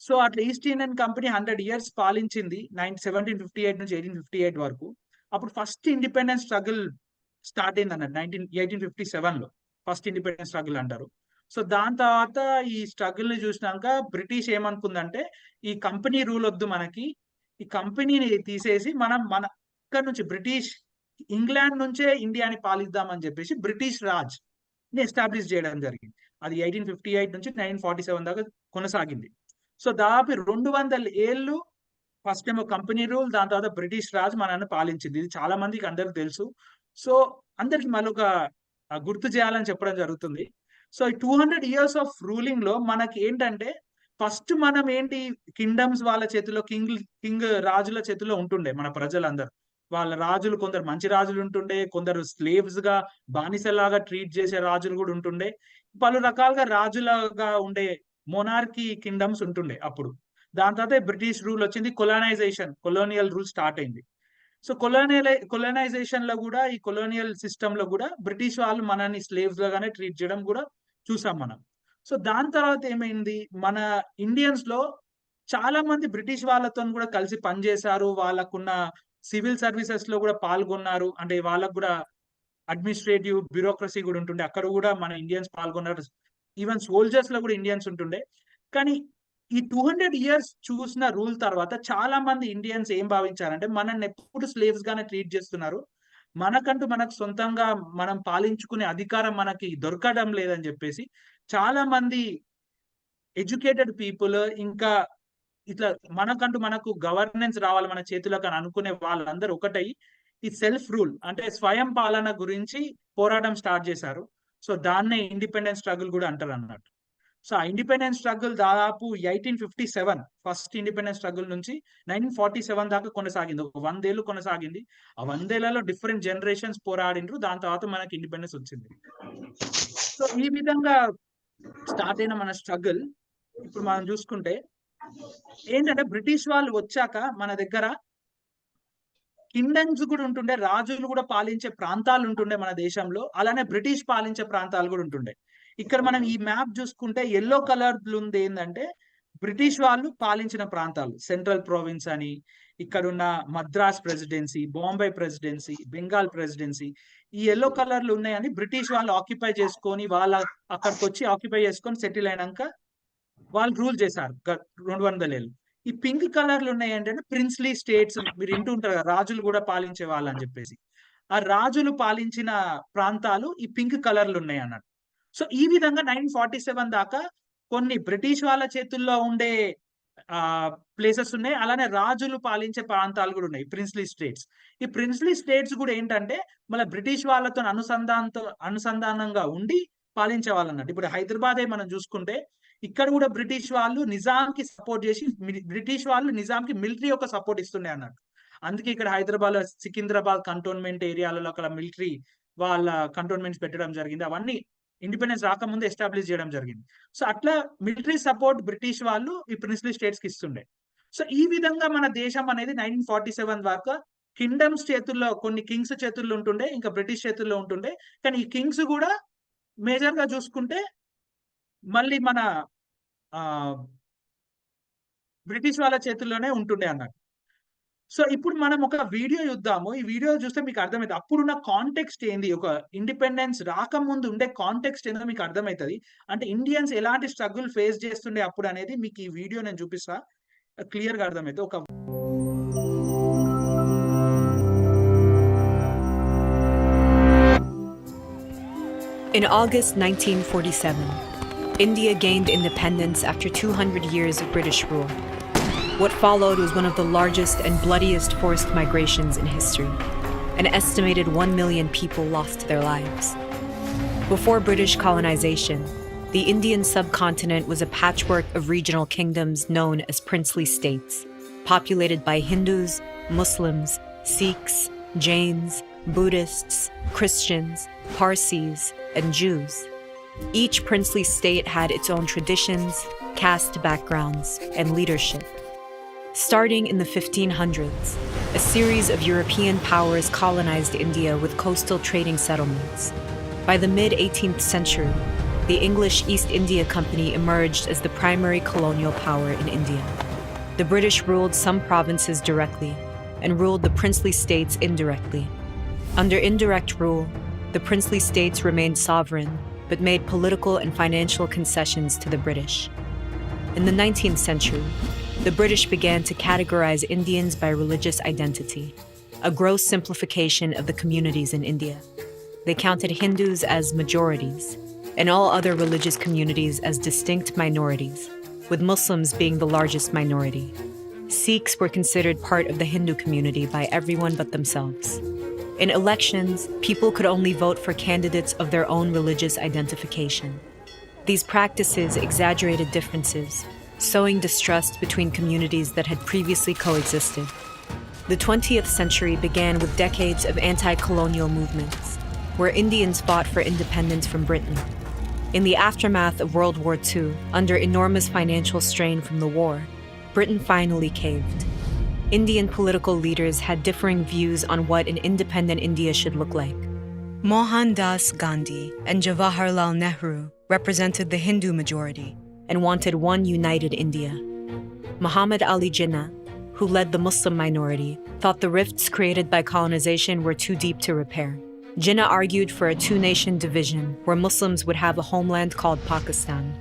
So అట్లా east Indian company 100 years పాలించింది 1758 నుంచి 1858 వరకు. అప్పుడు ఫస్ట్ ఇండిపెండెన్స్ స్ట్రగుల్ స్టార్ట్ అయింది అన్నట్టు 1857లో ఫస్ట్ ఇండిపెండెన్స్ స్ట్రగుల్ అంటారు. సో దాని తర్వాత ఈ స్ట్రగుల్ ని చూసినాక బ్రిటిష్ ఏమనుకుందంటే ఈ కంపెనీ రూల్ వద్దు మనకి, ఈ కంపెనీని తీసేసి మన ఇక్కడ నుంచి బ్రిటిష్ ఇంగ్లాండ్ నుంచే ఇండియాని పాలిద్దామని చెప్పేసి బ్రిటిష్ రాజ్ ని ఎస్టాబ్లిష్ చేయడం జరిగింది. అది 1858 నుంచి 1947 దాకా కొనసాగింది. సో దాదాపు 200 ఏళ్ళు ఫస్ట్ ఏమో కంపెనీ రూల్, దాని తర్వాత బ్రిటిష్ రాజ్ మనల్ని పాలించింది. ఇది చాలా మందికి అందరికి తెలుసు. సో అందరికి మరొక గుర్తు చేయాలని చెప్పడం జరుగుతుంది. సో ఈ 200 years ఆఫ్ రూలింగ్ లో మనకి ఏంటంటే ఫస్ట్ మనం ఏంటి కింగ్డమ్స్ వాళ్ళ చేతిలో కింగ్ రాజుల చేతిలో ఉంటుండే మన ప్రజలందరూ. వాళ్ళ రాజులు కొందరు మంచి రాజులు ఉంటుండే, కొందరు స్లేవ్స్ గా బానిసలాగా ట్రీట్ చేసే రాజులు కూడా ఉంటుండే, పలు రకాలుగా రాజులుగా ఉండే మొనార్కీ కింగ్డమ్స్ ఉంటుండే అప్పుడు. దాని తర్వాత బ్రిటిష్ రూల్ వచ్చింది, కొలోనియల్ రూల్ స్టార్ట్ అయింది. సో కొలోనైజేషన్ లో కూడా ఈ కొలోనియల్ సిస్టమ్ లో కూడా బ్రిటిష్ వాళ్ళు మనని స్లేవ్స్ లాగానే ట్రీట్ చేయడం కూడా చూసాం మనం. సో దాని తర్వాత ఏమైంది, మన ఇండియన్స్ లో చాలా మంది బ్రిటిష్ వాళ్ళతో కూడా కలిసి పనిచేశారు, వాళ్ళకున్న సివిల్ సర్వీసెస్ లో కూడా పాల్గొన్నారు. అంటే వాళ్ళకు కూడా అడ్మినిస్ట్రేటివ్ బ్యూరోక్రసీ కూడా ఉంటుండే, అక్కడ కూడా మన ఇండియన్స్ పాల్గొన్నారు. ఈవెన్ సోల్జర్స్ లో కూడా ఇండియన్స్ ఉంటుండే. కానీ ఈ 200 years చూసిన రూల్ తర్వాత చాలా మంది ఇండియన్స్ ఏం భావించారంటే మనల్ని ఎప్పుడు స్లేవ్స్ గానే ట్రీట్ చేస్తున్నారు, మనకు సొంతంగా మనం పాలించుకునే అధికారం మనకి దొరకడం లేదని చెప్పేసి చాలా మంది ఎడ్యుకేటెడ్ పీపుల్, ఇంకా ఇట్లా మనకు గవర్నెన్స్ రావాలి మన చేతిలోకి అని అనుకునే వాళ్ళందరూ ఒకటై ఈ సెల్ఫ్ రూల్ అంటే స్వయం పాలన గురించి పోరాటం స్టార్ట్ చేశారు. సో దాన్నే ఇండిపెండెన్స్ స్ట్రగుల్ కూడా అంటారు అన్నట్టు. సో ఆ ఇండిపెండెన్స్ స్ట్రగుల్ దాదాపు 1857 ఫస్ట్ ఇండిపెండెన్స్ స్ట్రగుల్ నుంచి 1947 దాకా కొనసాగింది. ఒక 100 ఏళ్ళు కొనసాగింది. ఆ 100 ఏళ్లలో డిఫరెంట్ జనరేషన్స్ పోరాడిండ్రు. దాని తర్వాత మనకి ఇండిపెండెన్స్ వచ్చింది. సో ఈ విధంగా స్టార్ట్ అయిన మన స్ట్రగుల్ ఇప్పుడు మనం చూసుకుంటే ఏంటంటే బ్రిటిష్ వాళ్ళు వచ్చాక మన దగ్గర కింగ్డమ్స్ కూడా ఉంటుండే, రాజులు కూడా పాలించే ప్రాంతాలు ఉంటుండే మన దేశంలో, అలానే బ్రిటిష్ పాలించే ప్రాంతాలు కూడా ఉంటుండే. ఇక్కడ మనం ఈ మ్యాప్ చూసుకుంటే ఎల్లో కలర్ ఉంది ఏంటంటే బ్రిటిష్ వాళ్ళు పాలించిన ప్రాంతాలు, సెంట్రల్ ప్రావిన్స్ అని, ఇక్కడున్న Madras presidency, Bombay presidency, Bengal presidency, ఈ ఎల్లో కలర్లు ఉన్నాయని బ్రిటిష్ వాళ్ళు ఆక్యుపై చేసుకొని అక్కడికి వచ్చి ఆక్యుపై చేసుకొని సెటిల్ అయినాక వాళ్ళు రూల్ చేశారు 200 ఏళ్ళు. ఈ పింక్ కలర్లు ఉన్నాయి ఏంటంటే ప్రిన్స్లీ స్టేట్స్, మీరు వింటూ ఉంటారు కదా రాజులు కూడా పాలించే వాళ్ళు అని చెప్పేసి, ఆ రాజులు పాలించిన ప్రాంతాలు ఈ పింక్ కలర్లు ఉన్నాయి అన్నట్టు. సో ఈ విధంగా 1947 దాకా కొన్ని బ్రిటిష్ వాళ్ళ చేతుల్లో ఉండే ప్లేసెస్ ఉన్నాయి, అలానే రాజులు పాలించే ప్రాంతాలు కూడా ఉన్నాయి, ప్రిన్స్లీ స్టేట్స్. ఈ ప్రిన్స్లీ స్టేట్స్ కూడా ఏంటంటే మళ్ళీ బ్రిటిష్ వాళ్ళతో అనుసంధానంగా ఉండి పాలించే వాళ్ళు అన్నట్టు. ఇప్పుడు హైదరాబాదే మనం చూసుకుంటే ఇక్కడ కూడా బ్రిటిష్ వాళ్ళు నిజాంకి సపోర్ట్ చేసి, బ్రిటిష్ వాళ్ళు నిజాంకి మిలిటరీ యొక్క సపోర్ట్ ఇస్తుండే అన్నట్టు. అందుకే ఇక్కడ హైదరాబాద్ లో సికింద్రాబాద్ కంటోన్మెంట్ ఏరియాలలో అక్కడ మిలిటరీ వాళ్ళ కంటోన్మెంట్స్ పెట్టడం జరిగింది. అవన్నీ ఇండిపెండెన్స్ రాకముందు ఎస్టాబ్లిష్ చేయడం జరిగింది. సో అట్లా మిలిటరీ సపోర్ట్ బ్రిటిష్ వాళ్ళు ఈ ప్రిన్స్లీ స్టేట్స్ కి ఇస్తుండే. సో ఈ విధంగా మన దేశం అనేది 1947 దాకా కింగ్డమ్స్ చేతుల్లో, కొన్ని కింగ్స్ చేతుల్లో ఉంటుండే, ఇంకా బ్రిటిష్ చేతుల్లో ఉంటుండే. కానీ ఈ కింగ్స్ కూడా మేజర్ గా చూసుకుంటే మళ్ళీ మన బ్రిటిష్ వాళ్ళ చేతుల్లోనే ఉంటుండే అన్నట్టు. సో ఇప్పుడు మనం ఒక వీడియో చూద్దాము. ఈ వీడియో చూస్తే మీకు అర్థమైంది అప్పుడున్న కాంటెక్స్ట్ ఏంది, ఒక ఇండిపెండెన్స్ రాకముందు ఉండే కాంటెక్స్ట్ ఏందో మీకు అర్థమవుతుంది. అంటే ఇండియన్స్ ఎలాంటి స్ట్రగుల్ ఫేస్ చేస్తుండే అప్పుడు అనేది మీకు ఈ వీడియో నేను చూపిస్తా, క్లియర్ గా అర్థమైతే. ఒక In August 1947, India gained independence after 200 years of British rule. What followed was one of the largest and bloodiest forced migrations in history. An estimated 1 million people lost their lives. Before British colonization, the Indian subcontinent was a patchwork of regional kingdoms known as princely states, populated by Hindus, Muslims, Sikhs, Jains, Buddhists, Christians, Parsis, and Jews. Each princely state had its own traditions, caste backgrounds, and leadership. Starting in the 1500s, a series of European powers colonized India with coastal trading settlements. By the mid-18th century, the English East India Company emerged as the primary colonial power in India. The British ruled some provinces directly and ruled the princely states indirectly. Under indirect rule, the princely states remained sovereign but made political and financial concessions to the British. In the 19th century, the British began to categorize Indians by religious identity, a gross simplification of the communities in India. They counted Hindus as majorities and all other religious communities as distinct minorities, with Muslims being the largest minority. Sikhs were considered part of the Hindu community by everyone but themselves. In elections, people could only vote for candidates of their own religious identification. These practices exaggerated differences, sowing distrust between communities that had previously coexisted. The 20th century began with decades of anti-colonial movements, where Indians fought for independence from Britain. In the aftermath of World War II, under enormous financial strain from the war, Britain finally caved. Indian political leaders had differing views on what an independent India should look like. Mohandas Gandhi and Jawaharlal Nehru represented the Hindu majority and wanted one united India. Muhammad Ali Jinnah, who led the Muslim minority, thought the rifts created by colonization were too deep to repair. Jinnah argued for a two-nation division where Muslims would have a homeland called Pakistan.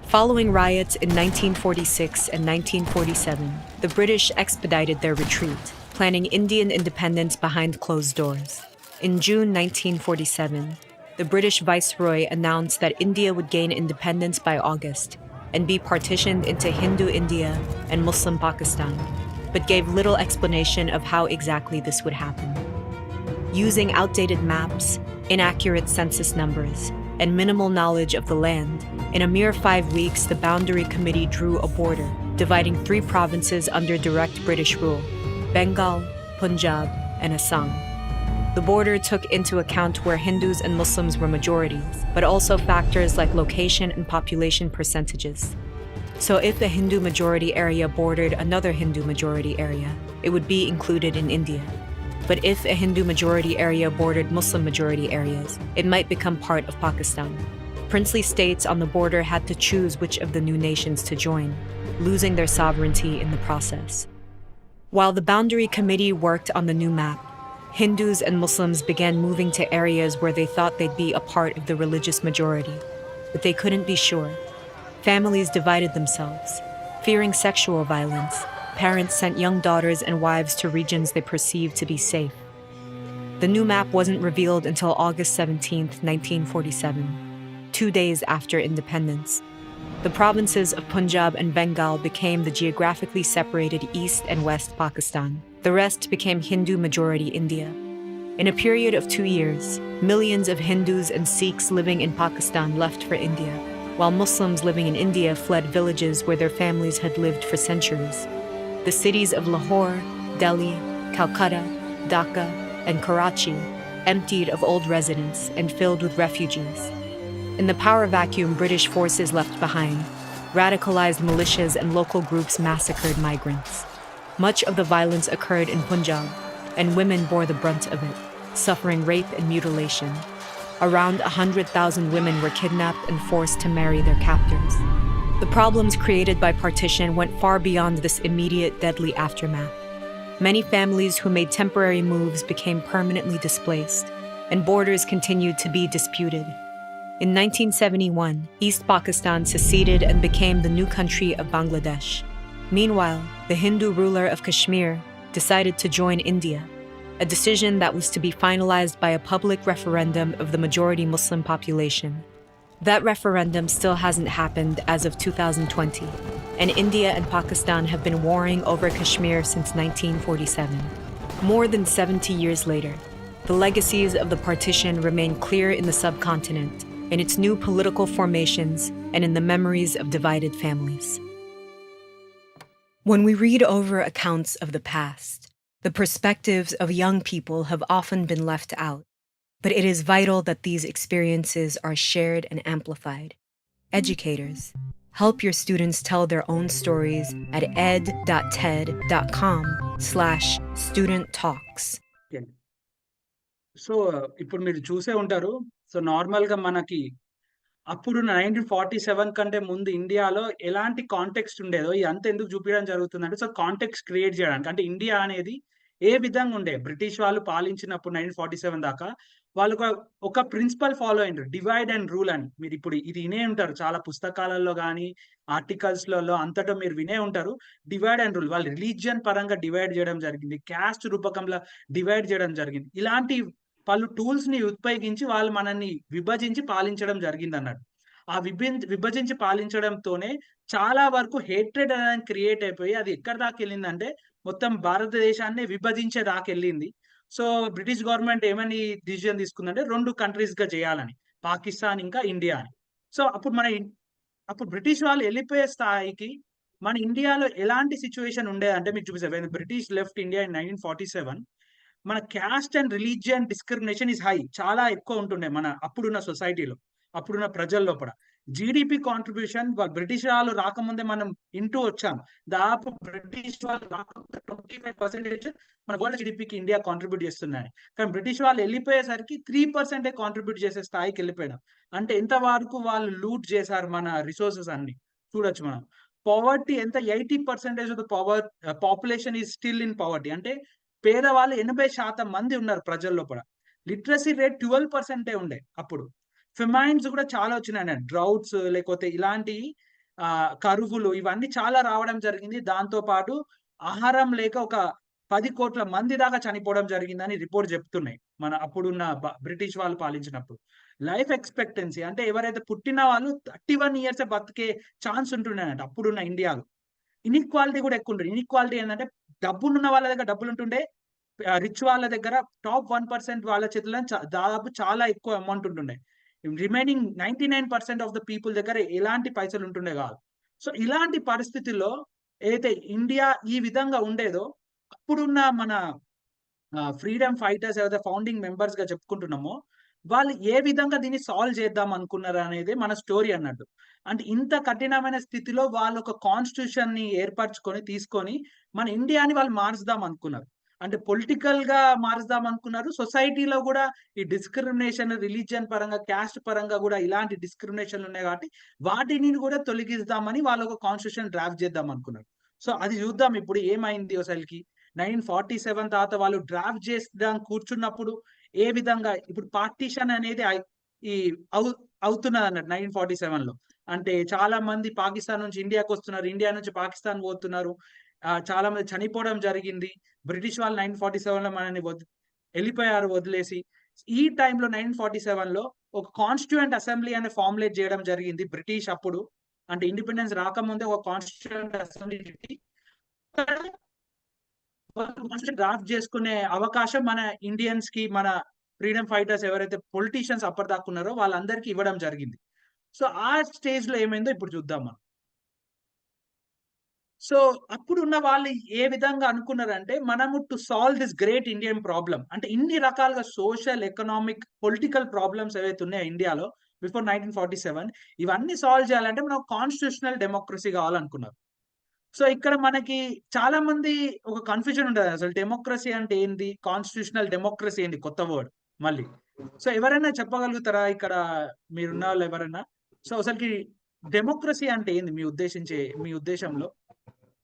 Following riots in 1946 and 1947, the British expedited their retreat, planning Indian independence behind closed doors. In June 1947, the British Viceroy announced that India would gain independence by August and be partitioned into Hindu India and Muslim Pakistan, but gave little explanation of how exactly this would happen. Using outdated maps, inaccurate census numbers, and minimal knowledge of the land, in a mere 5 weeks, the Boundary Committee drew a border, dividing 3 provinces under direct British rule: Bengal, Punjab, and Assam. The border took into account where Hindus and Muslims were majorities, but also factors like location and population percentages. So if a Hindu majority area bordered another Hindu majority area, it would be included in India. But if a Hindu majority area bordered Muslim majority areas, it might become part of Pakistan. Princely states on the border had to choose which of the new nations to join, losing their sovereignty in the process. While the Boundary Committee worked on the new map, Hindus and Muslims began moving to areas where they thought they'd be a part of the religious majority, but they couldn't be sure. Families divided themselves. Fearing sexual violence, parents sent young daughters and wives to regions they perceived to be safe. The new map wasn't revealed until August 17, 1947, 2 days after independence. The provinces of Punjab and Bengal became the geographically separated East and West Pakistan. The rest became Hindu-majority India. In a period of 2 years, millions of Hindus and Sikhs living in Pakistan left for India, while Muslims living in India fled villages where their families had lived for centuries. The cities of Lahore, Delhi, Calcutta, Dhaka, and Karachi emptied of old residents and filled with refugees. In the power vacuum British forces left behind, radicalized militias and local groups massacred migrants. Much of the violence occurred in Punjab, and women bore the brunt of it, suffering rape and mutilation. Around 100,000 women were kidnapped and forced to marry their captors. The problems created by partition went far beyond this immediate deadly aftermath. Many families who made temporary moves became permanently displaced, and borders continued to be disputed. In 1971, East Pakistan seceded and became the new country of Bangladesh. Meanwhile, the Hindu ruler of Kashmir decided to join India, a decision that was to be finalized by a public referendum of the majority Muslim population. That referendum still hasn't happened as of 2020, and India and Pakistan have been warring over Kashmir since 1947. More than 70 years later, the legacies of the partition remain clear in the subcontinent, in its new political formations, and in the memories of divided families. When we read over accounts of the past, the perspectives of young people have often been left out, but it is vital that these experiences are shared and amplified. Educators, help your students tell their own stories at ed.ted.com/studenttalks. So ఇప్పుడు మీరు చూసే ఉంటారు. So normal గా మనకి అప్పుడు 1947 కంటే ముందు ఇండియాలో ఎలాంటి కాంటెక్స్ట్ ఉండేదో ఇదంతా ఎందుకు చూపియడం జరుగుతుందంటే, సో కాంటెక్స్ట్ క్రియేట్ చేయడానికి. అంటే ఇండియా అనేది ఏ విధంగా ఉండే బ్రిటిష్ వాళ్ళు పాలించినప్పుడు 1947 దాకా వాళ్ళు ఒక ప్రిన్సిపల్ ఫాలో అయ్యిండ్రు. డివైడ్ అండ్ రూల్ అని. మీరిప్పుడు ఇది వినే ఉంటారు. చాలా పుస్తకాలలో గాని, ఆర్టికల్స్‌లలో అంతటా మీరు వినే ఉంటారు. Divide and rule. వాళ్ళు రిలీజియన్ పరంగా డివైడ్ చేయడం జరిగింది. క్యాస్ట్ రూపకంలో డివైడ్ చేయడం జరిగింది. ఇలాంటి పలు టూల్స్‌ని ఉపయోగించి వాళ్ళు మనల్ని విభజించి పాలించడం జరిగిందన్నట్టు. ఆ విభజించి పాలించడంతోనే చాలా వరకు హేట్రెడ్ అనేది క్రియేట్ అయిపోయి అది ఎక్కడి దాకెళ్ళిందంటే మొత్తం భారతదేశాన్ని విభజించే దాకెళ్ళింది. సో, బ్రిటిష్ గవర్నమెంట్ ఏమని డిసిజన్ తీసుకుందంటే 2 కంట్రీస్‌గా చేయాలని. పాకిస్తాన్ ఇంకా ఇండియా అని. సో, అప్పుడు బ్రిటిష్ వాళ్ళు ఎళ్ళిపోయే స్థాయికి మన ఇండియాలో ఎలాంటి సిట్యుయేషన్ ఉండేదంటే మీకు చూపిస్తా. When British left India in 1947 మన caste and religion discrimination is high. చాలా ఎక్కువ ఉంటుండే మన అప్పుడున్న సొసైటీలో. అప్పుడున్న ప్రజల లోపల. జీడీపీ కాంట్రిబ్యూషన్ బ్రిటిష్ వాళ్ళు రాకముందే మనం ఇంటూ వచ్చాం. దాదాపు బ్రిటిష్ వాళ్ళు రాకముందే 25% మన వరల్డ్ జీడీపీకి ఇండియా కాంట్రిబ్యూట్ చేస్తుందని. కానీ బ్రిటిష్ వాళ్ళు ఎళ్ళిపోయేసరికి 3% కాంట్రిబ్యూట్ చేసే స్థాయికి ఎళ్ళిపోయాం. అంటే ఎంత వరకు వాళ్ళు లూట్ చేశారు మన రిసోర్సెస్ అన్ని. చూడొచ్చు మనం. పావర్టీ ఎంత 80% of the population is still in poverty. అంటే పేదవాళ్ళు 80% మంది ఉన్నారు ప్రజల లోపల. లిటరసీ రేట్ 12% ఉండే అప్పుడు. ఫెమైన్స్ కూడా చాలా వచ్చినాయండి. డ్రౌట్స్ లేకపోతే ఇలాంటి కరువులు ఇవన్నీ చాలా రావడం జరిగింది. దాంతో పాటు ఆహారం లేక ఒక 10,00,00,000 మంది దాకా చనిపోవడం జరిగిందని రిపోర్ట్ చెప్తున్నాయి. మన అప్పుడున్న బ్రిటిష్ వాళ్ళు పాలించినప్పుడు. లైఫ్ ఎక్స్‌పెక్టెన్సీ అంటే ఎవరైతే పుట్టిన వాళ్ళు 31 ఇయర్సే బతికే ఛాన్స్ ఉంటుండేనంట అప్పుడున్న ఇండియాలో. ఇన్‌ఈక్వాలిటీ కూడా ఎక్కువుంటది. ఇన్‌ఈక్వాలిటీ ఏందంటే డబ్బులున్న వాళ్ళ దగ్గర డబ్బులుంటుండే. రిచ్ వాళ్ళ దగ్గర టాప్ 1% వాళ్ళ చేతుల్లో దాదాపు చాలా ఎక్కువ అమౌంట్ ఉంటుండే. రిమైనింగ్ 99% ఆఫ్ ద పీపుల్ దగ్గర ఎలాంటి పైసలు ఉంటుండే కాదు. సో, ఇలాంటి పరిస్థితుల్లో ఏదైతే ఇండియా ఈ విధంగా ఉండేదో అప్పుడున్న మన ఫ్రీడమ్ ఫైటర్స్ ఏవైతే ఫౌండింగ్ మెంబర్స్‌గా చెప్పుకుంటున్నామో, వాళ్ళు ఏ విధంగా దీన్ని సాల్వ్ చేద్దాం అనుకున్నారనేదే మన స్టోరీ అన్నట్టు. అంటే ఇంత కఠినమైన స్థితిలో వాళ్ళు ఒక కాన్స్టిట్యూషన్‌ని ఏర్పరచుకొని, తీసుకొని మన ఇండియాని వాళ్ళు మారుద్దాం అనుకున్నారు. అంటే పొలిటికల్‌గా మారుద్దాం అనుకున్నారు. సొసైటీలో గూడా ఈ డిస్క్రిమినేషన్, రిలిజియన్ పరంగా, క్యాస్ట్ పరంగా గూడా ఇలాంటి డిస్క్రిమినేషన్‌లు ఉన్నాయి కాబట్టి, వాటిని గూడా తొలగిద్దామని వాళ్ళు ఒక కాన్స్టిట్యూషన్ డ్రాఫ్ట్ చేద్దాం అనుకున్నారు. సో, అది చూద్దాం ఇప్పుడు ఏమైంది అసలకి. 1947 తర్వాత వాళ్ళు డ్రాఫ్ట్ చేసడానికి కూర్చున్నప్పుడు ఏ విధంగా ఇప్పుడు పార్టిషన్ అనేది ఈ అవు అవుతున్నదన్నట్టు 1947లో. అంటే చాలా మంది పాకిస్తాన్ నుంచి ఇండియాకొస్తున్నారు. ఇండియా నుంచి పాకిస్తాన్ పోతున్నారు. చాలా మంది చనిపోవడం జరిగింది. బ్రిటిష్ వాళ్ళు 1947లో మనల్ని ఎళ్ళిపోయారు వదిలేసి. ఈ టైంలో 1947లో ఒక కాన్స్టిట్యూయెంట్ అసెంబ్లీ అనే ఫార్ములేట్ చేయడం జరిగింది. బ్రిటిష్ అప్పుడు అంటే ఇండిపెండెన్స్ రాకముందే ఒక కాన్స్టిట్యూయెంట్ అసెంబ్లీ పెట్టి కాన్స్టిట్యూషన్ డ్రాఫ్ట్ చేసుకునే అవకాశం మన ఇండియన్స్‌కి, మన ఫ్రీడమ్ ఫైటర్స్ ఎవరైతే పొలిటీషియన్స్ అప్పటిదాకా ఉన్నారో వాళ్ళందరికీ ఇవ్వడం జరిగింది. సో, ఆ స్టేజ్‌లో ఏమైందో ఇప్పుడు చూద్దాం మనం. సో, అప్పుడున్న వాళ్ళు ఏ విధంగా అనుకున్నారంటే, మనము to solve this great Indian problem అంటే ఇన్ని రకాలుగా సోషల్, ఎకనామిక్, పొలిటికల్ ప్రాబ్లమ్స్ ఏవైతే ఉన్నాయో ఇండియాలో బిఫోర్ 1947 ఇవన్నీ సాల్వ్ చేయాలంటే మనం కాన్స్టిట్యూషనల్ డెమోక్రసీ కావాలనుకున్నారు. సో, ఇక్కడ మనకి చాలా మంది ఒక కన్‌ఫ్యూజన్ ఉంటది. అసలు డెమోక్రసీ అంటే ఏంది? కాన్స్టిట్యూషనల్ డెమోక్రసీ ఏంది? కొత్త వర్డ్ మళ్ళీ. సో, ఎవరైనా చెప్పగలుగుతారా ఇక్కడ మీరున్నవాళ్ళు ఎవరైనా? సో, అసలకి డెమోక్రసీ అంటే ఏంది మీ ఉద్దేశంలో?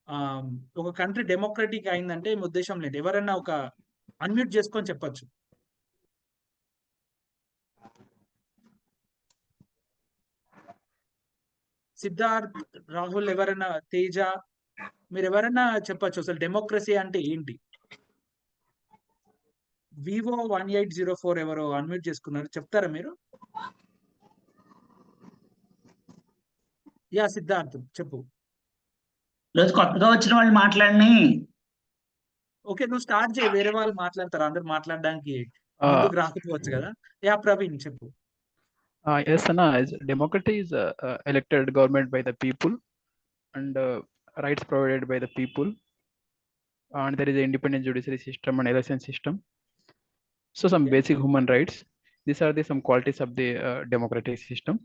ఆహ్, ఒక కంట్రీ డెమోక్రటిక్ అయిందంటే మీ ఉద్దేశంలో ఏంటి? ఎవరైనా ఒక అన్‌మ్యూట్ చేసుకొని చెప్పొచ్చు. సిద్ధార్థ్, రాహుల్ ఎవరైనా తేజ మీరెవరైనా చెప్పొచ్చు అసలు డెమోక్రసీ అంటే ఏంటి? వివో 1804 ఎవరో అన్‌మ్యూట్ చేసుకున్నారు. చెప్తారా మీరు? యాహ్! సిద్ధార్థ్ చెప్పు. ఈరోజు కొత్తగా వచ్చిన వాళ్ళు మాట్లాడని. ఓకే. నువ్వు స్టార్ట్ చేయి. వేరే వాళ్ళు మాట్లాడతారు. అందరూ మాట్లాడడానికి Uh, ముందుకు రాకపోవచ్చు గదా! యాహ్! ప్రవీణ్ చెప్పు. yes, Anna, democracy is elected government by the people and rights provided by the people, and there is an independent judiciary system and election system. So some Okay. basic human rights. These are some qualities of the democratic system.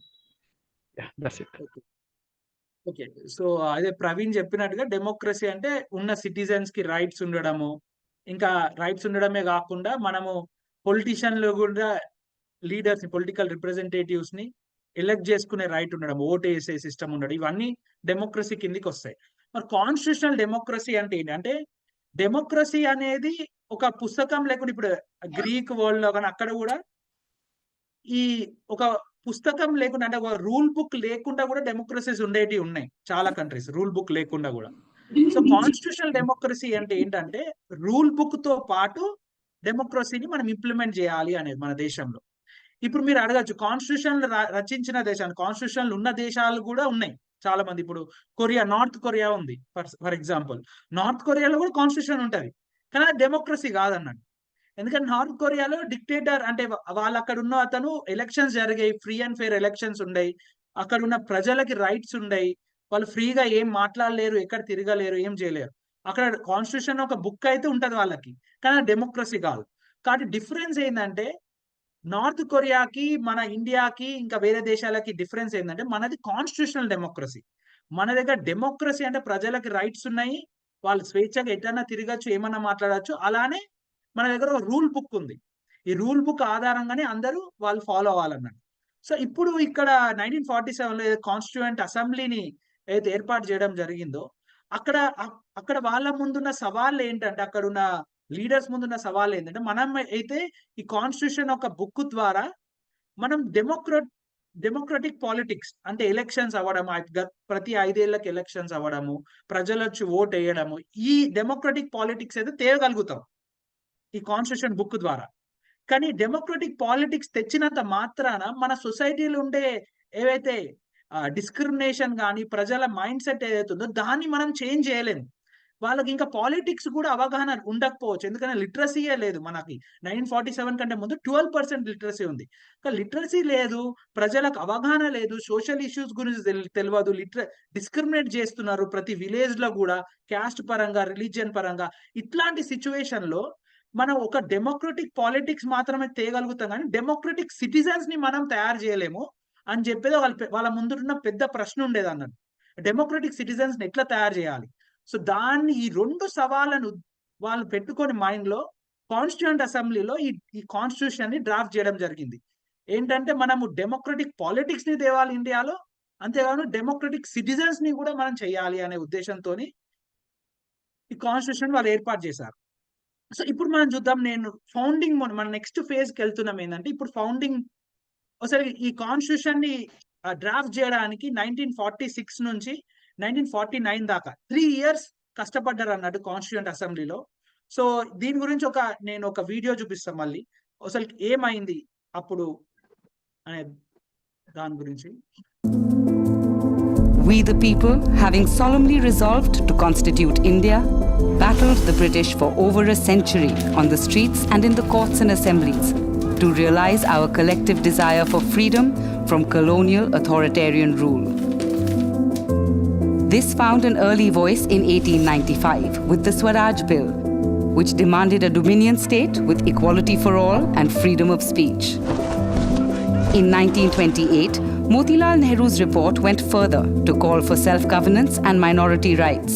Yeah, that's it. Okay. Okay. So, అదే ప్రవీణ్ చెప్పినట్టుగా democracy అంటే ఉన్న సిటిజన్స్‌కి rights ఉండడము. ఇంకా rights ఉండడమే గాకుండా మనము పొలిటీషియన్‌లు గూడా లీడర్స్‌ని పొలిటికల్ రిప్రజెంటేటివ్స్‌ని ఎలక్ట్ చేసుకునే రైట్ ఉండడం, ఓటు వేసే సిస్టమ్ ఉండడం, ఇవన్నీ డెమోక్రసీ కిందికి వస్తాయి. మరి కాన్స్టిట్యూషనల్ డెమోక్రసీ అంటే ఏంటి అంటే, డెమోక్రసీ అనేది ఒక పుస్తకం లేకుండా, ఇప్పుడు గ్రీక్ వరల్డ్ లో కానీ అక్కడ కూడా ఈ ఒక పుస్తకం లేకుండా, అంటే ఒక రూల్ బుక్ లేకుండా కూడా డెమోక్రసీస్ ఉండేటివి ఉన్నాయి చాలా కంట్రీస్, రూల్ బుక్ లేకుండా కూడా. సో కాన్స్టిట్యూషనల్ డెమోక్రసీ అంటే ఏంటంటే, రూల్ బుక్ తో పాటు డెమోక్రసీని మనం ఇంప్లిమెంట్ చేయాలి అనేది మన దేశంలో. ఇప్పుడు మీరు అడగచ్చు, కాన్స్టిట్యూషన్ రచించిన దేశాలు, కాన్స్టిట్యూషన్లు ఉన్న దేశాలు కూడా ఉన్నాయి చాలా మంది. ఇప్పుడు కొరియా, నార్త్ కొరియా ఉంది ఫర్ ఎగ్జాంపుల్. నార్త్ కొరియాలో కూడా కాన్స్టిట్యూషన్ ఉంటది, కానీ అది డెమోక్రసీ కాదన్నాడు. ఎందుకంటే నార్త్ కొరియాలో డిక్టేటర్ అంటే వాళ్ళు అక్కడ ఉన్న అతను, ఎలక్షన్స్ జరిగాయి, ఫ్రీ అండ్ ఫెయిర్ ఎలక్షన్స్ ఉండయి, అక్కడ ఉన్న ప్రజలకి రైట్స్ ఉండయి, వాళ్ళు ఫ్రీగా ఏం మాట్లాడలేరు, ఎక్కడ తిరగలేరు, ఏం చేయలేరు. అక్కడ కాన్స్టిట్యూషన్ ఒక బుక్ అయితే ఉంటది వాళ్ళకి, కానీ డెమోక్రసీ కాదు. కాబట్టి డిఫరెన్స్ ఏంటంటే, నార్త్ కొరియాకి మన ఇండియాకి ఇంకా వేరే దేశాలకి డిఫరెన్స్ ఏంటంటే, మనది కాన్స్టిట్యూషనల్ డెమోక్రసీ. మన దగ్గర డెమోక్రసీ అంటే ప్రజలకి రైట్స్ ఉన్నాయి, వాళ్ళు స్వేచ్ఛగా ఎటన్నా తిరగచ్చు, ఏమన్నా మాట్లాడచ్చు. అలానే మన దగ్గర ఒక రూల్ బుక్ ఉంది, ఈ రూల్ బుక్ ఆధారంగానే అందరూ వాళ్ళు ఫాలో అవ్వాలన్నాడు. సో ఇప్పుడు ఇక్కడ 1947లో కాన్స్టిట్యూయెంట్ అసెంబ్లీని ఏదైతే ఏర్పాటు చేయడం జరిగిందో, అక్కడ వాళ్ళ ముందున్న సవాళ్ళు ఏంటంటే, అక్కడ ఉన్న లీడర్స్ ముందున్న సవాళ్ళు ఏంటంటే, మనం అయితే ఈ కాన్స్టిట్యూషన్ ఒక బుక్ ద్వారా మనం డెమోక్రటిక్ పాలిటిక్స్ అంటే ఎలక్షన్స్ అవ్వడం, ప్రతి 5 ఏళ్ళకి ఎలక్షన్స్ అవ్వడము, ప్రజలు వచ్చి ఓట్ వేయడము, ఈ డెమోక్రటిక్ పాలిటిక్స్ అయితే తేగలుగుతాం ఈ కాన్స్టిట్యూషన్ బుక్ ద్వారా. కానీ డెమోక్రటిక్ పాలిటిక్స్ తెచ్చినంత మాత్రాన మన సొసైటీలో ఉండే ఏవైతే డిస్క్రిమినేషన్ కానీ, ప్రజల మైండ్ సెట్ ఏదైతే ఉందో దాన్ని మనం చేంజ్ చేయలేము. వాళ్ళకి ఇంకా పాలిటిక్స్ కూడా అవగాహన ఉండకపోవచ్చు, ఎందుకంటే లిటరసీయే లేదు. మనకి 1947 కంటే ముందు 12% లిటరసీ ఉంది. కానీ లిటరసీ లేదు, ప్రజలకు అవగాహన లేదు, సోషల్ ఇష్యూస్ గురించి తెలియదు, డిస్క్రిమినేట్ చేస్తున్నారు ప్రతి విలేజ్ లో కూడా, క్యాస్ట్ పరంగా, రిలీజియన్ పరంగా. ఇట్లాంటి సిచ్యువేషన్ లో మనం ఒక డెమోక్రటిక్ పాలిటిక్స్ మాత్రమే తేగలుగుతాం, కానీ డెమోక్రటిక్ సిటిజన్స్ ని మనం తయారు చేయలేము అని చెప్పేది వాళ్ళ ముందున్న పెద్ద ప్రశ్న ఉండేది అన్నట్టు. డెమోక్రటిక్ సిటిజన్స్ ని ఎట్లా తయారు చేయాలి? సో దాన్ని, ఈ 2 సవాళ్ళను వాళ్ళు పెట్టుకొని మైండ్ లో కాన్స్టిట్యూయెంట్ అసెంబ్లీలో ఈ కాన్స్టిట్యూషన్ ని డ్రాఫ్ట్ చేయడం జరిగింది. ఏంటంటే, మనము డెమోక్రటిక్ పాలిటిక్స్ ని తేవాలి ఇండియాలో, అంతేగాను డెమోక్రటిక్ సిటిజన్స్ ని కూడా మనం చేయాలి అనే ఉద్దేశంతో ఈ కాన్స్టిట్యూషన్ వాళ్ళు ఏర్పాటు చేశారు. సో ఇప్పుడు మనం చూద్దాం, నేను ఫౌండింగ్ మన నెక్స్ట్ ఫేజ్ కి వెళ్తున్నాం. ఏంటంటే, ఇప్పుడు ఫౌండింగ్ ఒకసారి ఈ కాన్స్టిట్యూషన్ ని డ్రాఫ్ట్ చేయడానికి 1946 నుంచి 1949 దాకా 3 years కష్టపడ్డారు అన్నట్టు కాన్స్టిట్యూయెంట్ అసెంబ్లీలో. సో దీని గురించి నేను ఒక వీడియో చూపిస్తాం మళ్ళీ, అసలు ఏమైంది అప్పుడు అనే దాని గురించి. We the people, having solemnly resolved to constitute India, battled the British for over a century on the streets and in the courts and assemblies to realize our collective desire for freedom from colonial authoritarian rule. This found an early voice in 1895 with the Swaraj Bill, which demanded a dominion state with equality for all and freedom of speech. In 1928, Motilal Nehru's report went further to call for self-governance and minority rights.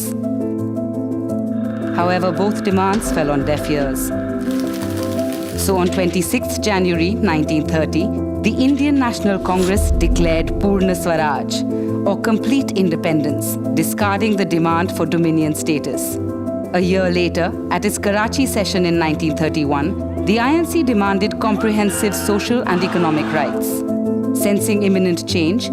However, both demands fell on deaf ears. So on 26th January 1930, the Indian National Congress declared Purna Swaraj, or complete independence, discarding the demand for dominion status. A year later, at its Karachi session in 1931, the INC demanded comprehensive social and economic rights. Sensing imminent change,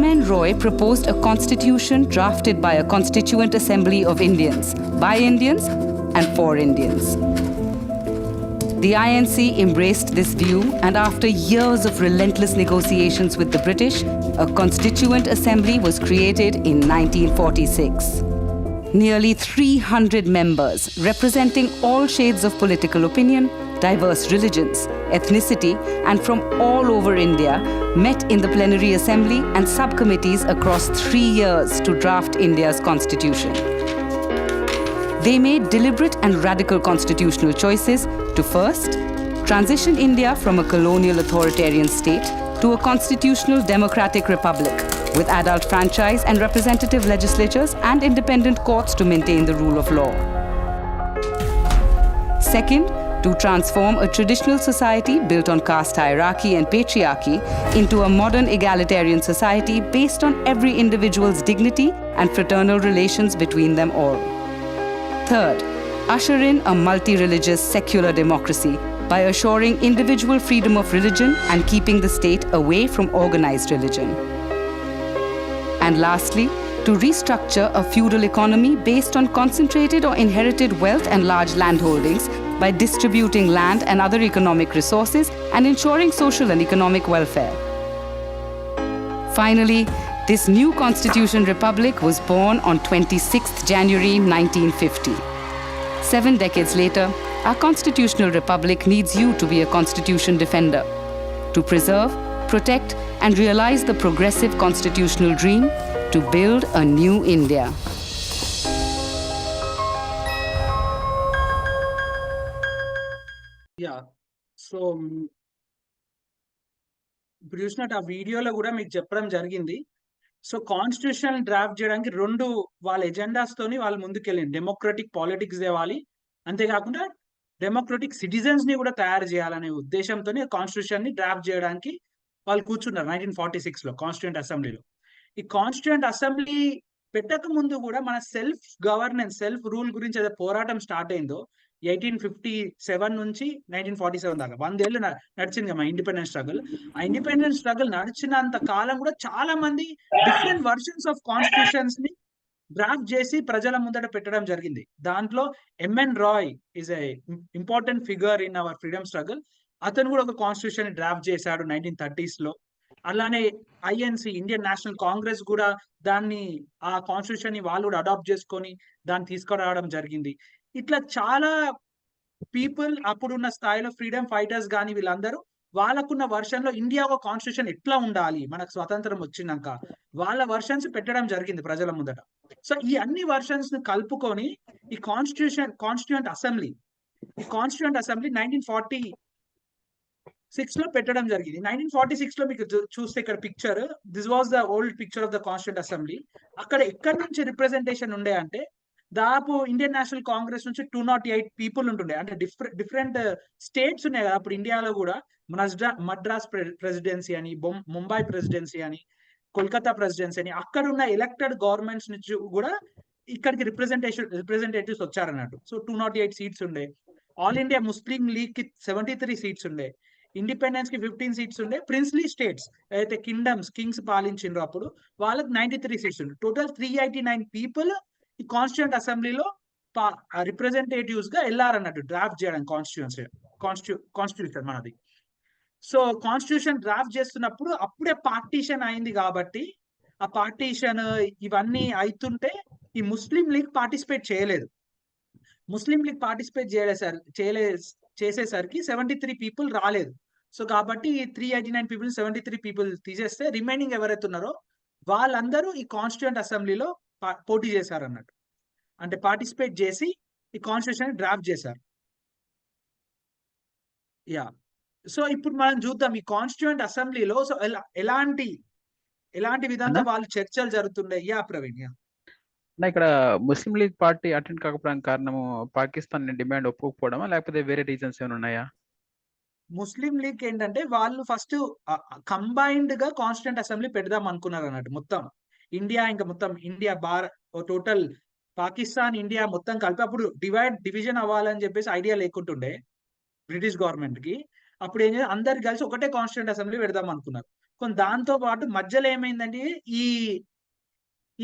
M.N. Roy proposed a constitution drafted by a Constituent Assembly of Indians, by Indians and for Indians. The INC embraced this view, and after years of relentless negotiations with the British, a Constituent Assembly was created in 1946. Nearly 300 members, representing all shades of political opinion, diverse religions, ethnicity, and from all over India, met in the plenary assembly and subcommittees across 3 years to draft India's constitution. They made deliberate and radical constitutional choices to first, transition India from a colonial authoritarian state to a constitutional democratic republic with adult franchise and representative legislatures and independent courts to maintain the rule of law. Second, to transform a traditional society built on caste hierarchy and patriarchy into a modern egalitarian society based on every individual's dignity and fraternal relations between them all. Third, usher in a multi-religious secular democracy by assuring individual freedom of religion and keeping the state away from organized religion. And lastly, to restructure a feudal economy based on concentrated or inherited wealth and large landholdings by distributing land and other economic resources and ensuring social and economic welfare. Finally, this new Constitution Republic was born on 26th January 1950. 7 decades later, our Constitutional Republic needs you to be a constitution defender, to preserve, protect, and realize the progressive constitutional dream to build a new India. Yeah so ఇప్పుడు చూసినట్టు ఆ వీడియోలో కూడా మీకు చెప్పడం జరిగింది. So constitution draft చేయడానికి 2 వాళ్ళ ఎజెండాస్ తోని వాళ్ళు ముందుకెళ్ళింది. డెమోక్రటిక్ పాలిటిక్స్ తేవాలి, అంతేకాకుండా డెమోక్రటిక్ సిటిజన్స్ ని కూడా తయారు చేయాలనే ఉద్దేశంతోనే కాన్స్టిట్యూషన్ ని డ్రాఫ్ట్ చేయడానికి వాళ్ళు కూర్చున్నారు 1946 లో కాన్స్టిట్యూంట్ అసెంబ్లీలో. ఈ కాన్స్టిట్యూంట్ అసెంబ్లీ పెట్టక ముందు కూడా మన సెల్ఫ్ గవర్నెన్స్, సెల్ఫ్ రూల్ గురించి ఏదో పోరాటం స్టార్ట్ అయిందో 1857 నుంచి 1947 దాకా 100 ఏళ్ళు నడిచింది మన ఇండిపెండెన్స్ స్ట్రగుల్. ఆ ఇండిపెండెన్స్ స్ట్రగుల్ నడిచినంత కాలం కూడా చాలా మంది డిఫరెంట్ వర్షన్స్ ఆఫ్ కాన్స్టిట్యూషన్స్ ని డ్రాఫ్ట్ చేసి ప్రజల ముందట పెట్టడం జరిగింది. దాంట్లో MN Roy is a important figure in our freedom struggle. అతను కూడా ఒక కాన్స్టిట్యూషన్ డ్రాఫ్ట్ చేశాడు 1930s లో. అలానే ఐఎన్సి, ఇండియన్ నేషనల్ కాంగ్రెస్ కూడా దాన్ని, ఆ కాన్స్టిట్యూషన్ ని వాళ్ళు కూడా అడాప్ట్ చేసుకొని దాన్ని తీసుకురావడం జరిగింది. ఇట్లా చాలా పీపుల్ అప్పుడున్న స్థాయిలో ఫ్రీడమ్ ఫైటర్స్ కానీ వీళ్ళందరూ వాళ్ళకున్న వర్షన్ లో ఇండియా ఒక కాన్స్టిట్యూషన్ ఎట్లా ఉండాలి మనకు స్వతంత్రం వచ్చినాక వాళ్ళ వర్షన్స్ పెట్టడం జరిగింది ప్రజల ముందట. సో ఈ అన్ని వర్షన్స్ ని కలుపుకొని ఈ కాన్స్టిట్యూంట్ అసెంబ్లీ 1946 లో పెట్టడం జరిగింది. 1946 లో మీకు చూస్తే ఇక్కడ picture, this was the old picture of the constituent assembly. అక్కడ ఎక్కడి నుంచి రిప్రజెంటేషన్ ఉండే అంటే దాదాపు ఇండియన్ నేషనల్ కాంగ్రెస్ నుంచి 208 పీపుల్ ఉంటుండే. అంటే డిఫరెంట్ స్టేట్స్ ఉన్నాయి కదా అప్పుడు ఇండియాలో కూడా. మద్రాస్ ప్రెసిడెన్సీ అని, ముంబై ప్రెసిడెన్సీ అని, కోల్కతా ప్రెసిడెన్సీ అని, అక్కడ ఉన్న ఎలక్టెడ్ గవర్నమెంట్స్ నుంచి కూడా ఇక్కడికి రిప్రజెంటేటివ్స్ వచ్చారన్నట్టు. సో 208 సీట్స్ ఉండే. ఆల్ ఇండియా ముస్లిం లీగ్ కి 73 సీట్స్ ఉండే. ఇండిపెండెన్స్ కి 15 సీట్స్ ఉండే. ప్రిన్స్లీ స్టేట్స్ అయితే కింగ్స్ పాలించిండ్రు అప్పుడు వాళ్ళకి 93 సీట్స్ ఉండే. టోటల్ 389 పీపుల్ ఈ కాన్స్టిట్యూంట్ అసెంబ్లీలో రిప్రజెంటేటివ్స్ గా వెళ్ళారన్నట్టు డ్రాఫ్ట్ చేయడానికి కాన్స్టిట్యూషన్ మనది. సో కాన్స్టిట్యూషన్ డ్రాఫ్ట్ చేస్తున్నప్పుడు అప్పుడే పార్టీషన్ అయింది కాబట్టి ఆ పార్టీషన్ ఇవన్నీ అవుతుంటే ఈ ముస్లిం లీగ్ పార్టిసిపేట్ చేయలేదు. ముస్లిం లీగ్ పార్టిసిపేట్ చేసేసరికి 73 పీపుల్ రాలేదు. సో కాబట్టి 389 పీపుల్ 73 పీపుల్ తీసేస్తే రిమైనింగ్ ఎవరైతే ఉన్నారో వాళ్ళందరూ ఈ కాన్స్టిట్యూంట్ అసెంబ్లీలో పోటీ చేశారు అన్నట్టు. అంటే పార్టిసిపేట్ చేసి ఈ కాన్స్టిట్యూషన్ డ్రాఫ్ట్ చేశారు. యా సో ఇప్పుడు మనం చూద్దాం ఈ కాన్స్టిట్యూంట్ అసెంబ్లీలో సో ఎలాంటి విధంగా వాళ్ళు చర్చలు జరుగుతుండే. యా ప్రవీణ్. యా ఇక్కడ ముస్లిం లీగ్ పార్టీ అటెండ్ కాకపోవడానికి కారణము పాకిస్తాన్ డిమాండ్ ఒప్పుకోకపోవడమా లేకపోతే వేరే రీజన్స్ ఏమైనా ఉన్నాయా? ముస్లిం లీగ్ ఏంటంటే వాళ్ళు ఫస్ట్ కంబైన్డ్ గా కాన్స్టిట్యూంట్ అసెంబ్లీ పెడదాం అనుకున్నారు అన్నట్టు. మొత్తం ఇండియా టోటల్ పాకిస్తాన్ ఇండియా మొత్తం కలిపి అప్పుడు డివిజన్ అవ్వాలని చెప్పేసి ఐడియా లేకుంటుండే బ్రిటిష్ గవర్నమెంట్ కి. అప్పుడు ఏం చేయాలి, అందరు కలిసి ఒకటే కాన్స్టిట్యూంట్ అసెంబ్లీ పెడదాం అనుకున్నారు. దాంతో పాటు మధ్యలో ఏమైందంటే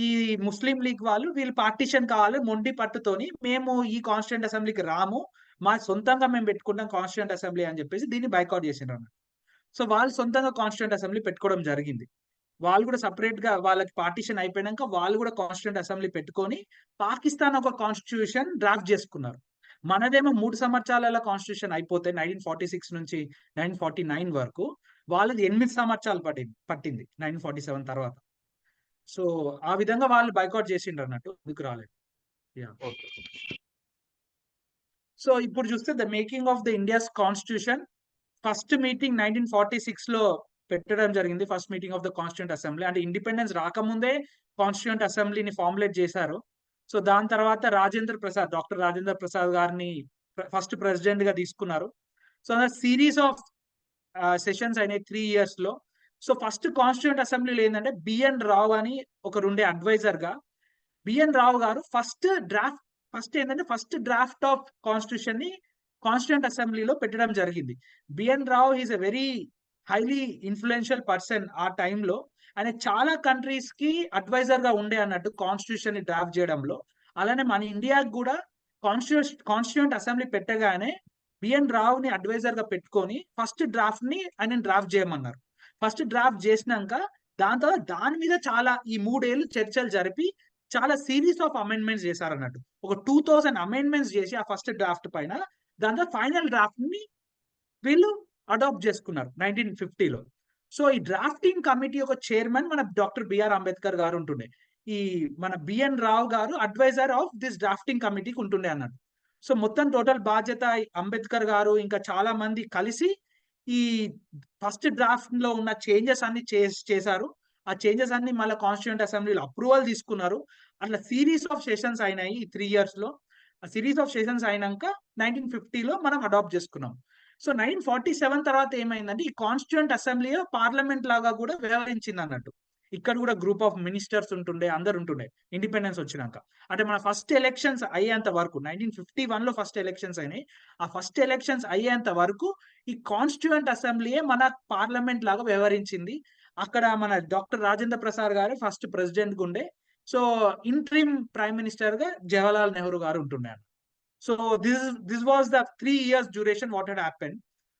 ఈ ముస్లిం లీగ్ వీళ్ళు పార్టీషన్ కావాలి మొండి పట్టుతోని, మేము ఈ కాన్స్టిట్యూంట్ అసెంబ్లీకి రాము, మా సొంతంగా మేము పెట్టుకుంటాం కాన్స్టిట్యూంట్ అసెంబ్లీ అని చెప్పేసి దీన్ని బైకాట్ చేసిండ్రు అన్నమాట. సో వాళ్ళు సొంతంగా కాన్స్టిట్యూంట్ అసెంబ్లీ పెట్టుకోవడం జరిగింది. వాళ్ళు కూడా సపరేట్ గా వాళ్ళకి పార్టీషన్ అయిపోయినాక వాళ్ళు కూడా కాన్స్టిట్యూంట్ అసెంబ్లీ పెట్టుకొని పాకిస్తాన్ ఒక కాన్స్టిట్యూషన్ డ్రాఫ్ట్ చేసుకున్నారు. మనదేమో 3 సంవత్సరాల కాన్స్టిట్యూషన్ అయిపోతే 1946 నుంచి 1949 వరకు, వాళ్ళది 8 సంవత్సరాలు పట్టింది 1947 తర్వాత. సో ఆ విధంగా వాళ్ళు బైకాట్ చేసిండ్రు అన్నట్టు, ఎందుకు రాలేదు. సో ఇప్పుడు చూస్తే the making of the India's constitution first meeting 1946 లో పెట్టడం జరిగింది. First meeting of the constituent assembly. అంటే ఇండిపెండెన్స్ రాకముందే కాన్స్టిట్యూంట్ అసెంబ్లీని ఫార్ములేట్ చేశారు. సో దాని తర్వాత డాక్టర్ రాజేంద్ర ప్రసాద్ గారిని ఫస్ట్ ప్రెసిడెంట్ గా తీసుకున్నారు. సో సిరీస్ ఆఫ్ సెషన్స్ అయినాయి 3 years లో. సో ఫస్ట్ కాన్స్టిట్యూంట్ అసెంబ్లీలో ఏంటంటే బిఎన్ రావు అని ఒకరుండే అడ్వైజర్ గా బిఎన్ రావు గారు ఫస్ట్ డ్రాఫ్ట్ ఆఫ్ కాన్స్టిట్యూషన్ ని కాన్స్టిట్యూంట్ అసెంబ్లీలో పెట్టడం జరిగింది. BN Rao is a very highly influential person ఆ టైంలో. ఆయన చాలా కంట్రీస్ కి అడ్వైజర్ గా ఉండే అన్నట్టు కాన్స్టిట్యూషన్ ని డ్రాఫ్ట్ చేయడంలో. అలానే మన ఇండియాకి కూడా కాన్స్టిట్యూంట్ అసెంబ్లీ పెట్టగానే బిఎన్ రావుని అడ్వైజర్ గా పెట్టుకొని ఫస్ట్ డ్రాఫ్ట్ ని ఆయన డ్రాఫ్ట్ చేయమన్నారు. ఫస్ట్ డ్రాఫ్ట్ చేసినాక దాని మీద చాలా ఈ 3 ఏళ్ళు చర్చలు జరిపి చాలా సిరీస్ ఆఫ్ అమెండ్మెంట్స్ చేశారు అన్నట్టు. ఒక 2000 అమెండ్మెంట్స్ చేసి ఆ ఫస్ట్ డ్రాఫ్ట్ పైన దాంతో ఫైనల్ డ్రాఫ్ట్ ని వీళ్ళు అడాప్ట్ చేసుకున్నారు 1950లో. సో ఈ డ్రాఫ్టింగ్ కమిటీ ఒక చైర్మన్ మన డాక్టర్ బిఆర్ అంబేద్కర్ గారు ఉంటుండే. ఈ మన బిఎన్ రావు గారు అడ్వైజర్ ఆఫ్ దిస్ డ్రాఫ్టింగ్ కమిటీకి ఉంటుండే అన్నట్టు. సో మొత్తం టోటల్ బాధ్యత అంబేద్కర్ గారు ఇంకా చాలా మంది కలిసి ఈ ఫస్ట్ డ్రాఫ్ట్ లో ఉన్న చేంజెస్ అన్ని చేశారు. ఆ చేంజెస్ అన్ని మళ్ళీ కాన్స్టిట్యూంట్ అసెంబ్లీలో అప్రూవల్ తీసుకున్నారు. అట్లా సిరీస్ ఆఫ్ సెషన్స్ అయినాయి ఈ 3 years లో. ఆ సిరీస్ ఆఫ్ సెషన్స్ అయినాక 1950లో మనం అడాప్ట్ చేసుకున్నాం. సో 1947 తర్వాత ఏమైందంటే ఈ కాన్స్టిట్యూంట్ అసెంబ్లీ పార్లమెంట్ లాగా కూడా వ్యవహరించింది అన్నట్టు. ఇక్కడ కూడా గ్రూప్ ఆఫ్ మినిస్టర్స్ ఉంటుండే, అందరు ఉంటుండే ఇండిపెండెన్స్ వచ్చినాక. అంటే మన ఫస్ట్ ఎలక్షన్స్ అయ్యేంత వరకు 1951లో ఫస్ట్ ఎలక్షన్స్ అయినాయి. ఆ ఫస్ట్ ఎలక్షన్స్ అయ్యేంత వరకు ఈ కాన్స్టిట్యూంట్ అసెంబ్లీయే మన పార్లమెంట్ లాగా వ్యవహరించింది. అక్కడ మన డాక్టర్ రాజేంద్ర ప్రసాద్ గారు ఫస్ట్ ప్రెసిడెంట్ గా ఉండే. సో ఇంట్రీమ్ ప్రైమ్ మినిస్టర్ గా జవహర్లాల్ నెహ్రూ గారు ఉంటున్నారు. So this was the 3 years duration what head happen.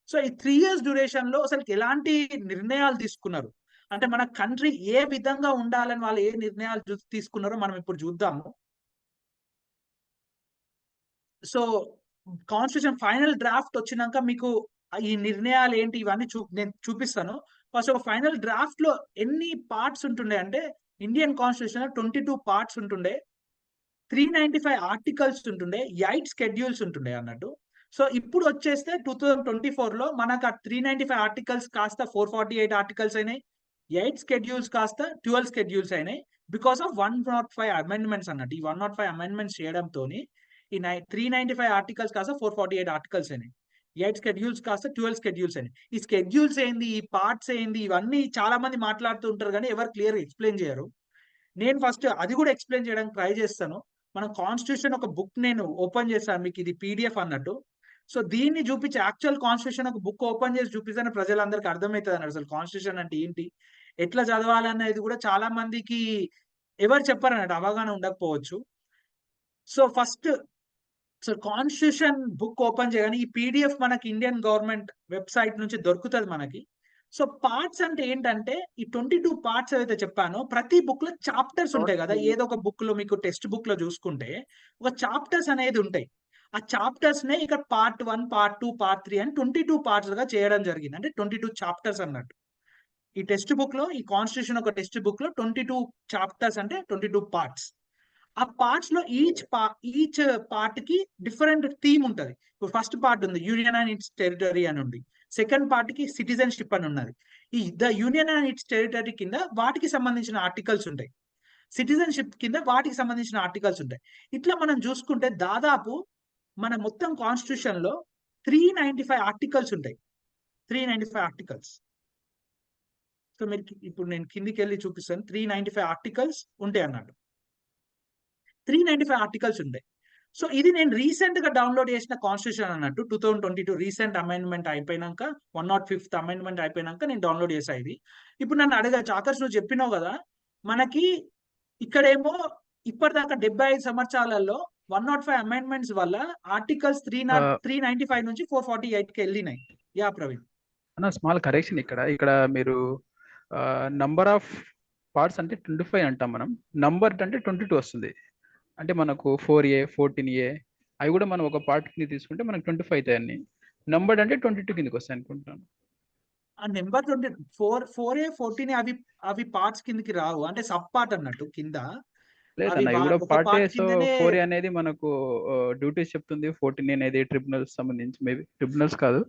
So ఈ 3 years డ్యూరేషన్ లో అసలు ఎలాంటి నిర్ణయాలు తీసుకున్నారు అంటే మన కంట్రీ ఏ విధంగా ఉండాలని వాళ్ళు ఏ నిర్ణయాలు తీసుకున్నారో మనం ఇప్పుడు చూద్దాము. సో కాన్స్టిట్యూషన్ ఫైనల్ డ్రాఫ్ట్ వచ్చినాక మీకు ఈ నిర్ణయాలు ఏంటి ఇవన్నీ నేను చూపిస్తాను. ఫస్ట్ ఒక ఫైనల్ డ్రాఫ్ట్ లో ఎన్ని పార్ట్స్ ఉంటుండే అంటే ఇండియన్ కాన్స్టిట్యూషన్ 22 parts ఉంటుండే, 395 ఆర్టికల్స్ ఉంటుండే, 8 schedules ఉంటుండే అన్నట్టు. సో ఇప్పుడు వచ్చేస్తే 2024లో మనకు ఆ 395 ఆర్టికల్స్ కాస్త 448 ఆర్టికల్స్ అయినాయి, 8 schedules కాస్త 12 schedules అయినాయి బికాస్ ఆఫ్ 105 అమెండ్మెంట్స్ అన్నట్టు. ఈ 105 అమెండ్మెంట్స్ చేయడంతో ఈ 395 ఆర్టికల్స్ కాస్త 448 ఆర్టికల్స్ అయినాయి, 8 schedules కాస్త 12 schedules అయినాయి. ఈ schedules ఏంది, ఈ పార్ట్స్ ఏంది, ఇవన్నీ చాలా మంది మాట్లాడుతూ ఉంటారు కానీ ఎవరు క్లియర్ ఎక్స్ప్లెయిన్ చేయరు. నేను ఫస్ట్ అది కూడా ఎక్స్ప్లెయిన్ చేయడానికి ట్రై చేస్తాను. మన కాన్స్టిట్యూషన్ ఒక బుక్ నేను ఓపెన్ చేస్తాను, మీకు ఇది PDF అన్నట్టు. సో దీన్ని చూపించి యాక్చువల్ కాన్స్టిట్యూషన్ ఒక బుక్ ఓపెన్ చేసి చూపిస్తాను, ప్రజలందరికీ అర్థమవుతుంది అన్నట్టు అసలు కాన్స్టిట్యూషన్ అంటే ఏంటి, ఎట్లా చదవాలనేది కూడా చాలా మందికి ఎవరు చెప్పారన్నట్టు, అవగాహన ఉండకపోవచ్చు. So first constitution book open చేయగానే ఈ PDF మనకి ఇండియన్ గవర్నమెంట్ వెబ్సైట్ నుంచి దొరుకుతుంది మనకి. సో పార్ట్స్ అంటే ఏంటంటే ఈ 22 parts ఏదైతే చెప్పానో ప్రతి బుక్ లో చాప్టర్స్ ఉంటాయి కదా. ఏదో ఒక బుక్ లో మీకు టెక్స్ట్ బుక్ లో చూసుకుంటే ఒక చాప్టర్స్ అనేది ఉంటాయి. ఆ చాప్టర్స్ నే ఇక్కడ part 1, part 2, part 3 అని 22 parts గా చేయడం జరిగింది. అంటే 22 chapters అన్నట్టు. ఈ టెక్స్ట్ బుక్ లో ఈ కాన్స్టిట్యూషన్ ఒక టెక్స్ట్ బుక్ లో 22 chapters అంటే 22 parts. ఆ పార్ట్స్ లో ఈచ్ పార్ట్ కి డిఫరెంట్ థీమ్ ఉంటది. ఇప్పుడు ఫస్ట్ పార్ట్ ఉంది యూనియన్ అండ్ ఇట్స్ టెరిటరీ అని ఉంది, సెకండ్ పార్ట్ కి సిటిజన్షిప్ అని ఉన్నది. ఈ the union and its territory కింద వాటికి సంబంధించిన ఆర్టికల్స్ ఉంటాయి, సిటిజన్షిప్ కింద వాటికి సంబంధించిన ఆర్టికల్స్ ఉంటాయి. ఇట్లా మనం చూసుకుంటే దాదాపు మన మొత్తం కాన్స్టిట్యూషన్ లో 395 ఆర్టికల్స్ ఉంటాయి, 395 ఆర్టికల్స్. సో మీరు ఇప్పుడు నేను కిందికి వెళ్ళి చూపిస్తాను, 395 ఆర్టికల్స్ ఉంటాయి అన్నట్టు, 395 ఆర్టికల్స్ ఉంటాయి. సో ఇది నేను రీసెంట్ గా డౌన్లోడ్ చేసిన కాన్స్టిట్యూషన్ అన్నట్టు. 2022 రీసెంట్ అమెండ్మెంట్ అయిపోయినాక 105th అమెండ్మెంట్ అయిపోయినాక నేను డౌన్లోడ్ చేసా ఇది. ఇప్పుడు నన్ను అడగచ్చు, ఆకర్ష్ నువ్వు చెప్పినావు కదా మనకి ఇక్కడేమో ఇప్పటిదాకా 75 సంవత్సరాలలో 105 అమెండ్మెంట్స్ వల్ల ఆర్టికల్స్ 395 నుంచి 448కి వెళ్ళినాయి. యా ప్రవీణ్ అన్న స్మాల్ కరెక్షన్, ఇక్కడ మీరు నంబర్ ఆఫ్ పార్ట్స్ అంటే 25 అంటాం మనం, నంబర్ అంటే 22 వస్తుంది. అంటే మనకు 4A 14A అవి కూడా మనం ఒక పార్ట్ కింద తీసుకుంటే మనకు 25 అవుతాయి అన్ని. నంబర్ అంటే 22 కిందకి వస్తాయి అనుకుంటాను. ఆ నెంబర్ 4A 14A అవి పార్ట్స్ కిందకి రావు, అంటే సబ్ పార్ట్ అన్నట్టు కింద. లేదన్న ఇవి కూడా పార్టే. సో 4A అనేది మనకు డ్యూటీస్ చెప్తుంది, 14A అనేది ట్రిబ్యునల్స్ సంబంధించి, మేబీ ట్రిబ్యునల్స్ కాదు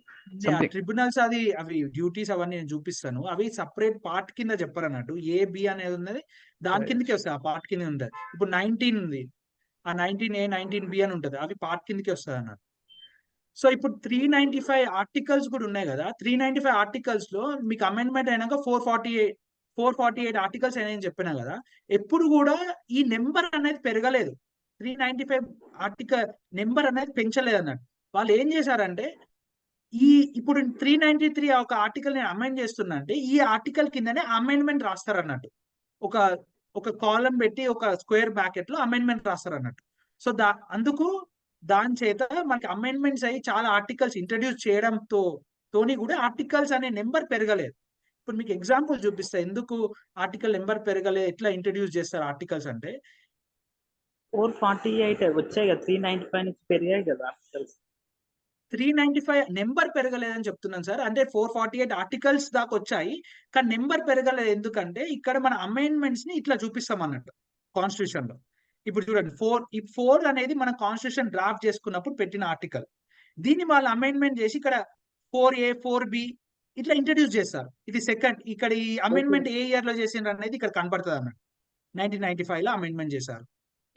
ట్రిబ్యునల్స్ అవి డ్యూటీస్ అవన్నీ నేను చూపిస్తాను. అవి సపరేట్ పార్ట్ కింద చెప్పారు అన్నట్టు. AB అనేది ఉన్నది దాని కిందకి వస్తాయి, ఆ పార్ట్ కింద ఉంటుంది. ఇప్పుడు 19 ఉంది, ఆ 19A 19B అని ఉంటది, అవి పార్ట్ కిందకి వస్తుంది అన్నట్టు. సో ఇప్పుడు 395 ఆర్టికల్స్ కూడా ఉన్నాయి కదా, 395 ఆర్టికల్స్ లో మీకు అమెండ్మెంట్ అయినాక 448 ఆర్టికల్స్ అయినాయని చెప్పినా కదా, ఎప్పుడు కూడా ఈ నెంబర్ అనేది పెరగలేదు. 395 ఆర్టికల్ నెంబర్ అనేది పెంచలేదు అన్నట్టు. వాళ్ళు ఏం చేశారంటే ఇప్పుడు 393 ఒక ఆర్టికల్ నేను అమెండ్ చేస్తున్నా అంటే ఈ ఆర్టికల్ కిందనే అమెండ్మెంట్ రాస్తారు అన్నట్టు. ఒక కాలం పెట్టి ఒక స్క్వేర్ బ్రాకెట్ లో అమెండ్మెంట్ రాస్తారు అన్నట్టు. సో అందుకు దాని చేత మనకి అమెండ్మెంట్స్ అయ్యి చాలా ఆర్టికల్స్ ఇంట్రడ్యూస్ చేయడంతోని కూడా ఆర్టికల్స్ అనే నెంబర్ పెరగలేదు. ఇప్పుడు మీకు ఎగ్జాంపుల్ చూపిస్తా ఎందుకు ఆర్టికల్ నెంబర్ పెరగలేదు, ఎట్లా ఇంట్రడ్యూస్ చేస్తారు ఆర్టికల్స్ అంటే. 448 వచ్చాయి కదా, 395 నుంచి పెరిగాయి కదా ఆర్టికల్స్. 395 నెంబర్ పెరగలేదని చెప్తున్నాను సార్. అంటే 448 ఆర్టికల్స్ దాకా వచ్చాయి, కానీ నెంబర్ పెరగలేదు. ఎందుకంటే ఇక్కడ మన అమెండ్మెంట్స్ ని ఇట్లా చూపిస్తాం అన్నట్టు కాన్స్టిట్యూషన్ లో. ఇప్పుడు చూడండి 4 అనేది మన కాన్స్టిట్యూషన్ డ్రాఫ్ట్ చేసుకున్నప్పుడు పెట్టిన ఆర్టికల్. దీన్ని వాళ్ళు అమెండ్మెంట్ చేసి ఇక్కడ 4A 4B ఇట్లా ఇంట్రడ్యూస్ చేస్తారు. ఇది సెకండ్. ఇక్కడ ఈ అమెండ్మెంట్ ఏ ఇయర్ లో చేసిండ్రు అనేది ఇక్కడ కనపడుతుంది అన్నట్టు. 1995 లో అమెండ్మెంట్ చేశారు.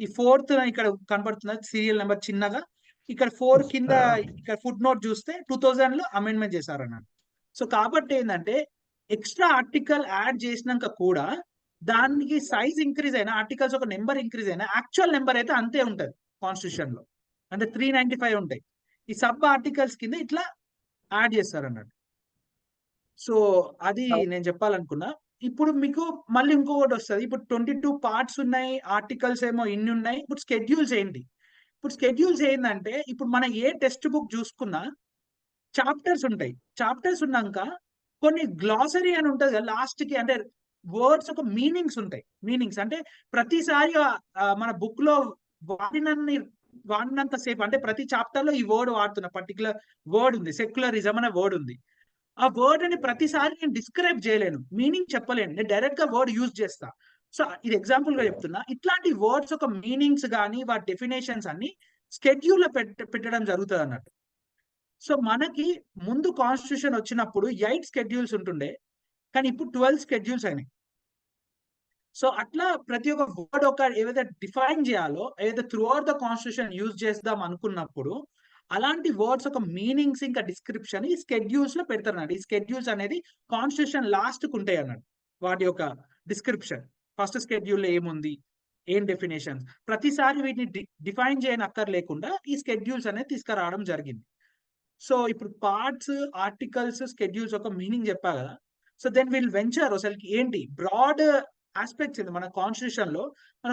ఈ 4th ఇక్కడ కనపడుతుంది సీరియల్ నెంబర్ చిన్నగా. ఇక్కడ 4 కింద ఇక్కడ ఫుట్ నోట్ చూస్తే 2000 లో అమెండ్మెంట్ చేశారు అన్నట్టు. సో కాబట్టి ఏంటంటే ఎక్స్ట్రా ఆర్టికల్ యాడ్ చేసినాక కూడా దానికి సైజ్ ఇంక్రీజ్ అయినా, ఆర్టికల్స్ ఒక నెంబర్ ఇంక్రీజ్ అయినా యాక్చువల్ నెంబర్ అయితే అంతే ఉంటది కాన్స్టిట్యూషన్ లో. అంటే 395 ఉంటాయి. ఈ సబ్ ఆర్టికల్స్ కింద ఇట్లా యాడ్ చేస్తారు అన్నట్టు. సో అది నేను చెప్పాలనుకున్నా. ఇప్పుడు మీకు మళ్ళీ ఇంకొకటి వస్తుంది. ఇప్పుడు 22 పార్ట్స్ ఉన్నాయి, ఆర్టికల్స్ ఏమో ఇన్ని ఉన్నాయి. ఇప్పుడు స్కెడ్యూల్స్ ఏంటి? ఇప్పుడు స్కెడ్యూల్స్ ఏంటంటే ఇప్పుడు మనం ఏ టెక్స్ట్ బుక్ చూసుకున్నా చాప్టర్స్ ఉంటాయి. చాప్టర్స్ ఉన్నాక కొన్ని గ్లాసరీ అని ఉంటది కదా లాస్ట్ కి, అంటే వర్డ్స్ ఒక మీనింగ్స్ ఉంటాయి. మీనింగ్స్ అంటే ప్రతిసారి మన బుక్ లో వాడినంత సేపు, అంటే ప్రతి చాప్టర్ లో ఈ వర్డ్ వాడుతున్న పర్టికులర్ వర్డ్ ఉంది, సెక్యులరిజం అనే వర్డ్ ఉంది. ఆ వర్డ్ అని ప్రతిసారి నేను డిస్క్రైబ్ చేయలేను, మీనింగ్ చెప్పలేను, నేను డైరెక్ట్ గా వర్డ్ యూజ్ చేస్తా. సో ఇది ఎగ్జాంపుల్ గా చెప్తున్నా. ఇట్లాంటి వర్డ్స్ ఒక మీనింగ్స్ కానీ వాటి డెఫినేషన్స్ అన్ని స్కెడ్యూల్ లో పెట్టడం జరుగుతుంది అన్నట్టు. సో మనకి ముందు కాన్స్టిట్యూషన్ వచ్చినప్పుడు 8 స్కెడ్యూల్స్ ఉంటుండే, కానీ ఇప్పుడు 12 స్కెడ్యూల్స్ అయినాయి. సో అట్లా ప్రతి ఒక్క వర్డ్ ఒక ఏదైతే డిఫైన్ చేయాలో, ఏదైతే through out the constitution use చేద్దాం అనుకున్నప్పుడు అలాంటి వర్డ్స్ ఒక మీనింగ్స్ ఇంకా డిస్క్రిప్షన్ ఈ స్కెడ్యూల్స్ లో పెడతారు అన్నట్టు. ఈ స్కెడ్యూల్స్ అనేది కాన్స్టిట్యూషన్ లాస్ట్ కు ఉంటాయి అన్నట్టు. వాటి యొక్క డిస్క్రిప్షన్ ఫస్ట్ స్కెడ్యూల్ లో ఏముంది, ఏం డెఫినేషన్స్, ప్రతిసారి వీటిని డిఫైన్ చేయనక్కర్లేకుండా ఈ స్కెడ్యూల్స్ అనేది తీసుకురావడం జరిగింది. సో ఇప్పుడు పార్ట్స్, ఆర్టికల్స్, స్కెడ్యూల్స్ ఒక మీనింగ్ చెప్పా కదా. సో దెన్ వీల్ వెంచర్ అసలుకి ఏంటి బ్రాడ్ ఆస్పెక్ట్స్ ఏంటి మన కాన్స్టిట్యూషన్ లో. మన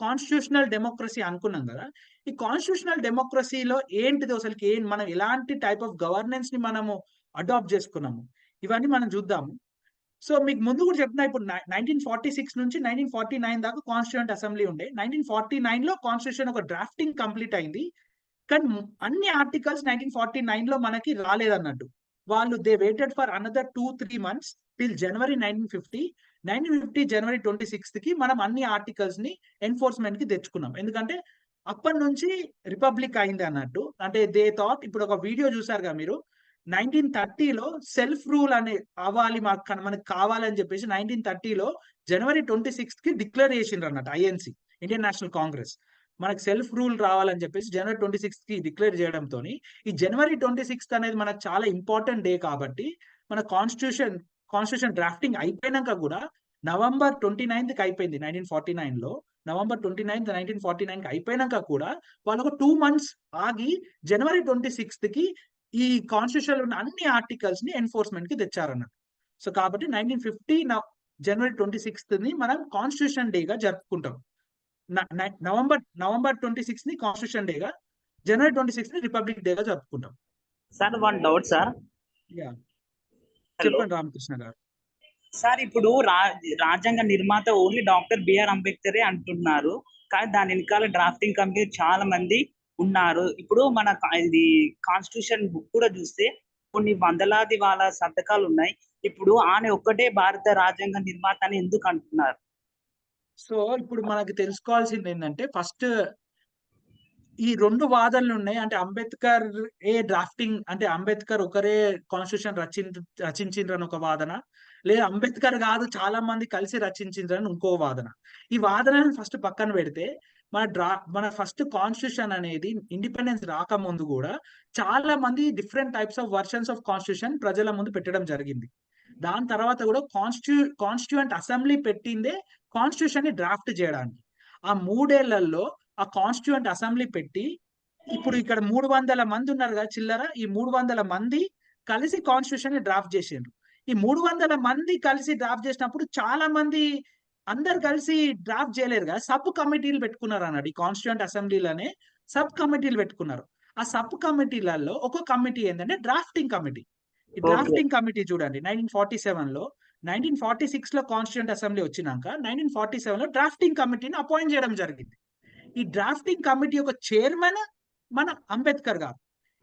కాన్స్టిట్యూషనల్ డెమోక్రసీ అనుకున్నాం కదా. ఈ కాన్స్టిట్యూషనల్ డెమోక్రసీలో ఏంటిది అసలుకి, మనం ఎలాంటి టైప్ ఆఫ్ గవర్నెన్స్ ని మనము అడాప్ట్ చేసుకున్నాము, ఇవన్నీ మనం చూద్దాము. సో మీకు ముందు కూడా చెప్తున్నా, ఇప్పుడు 1946 నుంచి 1949 దాకా కాన్స్టిట్యూంట్ అసెంబ్లీ ఉండే. 1949 లో కాన్స్టిట్యూషన్ ఒక డ్రాఫ్టింగ్ కంప్లీట్ అయింది, కానీ అన్ని ఆర్టికల్స్ 1949 లో మనకి రాలేదన్నట్టు. వాళ్ళు they waited for another 2-3 months till January 1950 January 26th కి మనం అన్ని ఆర్టికల్స్ ని ఎన్ఫోర్స్మెంట్ కి తెచ్చుకున్నాం. ఎందుకంటే అప్పటి నుంచి రిపబ్లిక్ అయింది అన్నట్టు. అంటే దే థాట్, ఇప్పుడు ఒక వీడియో చూసారుగా మీరు, 1930లో సెల్ఫ్ రూల్ అనే అవ్వాలి మనకు కావాలని చెప్పేసి 1930లో జనవరి 26th కి డిక్లేర్ చేసిండ్రు అన్నట్టు. ఐఎన్సి, ఇండియన్ నేషనల్ కాంగ్రెస్, మనకు సెల్ఫ్ రూల్ రావాలని చెప్పేసి జనవరి 26th కి డిక్లేర్ చేయడంతో ఈ జనవరి 26th అనేది మనకు చాలా ఇంపార్టెంట్ డే. కాబట్టి మన కాన్స్టిట్యూషన్ డ్రాఫ్టింగ్ అయిపోయినాక కూడా నవంబర్ 29th కి అయిపోయింది 1949లో. నవంబర్ 29th 1949కి అయిపోయినాక కూడా వాళ్ళు ఒక 2 months ఆగి జనవరి 26th కి ఈ కాన్స్టిట్యూషన్ ఉన్న అన్ని ఆర్టికల్స్ ని ఎన్ఫోర్స్మెంట్ కి తెచ్చారన్నట్టు. సో కాబట్టి 1950 జనవరి 26th ని మనం కాన్స్టిట్యూషన్ డేగా జరుపుకుంటాం. నవంబర్ 26th ని కాన్స్టిట్యూషన్ డేగా, జనవరి 26th ని రిపబ్లిక్ డేగా జరుపుకుంటాం. Sir one doubt sir. చెప్పండి రామకృష్ణ గారు. సార్ ఇప్పుడు రాజ్యాంగ నిర్మాత ఓన్లీ డాక్టర్ బిఆర్ అంబేద్కరే అంటున్నారు, కానీ దాని వెనకాల డ్రాఫ్టింగ్ కమిటీ చాలా మంది ఉన్నారు. ఇప్పుడు మన ఇది కాన్స్టిట్యూషన్ బుక్ కూడా చూస్తే కొన్ని వందలాది వాళ్ళ సంతకాలు ఉన్నాయి. ఇప్పుడు ఆయన ఒక్కటే భారత రాజ్యాంగ నిర్మాత అని ఎందుకు అంటున్నారు? సో ఇప్పుడు మనకి తెలుసుకోవాల్సింది ఏంటంటే, ఫస్ట్ ఈ 2 వాదనలు ఉన్నాయి. అంటే అంబేద్కర్ డ్రాఫ్టింగ్, అంటే అంబేద్కర్ ఒకరే కాన్స్టిట్యూషన్ రచించిండ్రని ఒక వాదన, లేదా అంబేద్కర్ కాదు చాలా మంది కలిసి రచించిండ్రని ఇంకో వాదన. ఈ వాదనని ఫస్ట్ పక్కన పెడితే మన ఫస్ట్ కాన్స్టిట్యూషన్ అనేది ఇండిపెండెన్స్ రాకముందు కూడా చాలా మంది different types of versions of constitution ప్రజల ముందు పెట్టడం జరిగింది. దాని తర్వాత కూడా కాన్స్టిట్యూయెంట్ అసెంబ్లీ పెట్టిందే కాన్స్టిట్యూషన్ ని డ్రాఫ్ట్ చేయడానికి. ఆ 3 ఏళ్లలో ఆ కాన్స్టిట్యూయెంట్ అసెంబ్లీ పెట్టి, ఇప్పుడు ఇక్కడ 300 మంది ఉన్నారు కదా చిల్లర, ఈ 300 మంది కలిసి కాన్స్టిట్యూషన్ ని డ్రాఫ్ట్ చేసిండ్రు. ఈ 300 మంది కలిసి డ్రాఫ్ట్ చేసినప్పుడు చాలా మంది అందరు కలిసి డ్రాఫ్ట్ చేయలేరు కదా, సబ్ కమిటీలు పెట్టుకున్నారు అన్నట్టు. ఈ కాన్స్టిట్యూయెంట్ అసెంబ్లీలోనే సబ్ కమిటీలు పెట్టుకున్నారు. ఆ సబ్ కమిటీలలో ఒక కమిటీ ఏంటంటే డ్రాఫ్టింగ్ కమిటీ. ఈ డ్రాఫ్టింగ్ కమిటీ చూడండి 1947 లో, 1946 లో కాన్స్టిట్యూయెంట్ అసెంబ్లీ వచ్చినాక 1947 లో డ్రాఫ్టింగ్ కమిటీని అపాయింట్ చేయడం జరిగింది. ఈ డ్రాఫ్టింగ్ కమిటీ యొక్క చైర్మన్ మన అంబేద్కర్ గారు.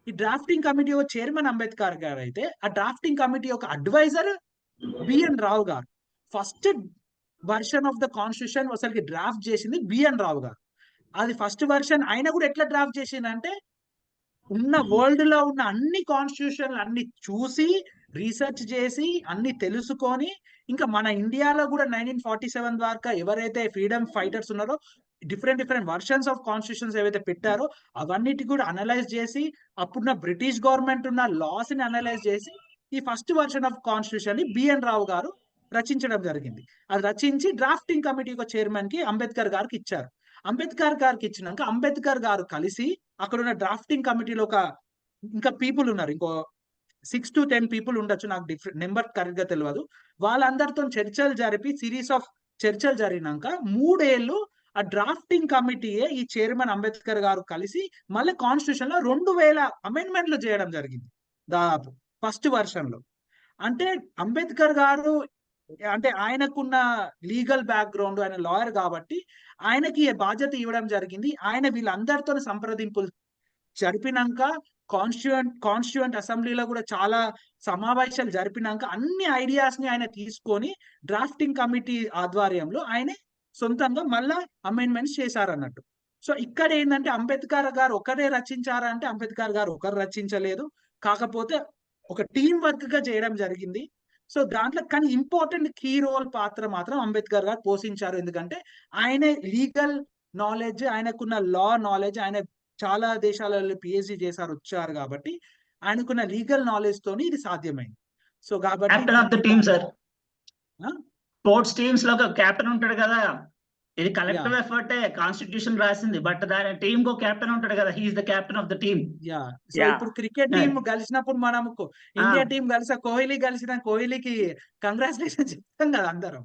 ఈ డ్రాఫ్టింగ్ కమిటీ యొక్క చైర్మన్ అంబేద్కర్ గారు అయితే, ఆ డ్రాఫ్టింగ్ కమిటీ యొక్క అడ్వైజర్ బిఎన్ రావు గారు. First version of the constitution అసలుకి డ్రాఫ్ట్ చేసింది బిఎన్ రావు గారు. అది ఫస్ట్ వర్షన్. ఆయన కూడా ఎట్లా డ్రాఫ్ట్ చేసిందంటే, ఉన్న వరల్డ్ లో ఉన్న అన్ని కాన్స్టిట్యూషన్లు అన్ని చూసి రీసెర్చ్ చేసి అన్ని తెలుసుకొని, ఇంకా మన ఇండియాలో కూడా 1947 దాకా ఎవరైతే ఫ్రీడమ్ ఫైటర్స్ ఉన్నారో డిఫరెంట్ వర్షన్స్ ఆఫ్ కాన్స్టిట్యూషన్స్ ఏవైతే పెట్టారో అవన్నిటి కూడా అనలైజ్ చేసి, అప్పుడున్న బ్రిటిష్ గవర్నమెంట్ ఉన్న లాస్ ని అనలైజ్ చేసి ఈ ఫస్ట్ వర్షన్ ఆఫ్ కాన్స్టిట్యూషన్ ని బిఎన్ రావు గారు రచించడం జరిగింది. అది రచించి డ్రాఫ్టింగ్ కమిటీ చైర్మన్ కి అంబేద్కర్ గారికి ఇచ్చారు. అంబేద్కర్ గారికి ఇచ్చినాక అంబేద్కర్ గారు కలిసి అక్కడ ఉన్న డ్రాఫ్టింగ్ కమిటీలో ఇంకా పీపుల్ ఉన్నారు, ఇంకో 6 to 10 పీపుల్ ఉండొచ్చు, నాకు నెంబర్ కరెక్ట్ గా తెలియదు. వాళ్ళందరితో చర్చలు జరిపి సిరీస్ ఆఫ్ చర్చలు జరిగినాక 3 ఏళ్ళు ఆ డ్రాఫ్టింగ్ కమిటీయే ఈ చైర్మన్ అంబేద్కర్ గారు కలిసి మళ్ళీ కాన్స్టిట్యూషన్ లో 2000 అమెండ్మెంట్లు చేయడం జరిగింది దాదాపు ఫస్ట్ వర్షన్ లో. అంటే అంబేద్కర్ గారు అంటే ఆయనకున్న లీగల్ బ్యాక్గ్రౌండ్, ఆయన లాయర్ కాబట్టి ఆయనకి బాధ్యత ఇవ్వడం జరిగింది. ఆయన వీళ్ళందరితో సంప్రదింపులు జరిపినాక కాన్స్టిట్యూయెంట్ అసెంబ్లీలో కూడా చాలా సమావేశాలు జరిపినాక అన్ని ఐడియాస్ ని ఆయన తీసుకొని డ్రాఫ్టింగ్ కమిటీ ఆధ్వర్యంలో ఆయన సొంతంగా మళ్ళా అమెండ్మెంట్స్ చేశారన్నట్టు. సో ఇక్కడ ఏంటంటే అంబేద్కర్ గారు ఒకరే రచించారా అంటే అంబేద్కర్ గారు ఒకరు రచించలేదు, కాకపోతే ఒక టీం వర్క్ గా చేయడం జరిగింది. సో దాంట్లో కానీ ఇంపార్టెంట్ కీ రోల్ పాత్ర మాత్రం అంబేద్కర్ గారు పోషించారు. ఎందుకంటే ఆయన లీగల్ నాలెడ్జ్, ఆయనకున్న లా నాలెడ్జ్, ఆయన చాలా దేశాలలో పిహెచ్డి చేశారు వచ్చారు కాబట్టి ఆయనకున్న లీగల్ నాలెడ్జ్ తోని ఇది సాధ్యమైంది. సో కాబట్టి స్పోర్ట్స్ టీమ్స్ లో కెప్టెన్ ఉంటాడు కదా, ఇది కలెక్టివ్ ఎఫర్ట్ కాన్స్టిట్యూషన్ రాసింది, బట్ దాని టీమ్ కో కెప్టెన్ ఉంటాడు కదా, he's the captain of the team. So ఇప్పుడు క్రికెట్ టీం కలిసినప్పుడు మనం ఇండియా టీం కోహ్లీ కలిసిన కోహ్లీకి కంగ్రాచులేషన్ చెప్తాం కదా అందరం.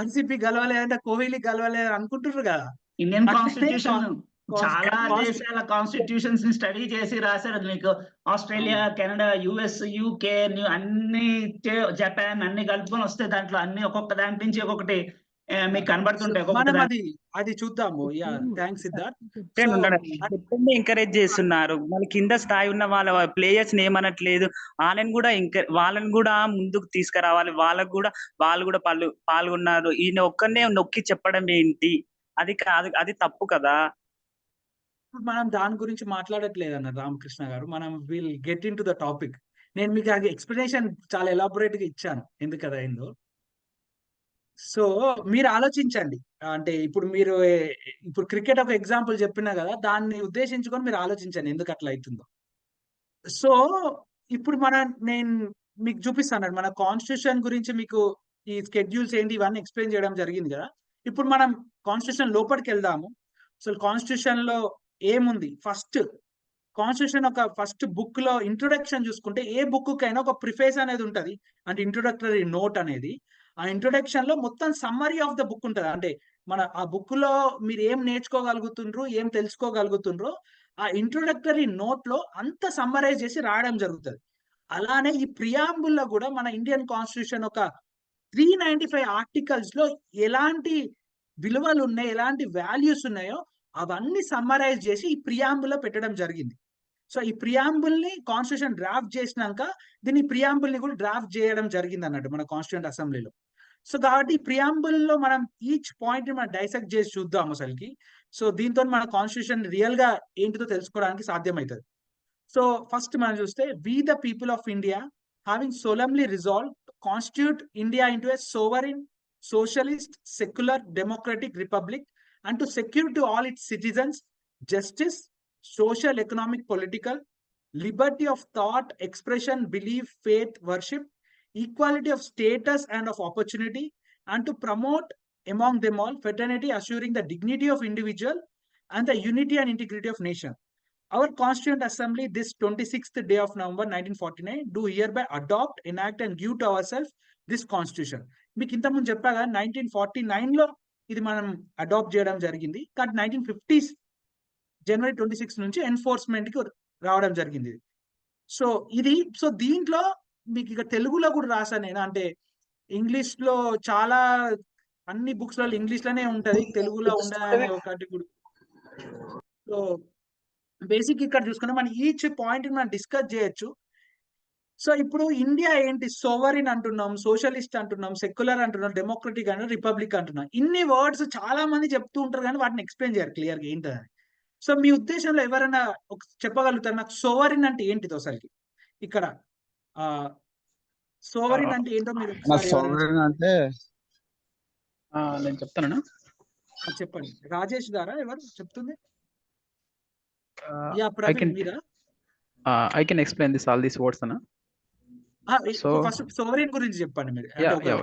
ఆర్సీపీ గెలవలేదంటే కోహ్లీ గెలవలేదు అనుకుంటున్నారు కదా. ఇండియన్ కాన్స్టిట్యూషన్ చాలా దేశాల కాన్స్టిట్యూషన్స్ ని స్టడీ చేసి రాశారు. మీకు ఆస్ట్రేలియా, కెనడా, యుఎస్, యూకే అన్ని, జపాన్ అన్ని కలుపుకొని వస్తే దాంట్లో అన్ని ఒక్కొక్క దాని నుంచి ఒక్కొక్కటి మీకు కనబడుతుంటాయి. మనం అది చూద్దాము. థ్యాంక్స్ సిద్ధార్థ్. ఎంకరేజ్ చేస్తున్నారు, మన కింద స్థాయి ఉన్న వాళ్ళ ప్లేయర్స్ ని ఏమనట్లేదు, వాళ్ళని కూడా ముందుకు తీసుకురావాలి, వాళ్ళు కూడా పాల్గొన్నారు. ఈయన ఒక్కనే నొక్కి చెప్పడం ఏంటి, అది కాదు, అది తప్పు కదా. మనం దాని గురించి మాట్లాడట్లేదు అన్న రామకృష్ణ గారు. మనం will get in to the topic. నేను మీకు ఎక్స్ప్లెనేషన్ చాలా ఎలాబొరేట్ గా ఇచ్చాను ఎందుకు కదా అయిందో. సో మీరు ఆలోచించండి. అంటే ఇప్పుడు క్రికెట్ ఒక ఎగ్జాంపుల్ చెప్పినా కదా, దాన్ని ఉద్దేశించుకొని మీరు ఆలోచించండి ఎందుకు అట్లా అవుతుందో. సో ఇప్పుడు నేను మీకు చూపిస్తాను మన కాన్స్టిట్యూషన్ గురించి, మీకు ఈ స్కెడ్యూల్స్ ఏంటి ఇవన్నీ ఎక్స్ప్లెయిన్ చేయడం జరిగింది కదా. ఇప్పుడు మనం కాన్స్టిట్యూషన్ లోపలికి వెళ్దాము. అసలు కాన్స్టిట్యూషన్ లో ఏముంది? కాన్స్టిట్యూషన్ ఫస్ట్ బుక్ లో ఇంట్రొడక్షన్ చూసుకుంటే, ఏ బుక్ కైనా ఒక ప్రిఫేస్ అనేది ఉంటది, అంటే ఇంట్రొడక్టరీ నోట్ అనేది. ఆ ఇంట్రొడక్షన్ లో మొత్తం సమ్మరీ ఆఫ్ ద బుక్ ఉంటది. అంటే ఆ బుక్ లో మీరు ఏం నేర్చుకోగలుగుతుండ్రు, ఏం తెలుసుకోగలుగుతుండ్రో ఆ ఇంట్రొడక్టరీ నోట్ లో అంత సమ్మరైజ్ చేసి రాయడం జరుగుతుంది. అలానే ఈ ప్రియాంబుల్ లో కూడా మన ఇండియన్ కాన్స్టిట్యూషన్ 395 ఆర్టికల్స్ లో ఎలాంటి విలువలు ఉన్నాయి, ఎలాంటి వాల్యూస్ ఉన్నాయో అవన్నీ సమ్మరైజ్ చేసి ఈ ప్రియాంబుల్ లో పెట్టడం జరిగింది. సో ఈ ప్రియాంబుల్ ని కాన్స్టిట్యూషన్ డ్రాఫ్ట్ చేసినాక దీని ప్రియాంబుల్ ని కూడా డ్రాఫ్ట్ చేయడం జరిగింది అన్నట్టు మన కాన్స్టిట్యూంట్ అసెంబ్లీలో. సో కాబట్టి ప్రియాంబుల్ లో మనం ఈచ్ పాయింట్ మనం డైసెక్ట్ చేసి చూద్దాం అసలుకి. సో దీంతో మన కాన్స్టిట్యూషన్ రియల్ గా ఏంటిదో తెలుసుకోవడానికి సాధ్యమవుతుంది. సో ఫస్ట్ మనం చూస్తే, we the people of India having solemnly resolve to constitute India into a sovereign, socialist, secular, democratic republic and to secure to all its citizens justice, social, economic, political, liberty of thought, expression, belief, faith, worship, equality of status and of opportunity, and to promote among them all fraternity, assuring the dignity of individual and the unity and integrity of nation. Our Constituent Assembly this 26th day of November 1949 do hereby adopt, enact and give to ourselves this Constitution. మీకు ఇంతకుముందు చెప్పాగా 1949లో ఇది మనం adapt చేయడం జరిగింది, కానీ 1950s జనవరి 26 నుంచి enforcement కి రావడం జరిగింది. సో దీంట్లో మీకు ఇక తెలుగులో కూడా రాసా నేను, అంటే ఇంగ్లీష్ లో చాలా అన్ని బుక్స్ లో ఇంగ్లీష్ లోనే ఉంటది, తెలుగులో ఉండాలనే ఒకటి కూడా. సో బేసిక్ ఇక్కడ చూసుకున్నా మనం ఈచ్ పాయింట్ మనం డిస్కస్ చేయొచ్చు. సో ఇప్పుడు ఇండియా ఏంటి, సోవరిన్ అంటున్నాం, సోషలిస్ట్ అంటున్నాం, సెక్యులర్ అంటున్నాం, డెమోక్రటిక్ అంటున్నాం, రిపబ్లిక్ అంటున్నాం. ఇన్ని వర్డ్స్ చాలా మంది చెప్తూ ఉంటారు కానీ వాటిని ఎక్స్ప్లెయిన్ చేయరు క్లియర్గా ఏంటని. సో మీ ఉద్దేశంలో ఎవరైనా చెప్పగలుగుతారు నాకు సోవరిన్ అంటే ఏంటిది అసలుకి? ఇక్కడ సోవరిన్ అంటే ఏంటో మీరు అంటే నేను చెప్తాను, చెప్పండి. రాజేష్ గారా ఎవరు చెప్తుంది? I can explain all these words అన్న. సో ఫస్ట్ సోవరిన్ గురించి చెప్పండి మీరు,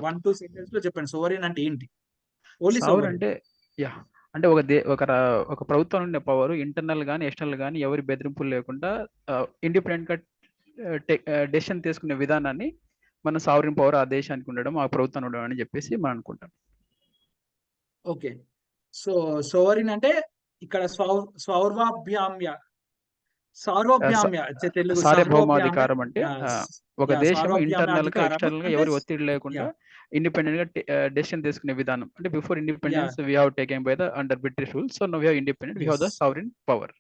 1-2 సెంటెన్స్ లో చెప్పండి సోవరిన్ అంటే ఏంటి. అంటే ఒక ప్రభుత్వం ఉండే పవర్ ఇంటర్నల్ గానీ ఎక్స్టర్నల్ గానీ ఎవరి బెదిరింపులు లేకుండా ఇండిపెండెంట్ గా డెసిషన్ తీసుకునే విధానాన్ని మన సావరిన్ పవర్ ఆ దేశానికి ఉండడం, ఆ ప్రభుత్వం ఉండడం అని చెప్పేసి మనం అనుకుంటాం. ఓకే, సో సోవరిన్ అంటే ఇక్కడ సార్వభౌమాధికారం అంటే ఒక దేశం ఇంటర్నల్ గా ఎక్స్టర్నల్ గా ఎవరి ఒత్తిడి లేకుండా ఇండిపెండెంట్ గా డెసిషన్ తీసుకునే విధానం. అంటే before independence we have taken by the under British rule, so now we have independent, we have the sovereign power.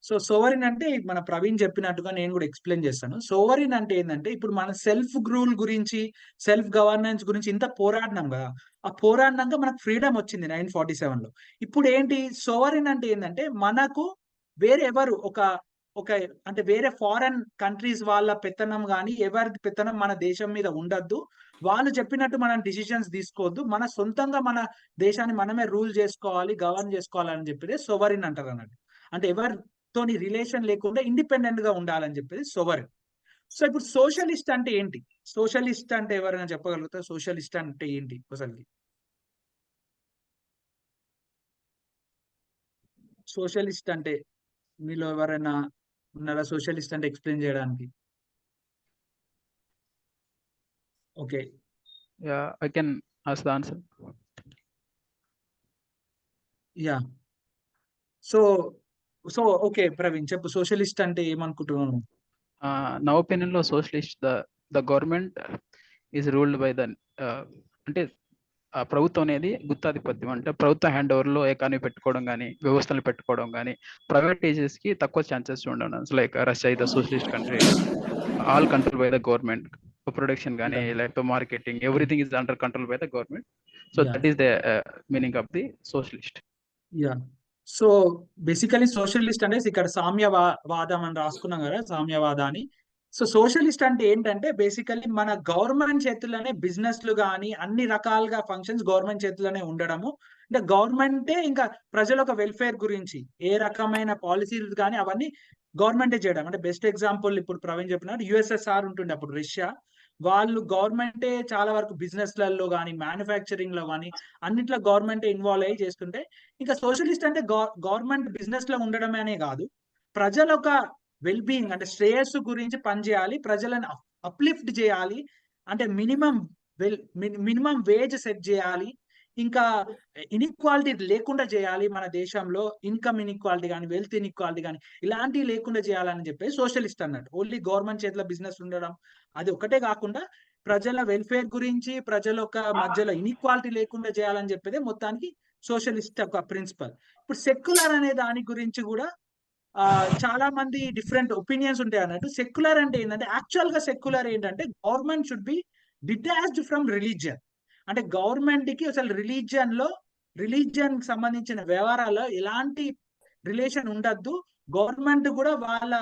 So sovereign అంటే మన ప్రవీణ్ చెప్పినట్టుగా నేను కూడా ఎక్స్ప్లెయిన్ చేస్తాను. సోవరిన్ అంటే ఏంటంటే ఇప్పుడు మన సెల్ఫ్ రూల్ గురించి, సెల్ఫ్ గవర్నెన్స్ గురించి ఇంత పోరాడినాం కదా, ఆ పోరాడినాక మనకు ఫ్రీడమ్ వచ్చింది 1947 లో. ఇప్పుడు ఏంటి సోవరిన్ అంటే ఏంటంటే మనకు వేరే ఎవరు ఒక అంటే వేరే ఫారెన్ కంట్రీస్ వాళ్ళ పెత్తనం కానీ ఎవరి పెత్తనం మన దేశం మీద ఉండద్దు, వాళ్ళు చెప్పినట్టు మనం డిసిషన్స్ తీసుకోవద్దు, మన సొంతంగా మన దేశాన్ని మనమే రూల్ చేసుకోవాలి, గవర్న్ చేసుకోవాలని చెప్పేది సోవరిన్ అంటారు అన్నట్టు. అంటే ఎవరితోని రిలేషన్ లేకుండా ఇండిపెండెంట్ గా ఉండాలని చెప్పేది సోవరిన్. సో ఇప్పుడు సోషలిస్ట్ అంటే ఏంటి? సోషలిస్ట్ అంటే ఎవరైనా చెప్పగలుగుతారు సోషలిస్ట్ అంటే ఏంటి అసలు? సోషలిస్ట్ అంటే మీలో ఎవరైనా ఉన్నారా సోషలిస్ట్ అంటే ఎక్స్ప్లెయిన్ చేయడానికి? Okay, I can ask the answer. So okay Praveen చెప్పు, సోషలిస్ట్ అంటే ఏమనుకుంటున్నాను? నా ఒపీనియన్ లో socialist the government is ruled by the అంటే ప్రభుత్వం అనేది గుత్తాధిపత్యం, అంటే ప్రభుత్వ హ్యాండ్ ఓవర్ లో ఎకానమీ పెట్టుకోవడం కానీ, వ్యవస్థలు పెట్టుకోవడం కానీ, ప్రైవేటైజెస్ కి తక్కువ ఛాన్సెస్ ఉండడం. Like Russia is the socialist country, all control by the government, production కానీ లేకపోతే marketing everything is under control by the government. So that is the meaning of the socialist. So basically socialist అంటే ఇక్కడ సామ్యవాదం అని రాసుకున్నాం కదా, సామ్యవాదాన్ని. So socialist అంటే ఏంటంటే basically మన గవర్నమెంట్ చేతుల్లోనే బిజినెస్లు కానీ అన్ని రకాలుగా ఫంక్షన్స్ గవర్నమెంట్ చేతుల్లోనే ఉండడము. అంటే గవర్నమెంటే ఇంకా ప్రజల ఒక వెల్ఫేర్ గురించి ఏ రకమైన పాలసీలు కానీ అవన్నీ గవర్నమెంటే చేయడం. అంటే బెస్ట్ ఎగ్జాంపుల్ ఇప్పుడు ప్రవీణ్ చెప్పినట్టు USSR ఉంటుండే అప్పుడు రష్యా, వాళ్ళు గవర్నమెంటే చాలా వరకు బిజినెస్లలో కానీ మ్యానుఫ్యాక్చరింగ్ లో కానీ అన్నిట్లో గవర్నమెంటే ఇన్వాల్వ్ అయ్యి చేస్తుంటే, ఇంకా సోషలిస్ట్ అంటే గవర్నమెంట్ బిజినెస్ లో ఉండడమే అనే కాదు, ప్రజల ఒక వెల్బీయింగ్ అంటే శ్రేయస్సు గురించి పనిచేయాలి, ప్రజలను అప్లిఫ్ట్ చేయాలి, అంటే మినిమం వేజ్ సెట్ చేయాలి, ఇంకా ఇన్ఈక్వాలిటీ లేకుండా చేయాలి మన దేశంలో, ఇన్కమ్ ఇన్ఈక్వాలిటీ కానీ వెల్త్ ఇన్ఈక్వాలిటీ కానీ ఇలాంటివి లేకుండా చేయాలని చెప్పి సోషలిస్ట్ అన్నట్టు. ఓన్లీ గవర్నమెంట్ చేతిలో బిజినెస్ ఉండడం అది ఒకటే కాకుండా ప్రజల వెల్ఫేర్ గురించి, ప్రజల యొక్క మధ్యలో ఇన్ఈక్వాలిటీ లేకుండా చేయాలని చెప్పేది మొత్తానికి సోషలిస్ట్ ఒక ప్రిన్సిపల్. ఇప్పుడు సెక్యులర్ అనే దాని గురించి కూడా చాలా మంది డిఫరెంట్ ఒపీనియన్స్ ఉంటాయి అన్నట్టు. సెక్యులర్ అంటే ఏంటంటే యాక్చువల్ గా సెక్యులర్ ఏంటంటే government should B detached from religion. అంటే గవర్నమెంట్ కి అసలు రిలీజియన్ సంబంధించిన వ్యవహారాల్లో ఎలాంటి రిలేషన్ ఉండద్దు, గవర్నమెంట్ కూడా వాళ్ళ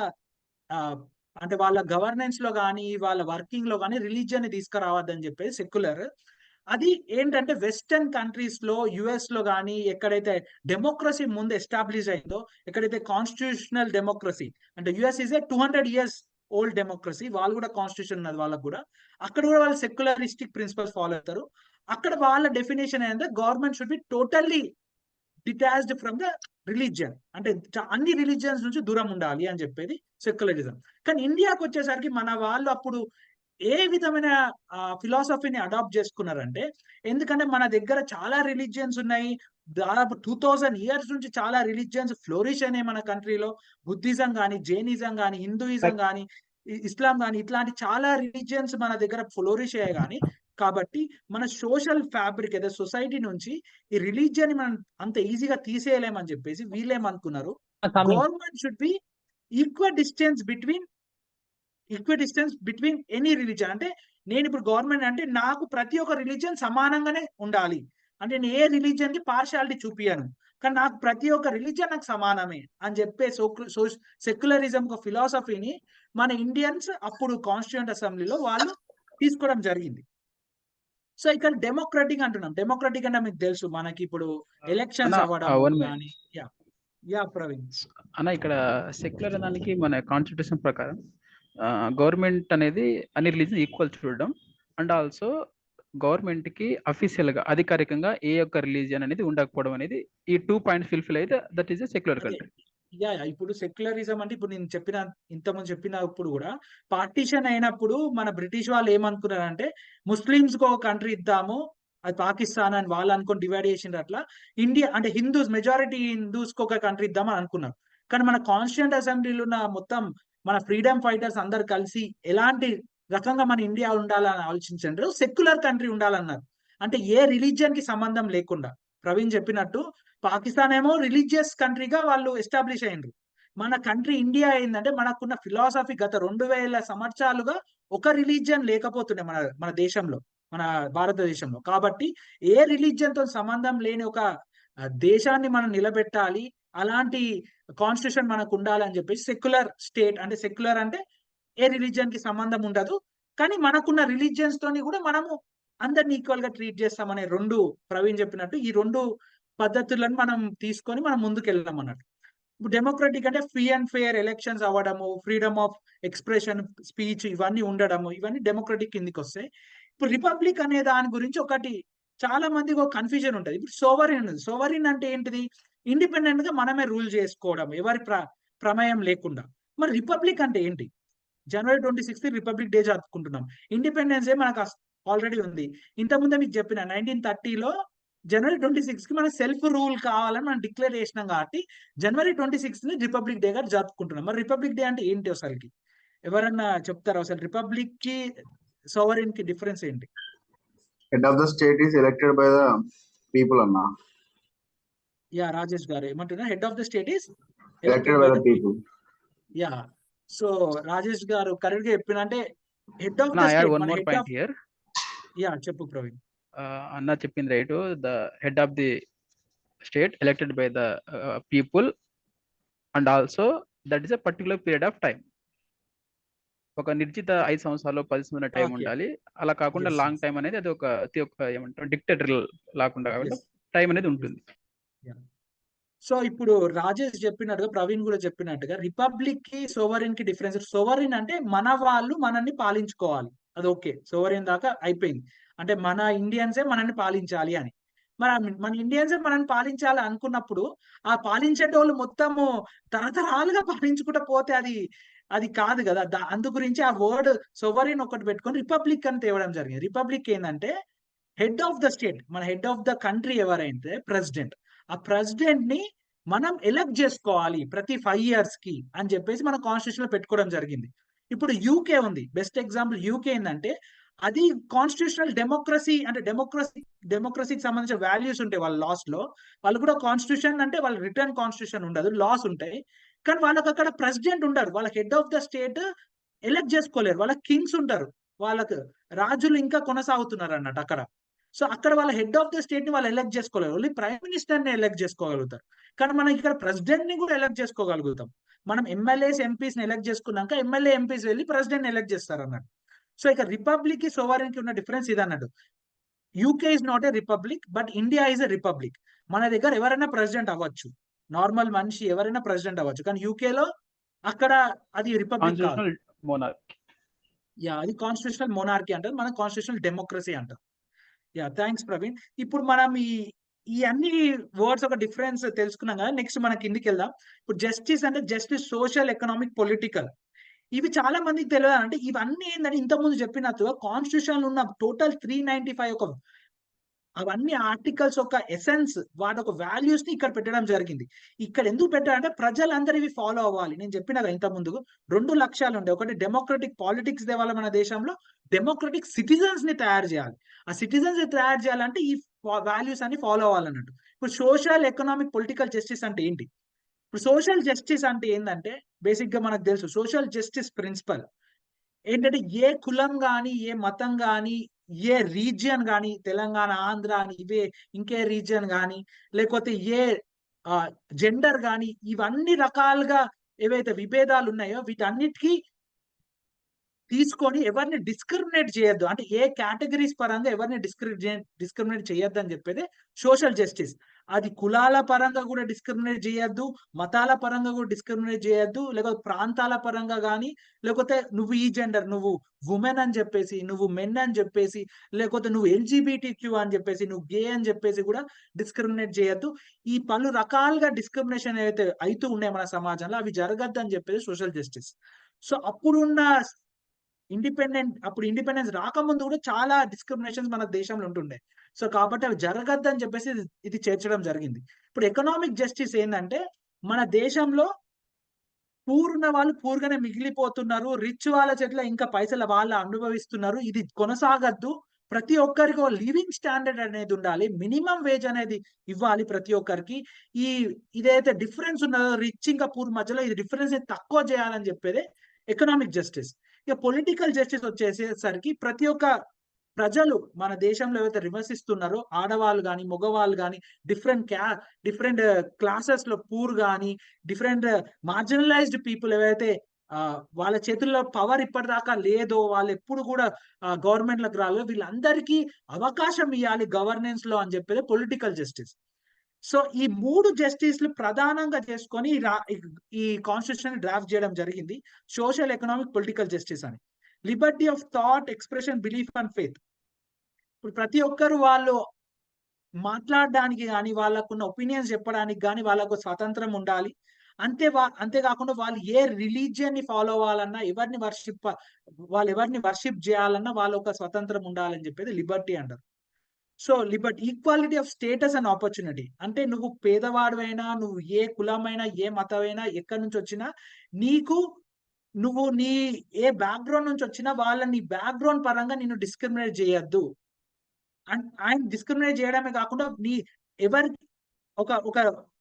గవర్నెన్స్ లో కానీ వాళ్ళ వర్కింగ్ లో కానీ రిలీజియన్ తీసుకురావద్దని చెప్పేసి సెక్యులర్. అది ఏంటంటే వెస్టర్న్ కంట్రీస్ లో, యుఎస్ లో కానీ ఎక్కడైతే డెమోక్రసీ ముందు ఎస్టాబ్లిష్ అయిందో, ఎక్కడైతే కాన్స్టిట్యూషనల్ డెమోక్రసీ అంటే US is a 200 years old democracy, వాళ్ళు కూడా కాన్స్టిట్యూషన్ ఉన్నది వాళ్ళకు కూడా. అక్కడ కూడా వాళ్ళు సెక్యులరిస్టిక్ ప్రిన్సిపల్స్ ఫాలో అవుతారు. అక్కడ వాళ్ళ డెఫినేషన్ ఏంటంటే government should B totally detached from the religion, అంటే అన్ని రిలీజియన్స్ నుంచి దూరం ఉండాలి అని చెప్పేది సెక్యులరిజం. కానీ ఇండియాకి వచ్చేసరికి మన వాళ్ళు అప్పుడు ఏ విధమైన ఫిలాసఫీని అడాప్ట్ చేసుకున్నారంటే, ఎందుకంటే మన దగ్గర చాలా రిలీజియన్స్ ఉన్నాయి, దాదాపు 2000 years నుంచి చాలా రిలీజియన్స్ ఫ్లోరిష్ అయినాయి మన కంట్రీలో. బుద్ధిజం కానీ, జైనిజం కానీ, హిందూయిజం కానీ, ఇస్లాం కానీ, ఇట్లాంటి చాలా రిలీజియన్స్ మన దగ్గర ఫ్లోరిష్ అయ్యాయి. కానీ కాబట్టి మన సోషల్ ఫ్యాబ్రిక్ ఏదో సొసైటీ నుంచి ఈ రిలీజియన్ మనం అంత ఈజీగా తీసేయలేమని చెప్పేసి వీళ్ళేమనుకున్నారు, government should be equal distance between any religion. అంటే నేను ఇప్పుడు గవర్నమెంట్ అంటే నాకు ప్రతి ఒక్క రిలీజియన్ సమానంగానే ఉండాలి, అంటే నేను ఏ రిలీజియన్ కి పార్షియాలిటీ చూపియను, కానీ నాకు ప్రతి ఒక్క రిలీజియన్ నాకు సమానమే అని చెప్పే సెక్యులరిజం ఒక ఫిలాసఫీని మన ఇండియన్స్ అప్పుడు కాన్స్టిట్యూయెంట్ అసెంబ్లీలో వాళ్ళు తీసుకోవడం జరిగింది. సో ఇక్కడ డెమోక్రటిక్ అంటున్నాం. డెమోక్రటిక్ అంటే మీకు తెలుసు, మనకి ఇప్పుడు ఎలక్షన్స్ అవ్వడం కానీ. యా ప్రవీణ్ అన్న, ఇక్కడ సెక్యులర్ దానికి మన కాన్స్టిట్యూషన్ ప్రకారం గవర్నమెంట్ అనేది అన్ని రిలీజన్ ఈక్వల్ చూడడం, అండ్ ఆల్సో గవర్నమెంట్ కి అఫీషియల్ గా అధికారికంగా ఏ ఒక్క రిలీజియన్ అనేది ఉండకపోవడం అనేది ఈ 2 points ఫుల్ఫిల్ అయితే that is a secular country. ఇప్పుడు సెక్యులరిజం అంటే ఇప్పుడు నేను ఇంతకుముందు చెప్పినప్పుడు కూడా పార్టీషన్ అయినప్పుడు మన బ్రిటిష్ వాళ్ళు ఏమనుకున్నారంటే ముస్లిమ్స్ కు ఒక కంట్రీ ఇద్దాము, అది పాకిస్తాన్ అని వాళ్ళు అనుకుని డివైడ్ చేసిండ్రు. అట్లా ఇండియా అంటే హిందూస్ మెజారిటీ హిందూస్ కు ఒక కంట్రీ ఇద్దామని అనుకున్నారు. కానీ మన కాన్స్టిట్యూయెంట్ అసెంబ్లీలో ఉన్న మొత్తం మన ఫ్రీడమ్ ఫైటర్స్ అందరు కలిసి ఎలాంటి రకంగా మన ఇండియా ఉండాలని ఆలోచించారు, సెక్యులర్ కంట్రీ ఉండాలన్నారు. అంటే ఏ రిలీజియన్ కి సంబంధం లేకుండా. ప్రవీణ్ చెప్పినట్టు పాకిస్తాన్ ఏమో రిలీజియస్ కంట్రీగా వాళ్ళు ఎస్టాబ్లిష్ అయ్యిండ్రు. మన కంట్రీ ఇండియా ఏంటంటే మనకున్న ఫిలాసఫీ గత 2000 సంవత్సరాలుగా ఒక రిలీజియన్ లేకపోతుండే మన దేశంలో, మన భారతదేశంలో. కాబట్టి ఏ రిలీజియన్ తో సంబంధం లేని ఒక దేశాన్ని మనం నిలబెట్టాలి, అలాంటి కాన్స్టిట్యూషన్ మనకు ఉండాలని చెప్పేసి సెక్యులర్ స్టేట్, అంటే సెక్యులర్ అంటే ఏ రిలీజియన్ కి సంబంధం ఉండదు, కానీ మనకున్న రిలీజియన్స్ తోని కూడా మనము అందరిని ఈక్వల్ గా ట్రీట్ చేస్తామనే ప్రవీణ్ చెప్పినట్టు ఈ 2 పద్ధతులను మనం తీసుకొని మనం ముందుకు వెళ్దాం అన్నట్టు. ఇప్పుడు డెమోక్రటిక్ అంటే ఫ్రీ అండ్ ఫెయిర్ ఎలక్షన్స్ అవ్వడము, ఫ్రీడమ్ ఆఫ్ ఎక్స్ప్రెషన్, స్పీచ్ ఇవన్నీ ఉండడము, ఇవన్నీ డెమోక్రటిక్ కిందికి వస్తాయి. ఇప్పుడు రిపబ్లిక్ అనే దాని గురించి ఒకటి చాలా మందికి ఒక కన్ఫ్యూజన్ ఉంటుంది. ఇప్పుడు సోవరిన్ అంటే ఏంటిది? ఇండిపెండెంట్ గా మనమే రూల్ చేసుకోవడం, ఎవరి ప్రమేయం లేకుండా. మరి రిపబ్లిక్ అంటే ఏంటి? January 26 రిపబ్లిక్ డే జరుపుకుంటున్నాం. ఇండిపెండెన్స్ డే మనకు ఆల్రెడీ ఉంది. ఇంతకుముందే మీకు చెప్పిన 1930లో January 26 కి మన సెల్ఫ్ రూల్ కావాలని మనం డిక్లేర్ చేసినాం. కాబట్టి January 26 ని రిపబ్లిక్ డే గా జరుపుకుంటున్నాం. మరి రిపబ్లిక్ డే అంటే ఏంటి అసలుకి? ఎవరన్నా చెప్తారా అసలు రిపబ్లిక్ కి సోవరెన్ కి డిఫరెన్స్ ఏంటి? Head of the state is elected by the people అన్నా. యా రాజేష్ గారు ఏమంటున్నా? Head of the state is elected by the people. Yeah so Rajesh గారు కరెక్ట్ గా చెప్పిన, అంటే head of the state. Yeah చెప్పు ప్రవీణ్. అన్న చెప్పింది right. The head of the state elected by the people and also that is a particular period of time. ఒక నిర్జిత 5 సంవత్సరాలు 10 సంవత్సరాల టైం ఉండాలి. అలా కాకుండా లాంగ్ టైం అనేది అది ఒక ఏమంటారు డిక్టేటర్ లాకుండా కాబట్టి టైం అనేది ఉంటుంది. సో ఇప్పుడు రాజేష్ చెప్పినట్టుగా ప్రవీణ్ కూడా చెప్పినట్టుగా రిపబ్లిక్ కి సోవరెన్ కి డిఫరెన్స్. సోవరెన్ అంటే మన వాళ్ళు మనల్ని పాలించుకోవాలి, అది ఓకే, సోవరెన్ దాకా అయిపోయింది. అంటే మన ఇండియన్సే మనల్ని పాలించాలి అని. మరి మన ఇండియన్సే మనల్ని పాలించాలి అనుకున్నప్పుడు ఆ పాలించేటోళ్ళు మొత్తము తరతరాలుగా పాలించుకుంటూ పోతే అది కాదు కదా. అందు గురించి ఆ వర్డ్ సోవరెన్ ఒకటి పెట్టుకొని రిపబ్లిక్ అని తేవడం జరిగింది. రిపబ్లిక్ ఏంటంటే హెడ్ ఆఫ్ ద స్టేట్, మన హెడ్ ఆఫ్ ద కంట్రీ ఎవరైతే ప్రెసిడెంట్, ఆ ప్రెసిడెంట్ ని మనం ఎలక్ట్ చేసుకోవాలి ప్రతి 5 years కి అని చెప్పేసి మన కాన్స్టిట్యూషన్ లో పెట్టుకోవడం జరిగింది. ఇప్పుడు యూకే ఉంది, బెస్ట్ ఎగ్జాంపుల్. యూకే ఏంటంటే అది కాన్స్టిట్యూషనల్ డెమోక్రసీ, అంటే డెమోక్రసీకి సంబంధించిన వాల్యూస్ ఉంటాయి వాళ్ళ లాస్ లో. వాళ్ళు కూడా కాన్స్టిట్యూషన్ అంటే వాళ్ళ రిటర్న్ కాన్స్టిట్యూషన్ ఉండదు, లాస్ ఉంటాయి. కానీ వాళ్ళకి అక్కడ ప్రెసిడెంట్ ఉండరు, వాళ్ళ head of the state elect చేసుకోలేరు. వాళ్ళ కింగ్స్ ఉంటారు, వాళ్ళకు రాజులు ఇంకా కొనసాగుతున్నారు అన్నట్టు అక్కడ. సో అక్కడ వాళ్ళ హెడ్ ఆఫ్ ద స్టేట్ ని వాళ్ళు ఎలక్ట్ చేసుకోలేరు, ఓన్లీ ప్రైమ్ మినిస్టర్ ని ఎలక్ట్ చేసుకోగలుగుతారు. కానీ మనం ఇక్కడ ప్రెసిడెంట్ ని కూడా ఎలక్ట్ చేసుకోగలుగుతాం. మనం ఎమ్మెల్యేస్ ఎంపీస్ ని ఎలక్ట్ చేసుకున్నాక ఎమ్మెల్యే ఎంపీస్ వెళ్ళి ప్రెసిడెంట్ ని ఎలక్ట్ చేస్తారు అన్నట్టు. సో ఇక రిపబ్లిక్ కి సోవరెన్ కి ఉన్న డిఫరెన్స్ ఇది అన్నట్టు. UK is not a republic, but India is a republic. మన దగ్గర ఎవరైనా ప్రెసిడెంట్ అవ్వచ్చు, నార్మల్ మనిషి ఎవరైనా ప్రెసిడెంట్ అవ్వచ్చు, కానీ యూకేలో అక్కడ అది రిపబ్లిక్ కాదు. Constitutional monarchy. అది కాన్స్టిట్యూషనల్ మోనార్కీ అంటారు, మన కాన్స్టిట్యూషనల్ డెమోక్రసీ అంటారు. థ్యాంక్స్ ప్రవీణ్. ఇప్పుడు మనం ఈ అన్ని వర్డ్స్ ఒక డిఫరెన్స్ తెలుసుకున్నాం కదా. నెక్స్ట్ మన కిందికి వెళ్దాం. ఇప్పుడు జస్టిస్ అంటే జస్టిస్ సోషల్, ఎకనామిక్, పొలిటికల్. ఇవి చాలా మందికి తెలియదు. అంటే ఇవన్నీ ఏంటంటే ఇంతకుముందు చెప్పినట్టుగా కాన్స్టిట్యూషన్ ఉన్న టోటల్ 395 అవన్నీ ఆర్టికల్స్ ఒక ఎసెన్స్, వాటి ఒక వాల్యూస్ ని ఇక్కడ పెట్టడం జరిగింది. ఇక్కడ ఎందుకు పెట్టారంటే ప్రజలందరూ ఇవి ఫాలో అవ్వాలి. నేను చెప్పిన ఇంత ముందు 2 లక్ష్యాలు ఉండే. ఒకటి డెమోక్రటిక్ పాలిటిక్స్ తేవాలి మన దేశంలో, డెమోక్రటిక్ సిటిజన్స్ ని తయారు చేయాలి. ఆ సిటిజన్స్ ని తయారు చేయాలంటే ఈ వాల్యూస్ అన్ని ఫాలో అవ్వాలన్నట్టు. ఇప్పుడు సోషల్, ఎకనామిక్, పొలిటికల్ జస్టిస్ అంటే ఏంటి? ఇప్పుడు సోషల్ జస్టిస్ అంటే ఏంటంటే బేసిక్ గా మనకు తెలుసు, సోషల్ జస్టిస్ ప్రిన్సిపల్ ఏంటంటే ఏ కులం గాని, ఏ మతం గాని, ఏ రీజియన్ గాని, తెలంగాణ, ఆంధ్ర అని ఇవే ఇంకే రీజియన్ గాని, లేకపోతే ఏ జెండర్ గాని, ఇవన్నీ రకాలుగా ఏవైతే విభేదాలు ఉన్నాయో వీటన్నిటికీ తీసుకొని ఎవరిని డిస్క్రిమినేట్ చేయొద్దు. అంటే ఏ కేటగిరీస్ పరంగా ఎవరిని డిస్క్రిమినేట్ చేయొద్దు అని చెప్పేది సోషల్ జస్టిస్. అది కులాల పరంగా కూడా డిస్క్రిమినేట్ చేయొద్దు, మతాల పరంగా కూడా డిస్క్రిమినేట్ చేయొద్దు, లేకపోతే ప్రాంతాల పరంగా కానీ, లేకపోతే నువ్వు ఈ జెండర్, నువ్వు ఉమెన్ అని చెప్పేసి, నువ్వు మెన్ అని చెప్పేసి, లేకపోతే నువ్వు LGBTQ అని చెప్పేసి, నువ్వు గే అని చెప్పేసి కూడా డిస్క్రిమినేట్ చేయొద్దు. ఈ పలు రకాలుగా డిస్క్రిమినేషన్ ఏవైతే అవుతూ ఉన్నాయి మన సమాజంలో అవి జరగద్దు అని చెప్పేసి సోషల్ జస్టిస్. సో అప్పుడున్న ఇండిపెండెన్స్ రాకముందు కూడా చాలా డిస్క్రిమినేషన్స్ మన దేశంలో ఉంటుండే. సో కాబట్టి అవి జరగద్దు అని చెప్పేసి ఇది చేర్చడం జరిగింది. ఇప్పుడు ఎకనామిక్ జస్టిస్ ఏంటంటే మన దేశంలో పూర్ణ వాళ్ళు పూర్గానే మిగిలిపోతున్నారు, రిచ్ వాళ్ళ చేతిలో ఇంకా పైసలు వాళ్ళు అనుభవిస్తున్నారు. ఇది కొనసాగద్దు. ప్రతి ఒక్కరికి లివింగ్ స్టాండర్డ్ అనేది ఉండాలి, మినిమం వేజ్ అనేది ఇవ్వాలి ప్రతి ఒక్కరికి. ఇదైతే డిఫరెన్స్ ఉన్నదో రిచ్ ఇంకా పూర్ మధ్యలో ఇది డిఫరెన్స్ తక్కువ చేయాలని చెప్పేది ఎకనామిక్ జస్టిస్. ఇక పొలిటికల్ జస్టిస్ వచ్చేసేసరికి ప్రతి ఒక్క ప్రజలు మన దేశంలో ఏవైతే నివసిస్తున్నారో ఆడవాళ్ళు కానీ, మగవాళ్ళు కానీ, డిఫరెంట్ క్లాసెస్ లో పూర్ కానీ, డిఫరెంట్ మార్జినలైజ్డ్ పీపుల్ ఏవైతే వాళ్ళ చేతుల్లో పవర్ ఇప్పటిదాకా లేదో, వాళ్ళు ఎప్పుడు కూడా గవర్నమెంట్ లకు రాలేదో, వీళ్ళందరికీ అవకాశం ఇవ్వాలి గవర్నెన్స్ లో అని చెప్పేది పొలిటికల్ జస్టిస్. సో ఈ 3 జస్టిస్లు ప్రధానంగా చేసుకొని ఈ కాన్స్టిట్యూషన్ డ్రాఫ్ట్ చేయడం జరిగింది. సోషల్, ఎకనామిక్, పొలిటికల్ జస్టిస్ అని. Liberty of thought, expression, belief and faith. ఇప్పుడు ప్రతి ఒక్కరు వాళ్ళు మాట్లాడడానికి కానీ, వాళ్ళకున్న ఒపీనియన్స్ చెప్పడానికి కానీ వాళ్ళకు స్వాతంత్రం ఉండాలి. అంతేకాకుండా వాళ్ళు ఏ రిలీజియన్ ని ఫాలో అవ్వాలన్నా, వాళ్ళు ఎవరిని వర్షిప్ చేయాలన్నా వాళ్ళ ఒక స్వతంత్రం ఉండాలని చెప్పేది లిబర్టీ అంటారు. So Liberty, equality of status and opportunity. అంటే నువ్వు పేదవాడువైనా, నువ్వు ఏ కులమైనా, ఏ మతమైనా, ఎక్కడి నుంచి వచ్చినా, నువ్వు నీ ఏ బ్యాక్గ్రౌండ్ నుంచి వచ్చినా వాళ్ళని బ్యాక్గ్రౌండ్ పరంగా నిన్ను డిస్క్రిమినేట్ చేయొద్దు. ఆయన డిస్క్రిమినేట్ చేయడమే కాకుండా ఎవరి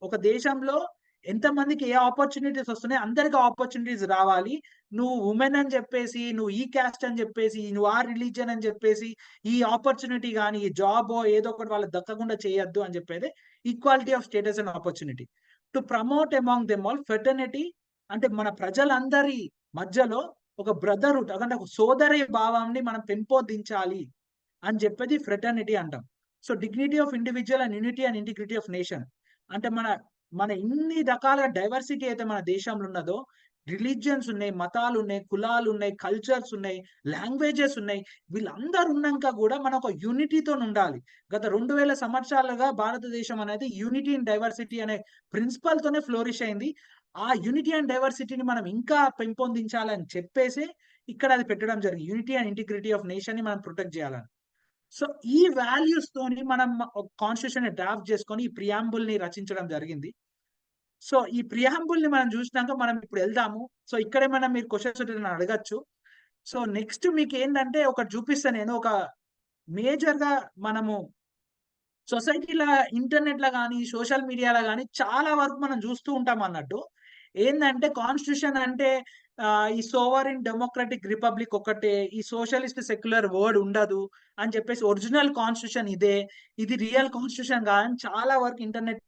ఒక దేశంలో ఎంతమందికి ఏ ఆపర్చునిటీస్ వస్తున్నాయి అందరికి ఆపర్చునిటీస్ రావాలి. నువ్వు ఉమెన్ అని చెప్పేసి, నువ్వు ఈ క్యాస్ట్ అని చెప్పేసి, నువ్వు ఆ రిలీజియన్ అని చెప్పేసి ఈ ఆపర్చునిటీ కానీ, ఈ జాబ్ ఏదో ఒకటి వాళ్ళకి దక్కకుండా చేయొద్దు అని చెప్పేది equality of status and opportunity. To promote among them all fraternity. అంటే మన ప్రజలందరి మధ్యలో ఒక బ్రదర్హుడ్, అంటే ఒక సోదరి భావాన్ని మనం పెంపొందించాలి అని చెప్పేది ఫ్రెటర్నిటీ అంటాం. So dignity of individual and unity and integrity of nation. అంటే మన ఇన్ని రకాల డైవర్సిటీ అయితే మన దేశంలో ఉన్నదో, రిలీజియన్స్ ఉన్నాయి, మతాలు ఉన్నాయి, కులాలు ఉన్నాయి, కల్చర్స్ ఉన్నాయి, లాంగ్వేజెస్ ఉన్నాయి, వీళ్ళందరూ ఉన్నాక కూడా మనం ఒక యూనిటీతో ఉండాలి. గత 2000 సంవత్సరాలుగా భారతదేశం అనేది యూనిటీ అండ్ డైవర్సిటీ అనే ప్రిన్సిపల్ తోనే ఫ్లోరిష్ అయింది. ఆ యూనిటీ అండ్ డైవర్సిటీని మనం ఇంకా పెంపొందించాలని చెప్పేసి ఇక్కడ అది పెట్టడం జరిగింది. Unity and integrity of nation ని మనం ప్రొటెక్ట్ చేయాలని. సో ఈ వాల్యూస్ తోని మనం కాన్స్టిట్యూషన్ డ్రాఫ్ట్ చేసుకొని ఈ ప్రియాంబుల్ ని రచించడం జరిగింది. సో ఈ ప్రియాంబుల్ ని మనం చూసినాక మనం ఇప్పుడు వెళ్దాము. సో ఇక్కడే మీరు క్వశ్చన్స్ అడగచ్చు. సో నెక్స్ట్ మీకు ఏంటంటే ఒకటి చూపిస్తాను నేను. ఒక మేజర్ గా మనము సొసైటీలో, ఇంటర్నెట్ లో కానీ, సోషల్ మీడియాలో కానీ చాలా వరకు మనం చూస్తూ ఉంటాం అన్నట్టు. ఏంటంటే కాన్స్టిట్యూషన్ అంటే ఈ సోవరిన్ డెమోక్రటిక్ రిపబ్లిక్ ఒకటే, ఈ సోషలిస్ట్ సెక్యులర్ వర్డ్ ఉండదు అని చెప్పేసి, ఒరిజినల్ కాన్స్టిట్యూషన్ ఇది రియల్ కాన్స్టిట్యూషన్ కాదని చాలా వరకు ఇంటర్నెట్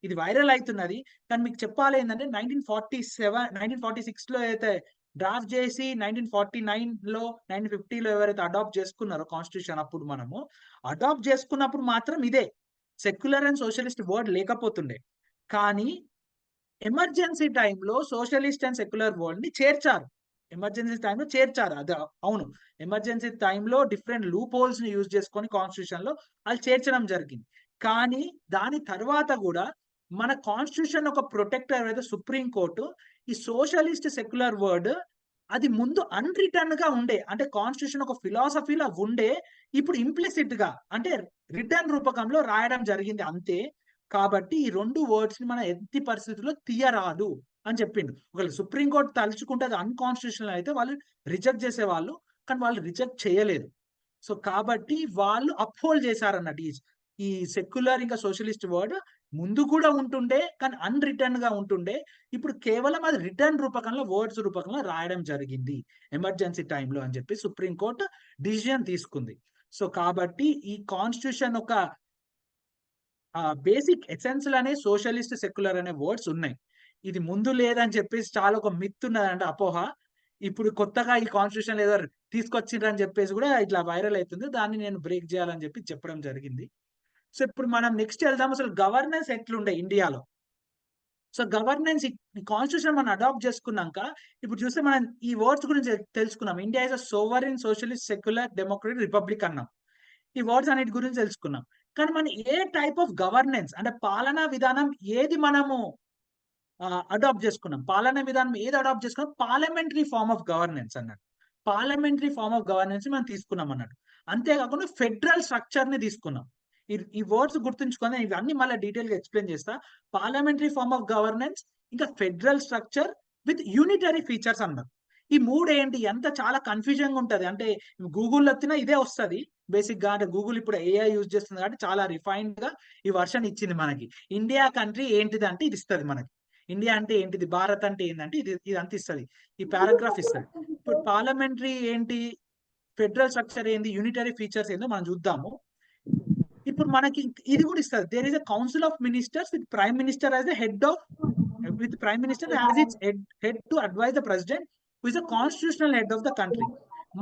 ఇది వైరల్ అవుతున్నది. కానీ మీకు చెప్పాలి ఏంటంటే 1946 లో అయితే డ్రాఫ్ట్ చేసి 1949లో 1950లో ఎవరైతే అడాప్ట్ చేసుకున్నారో కాన్స్టిట్యూషన్, అప్పుడు మనము అడాప్ట్ చేసుకున్నప్పుడు మాత్రం ఇదే సెక్యులర్ అండ్ సోషలిస్ట్ వర్డ్ లేకపోతుండే. కానీ ఎమర్జెన్సీ టైంలో సోషలిస్ట్ అండ్ సెక్యులర్ వర్డ్ ని చేర్చారు. ఎమర్జెన్సీ టైంలో చేర్చారు. అది అవును, ఎమర్జెన్సీ టైంలో డిఫరెంట్ లూప్ హోల్స్ ని యూజ్ చేసుకొని కాన్స్టిట్యూషన్ లో అది చేర్చడం జరిగింది. కానీ దాని తర్వాత కూడా మన కాన్స్టిట్యూషన్ ఒక ప్రొటెక్టర్ ఏదైతే సుప్రీం కోర్టు, ఈ సోషలిస్ట్ సెక్యులర్ వర్డ్ అది ముందు అన్రిటర్న్ గా ఉండే, అంటే కాన్స్టిట్యూషన్ ఒక ఫిలాసఫీలో ఉండే, ఇప్పుడు ఇంప్లిసిట్ గా అంటే రిటర్న్ రూపకంలో రాయడం జరిగింది అంతే. కాబట్టి ఈ రెండు వర్డ్స్ ని మనం ఎట్టి పరిస్థితుల్లో తీయరాదు అని చెప్పిండు. ఒకవేళ సుప్రీంకోర్టు తలుచుకుంటే అది అన్కాన్స్టిట్యూషనల్ అయితే వాళ్ళు రిజెక్ట్ చేసేవాళ్ళు, కానీ వాళ్ళు రిజెక్ట్ చేయలేదు. సో కాబట్టి వాళ్ళు అప్హోల్డ్ చేశారన్నట్టు ఈ సెక్యులర్ ఇంకా సోషలిస్ట్ వర్డ్ ముందు కూడా ఉంటుండే, కానీ అన్రిటర్న్ గా ఉంటుండే. ఇప్పుడు కేవలం అది రిటర్న్ రూపకంలో, వర్డ్స్ రూపకంలో రాయడం జరిగింది ఎమర్జెన్సీ టైంలో అని చెప్పి సుప్రీంకోర్టు డిసిజన్ తీసుకుంది. సో కాబట్టి ఈ కాన్స్టిట్యూషన్ ఒక బేసిక్ ఎసెన్స్ అనే సోషలిస్ట్ సెక్యులర్ అనే వర్డ్స్ ఉన్నాయి. ఇది ముందు లేదని చెప్పేసి చాలా ఒక మిత్ ఉన్నదంటే అపోహ. ఇప్పుడు కొత్తగా ఈ కాన్స్టిట్యూషన్ ఏదో తీసుకొచ్చిండ్రని చెప్పేసి కూడా ఇట్లా వైరల్ అవుతుంది. దాన్ని నేను బ్రేక్ చేయాలని చెప్పి చెప్పడం జరిగింది. సో ఇప్పుడు మనం నెక్స్ట్ వెళ్దాం, అసలు గవర్నెన్స్ ఎట్లుండే ఇండియాలో. సో గవర్నెన్స్ ఈ కాన్స్టిట్యూషన్ మనం అడాప్ట్ చేసుకున్నాక ఇప్పుడు చూస్తే మనం ఈ వర్డ్స్ గురించి తెలుసుకున్నాం. India is a sovereign socialist secular democratic republic అన్నాం. ఈ వర్డ్స్ అన్నిటి గురించి తెలుసుకున్నాం. కానీ మనం ఏ టైప్ ఆఫ్ గవర్నెన్స్ అంటే పాలనా విధానం ఏది మనము అడాప్ట్ చేసుకున్నాం, పాలనా విధానం ఏది అడాప్ట్ చేసుకున్నాం, పార్లమెంటరీ ఫార్మ్ ఆఫ్ గవర్నెన్స్ అన్నట్టు. పార్లమెంటరీ ఫార్మ్ ఆఫ్ గవర్నెన్స్ మనం తీసుకున్నాం అన్నట్టు. అంతేకాకుండా ఫెడరల్ స్ట్రక్చర్ ని తీసుకున్నాం. ఈ వర్డ్స్ గుర్తుంచుకొని ఇవన్నీ మళ్ళీ డీటెయిల్ గా ఎక్స్ప్లెయిన్ చేస్తా. పార్లమెంటరీ ఫార్మ్ ఆఫ్ గవర్నెన్స్, ఇంకా federal structure with unitary features అన్నారు. ఈ మూడు ఏంటి, ఎంత చాలా కన్ఫ్యూజన్ ఉంటది. అంటే గూగుల్లో వచ్చినా ఇదే వస్తుంది బేసిక్ గా. అంటే గూగుల్ ఇప్పుడు AI యూజ్ చేస్తుంది కాబట్టి చాలా రిఫైన్డ్ గా ఈ వర్షన్ ఇచ్చింది మనకి. ఇండియా కంట్రీ ఏంటిది అంటే ఇది ఇస్తుంది మనకి. ఇండియా అంటే ఏంటిది, భారత్ అంటే ఏంటంటే ఇది అంత ఇస్తుంది, ఈ పారాగ్రాఫ్ ఇస్తుంది. ఇప్పుడు పార్లమెంటరీ ఏంటి, ఫెడరల్ స్ట్రక్చర్ ఏంది, యూనిటరీ ఫీచర్స్ ఏందో మనం చూద్దాము. ఇప్పుడు మనకి ఇది కూడా ఇస్తుంది. There is a council of ministers with prime minister as the head of, with prime minister as its head to advise the president who is the constitutional head of the country.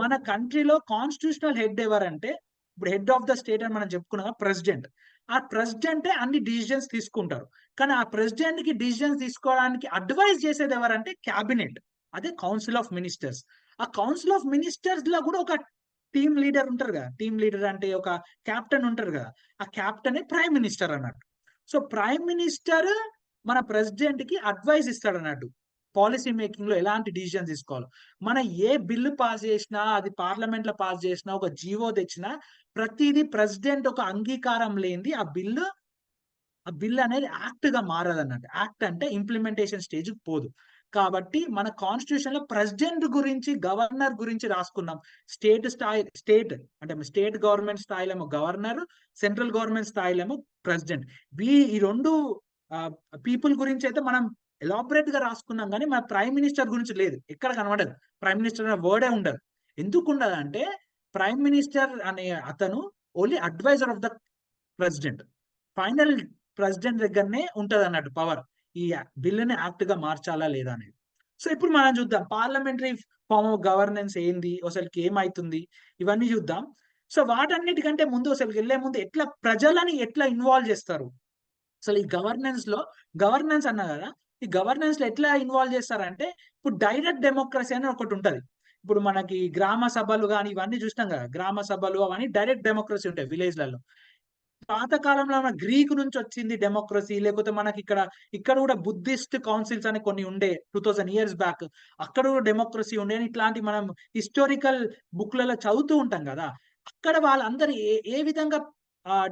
మన కంట్రీలో constitutional head ఎవరంటే, ఇప్పుడు head of the state అని మనం చెప్పుకున్నాం president. ఆ ప్రెసిడెంటే అన్ని decisions తీసుకుంటారు. కానీ ఆ ప్రెసిడెంట్ కి డిసిజన్స్ తీసుకోవడానికి అడ్వైజ్ చేసేది ఎవరంటే క్యాబినెట్, అదే కౌన్సిల్ ఆఫ్ మినిస్టర్స్. ఆ కౌన్సిల్ ఆఫ్ మినిస్టర్స్ లో కూడా ఒక టీమ్ లీడర్ ఉంటారు కదా. టీమ్ లీడర్ అంటే ఒక క్యాప్టెన్ ఉంటారు కదా, ఆ క్యాప్టెన్ ప్రైమ్ మినిస్టర్ అన్నట్టు. సో ప్రైమ్ మినిస్టర్ మన ప్రెసిడెంట్ కి అడ్వైస్ ఇస్తాడు అన్నట్టు, పాలసీ మేకింగ్ లో ఎలాంటి డిసిజన్ తీసుకోవాలి. మనం ఏ బిల్లు పాస్ చేసినా, అది పార్లమెంట్ లో పాస్ చేసినా, ఒక జీవో తెచ్చినా, ప్రతిదీ ప్రెసిడెంట్ ఒక అంగీకారం లేనిది ఆ బిల్లు అనేది యాక్ట్ గా మారదు అన్నట్టు. యాక్ట్ అంటే ఇంప్లిమెంటేషన్ స్టేజ్ పోదు. కాబట్టి మన కాన్స్టిట్యూషన్ లో ప్రెసిడెంట్ గురించి, గవర్నర్ గురించి రాసుకున్నాం. స్టేట్ అంటే స్టేట్ గవర్నమెంట్ స్థాయిలో గవర్నర్, సెంట్రల్ గవర్నమెంట్ స్థాయిలో ప్రెసిడెంట్. ఈ రెండు పీపుల్ గురించి అయితే మనం ఎలాబరేట్ గా రాసుకున్నాం. కానీ మన ప్రైమ్ మినిస్టర్ గురించి లేదు, ఎక్కడ కనబడదు. ప్రైమ్ మినిస్టర్ అనే వర్డే ఉండదు. ఎందుకు ఉండదు అంటే ప్రైమ్ మినిస్టర్ అనే అతను only adviser of the president. Final president దగ్గరనే ఉంటది అన్నట్టు పవర్, ఈ బిల్లుని యాక్ట్ గా మార్చాలా లేదా అనేది. సో ఇప్పుడు మనం చూద్దాం పార్లమెంటరీ ఫార్మ్ ఆఫ్ గవర్నెన్స్ ఏంది, అసలుకి ఏమైతుంది, ఇవన్నీ చూద్దాం. సో వాటన్నిటికంటే ముందు అసలు వెళ్లే ముందు ఎట్లా ప్రజలని ఎట్లా ఇన్వాల్వ్ చేస్తారు, అసలు ఈ గవర్నెన్స్ అన్నా కదా, ఈ గవర్నెన్స్ లో ఎట్లా ఇన్వాల్వ్ చేస్తారంటే, ఇప్పుడు డైరెక్ట్ డెమోక్రసీ అని ఒకటి ఉంటది. ఇప్పుడు మనకి గ్రామ సభలు కానీ ఇవన్నీ చూసినాం కదా, గ్రామ సభలు అవన్నీ డైరెక్ట్ డెమోక్రసీ ఉంటాయి విలేజ్లలో. పాతకాలంలో మన గ్రీకు నుంచి వచ్చింది డెమోక్రసీ. లేకపోతే మనకి ఇక్కడ కూడా బుద్ధిస్ట్ కౌన్సిల్స్ అని కొన్ని ఉండే 2000 years బ్యాక్, అక్కడ కూడా డెమోక్రసీ ఉండే. ఇట్లాంటి మనం హిస్టారికల్ బుక్లలో చదువుతూ ఉంటాం కదా. అక్కడ వాళ్ళందరూ ఏ విధంగా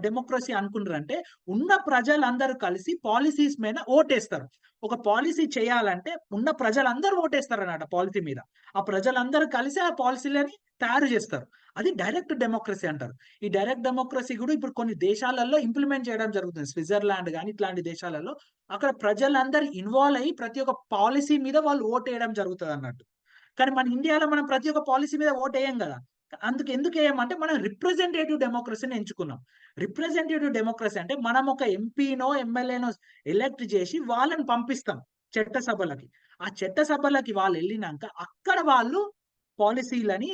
డెమోక్రసీ అనుకుంటారంటే, ఉన్న ప్రజలందరూ కలిసి పాలసీస్ మీద ఓటేస్తారు. ఒక పాలసీ చేయాలంటే ఉన్న ప్రజలందరూ ఓటేస్తారు అన్నమాట పాలసీ మీద. ఆ ప్రజలందరూ కలిసి ఆ పాలసీలని తయారు చేస్తారు. అది డైరెక్ట్ డెమోక్రసీ అంటారు. ఈ డైరెక్ట్ డెమోక్రసీ కూడా ఇప్పుడు కొన్ని దేశాలలో ఇంప్లిమెంట్ చేయడం జరుగుతుంది. స్విట్జర్లాండ్ కానీ ఇట్లాంటి దేశాలలో అక్కడ ప్రజలందరూ ఇన్వాల్వ్ అయ్యి ప్రతి ఒక్క పాలసీ మీద వాళ్ళు ఓట్ వేయడం జరుగుతుంది అన్నట్టు. కానీ మన ఇండియాలో మనం ప్రతి ఒక్క పాలసీ మీద ఓట్ వేయం కదా. ఎందుకు వేయమంటే మనం రిప్రజెంటేటివ్ డెమోక్రసీని ఎంచుకున్నాం. రిప్రజెంటేటివ్ డెమోక్రసీ అంటే మనం ఒక ఎంపీనో ఎమ్మెల్యేనో ఎలెక్ట్ చేసి వాళ్ళని పంపిస్తాం చట్టసభలకి. ఆ చట్టసభలకి వాళ్ళు వెళ్ళినాక అక్కడ వాళ్ళు పాలసీలని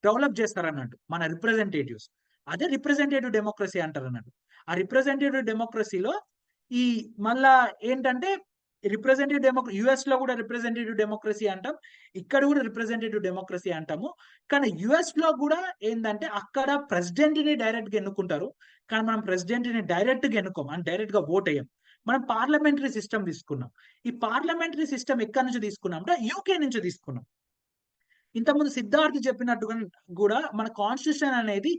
డెవలప్ చేస్తారు అన్నట్టు మన రిప్రజెంటేటివ్స్. అదే రిప్రజెంటేటివ్ డెమోక్రసీ అంటారు అన్నట్టు. ఆ రిప్రజెంటేటివ్ డెమోక్రసీలో ఈ మళ్ళా ఏంటంటే యుఎస్ లో కూడా రిప్రజెంటేటివ్ డెమోక్రసీ అంటాం, ఇక్కడ కూడా రిప్రజెంటేటివ్ డెమోక్రసీ అంటాము. కానీ యుఎస్ లో కూడా ఏంటంటే అక్కడ ప్రెసిడెంట్ ని డైరెక్ట్ గా ఎన్నుకుంటారు, కానీ మనం ప్రెసిడెంట్ ని డైరెక్ట్ గా ఎన్నుకోం, అని డైరెక్ట్ గా ఓట్ అయ్యాం. మనం పార్లమెంటరీ సిస్టమ్ తీసుకున్నాం. ఈ పార్లమెంటరీ సిస్టమ్ ఎక్కడి నుంచి తీసుకున్నాం అంటే యూకే నుంచి తీసుకున్నాం. ఇంతకుముందు సిద్ధార్థ్ చెప్పినట్టుగా కూడా మన కాన్స్టిట్యూషన్ అనేది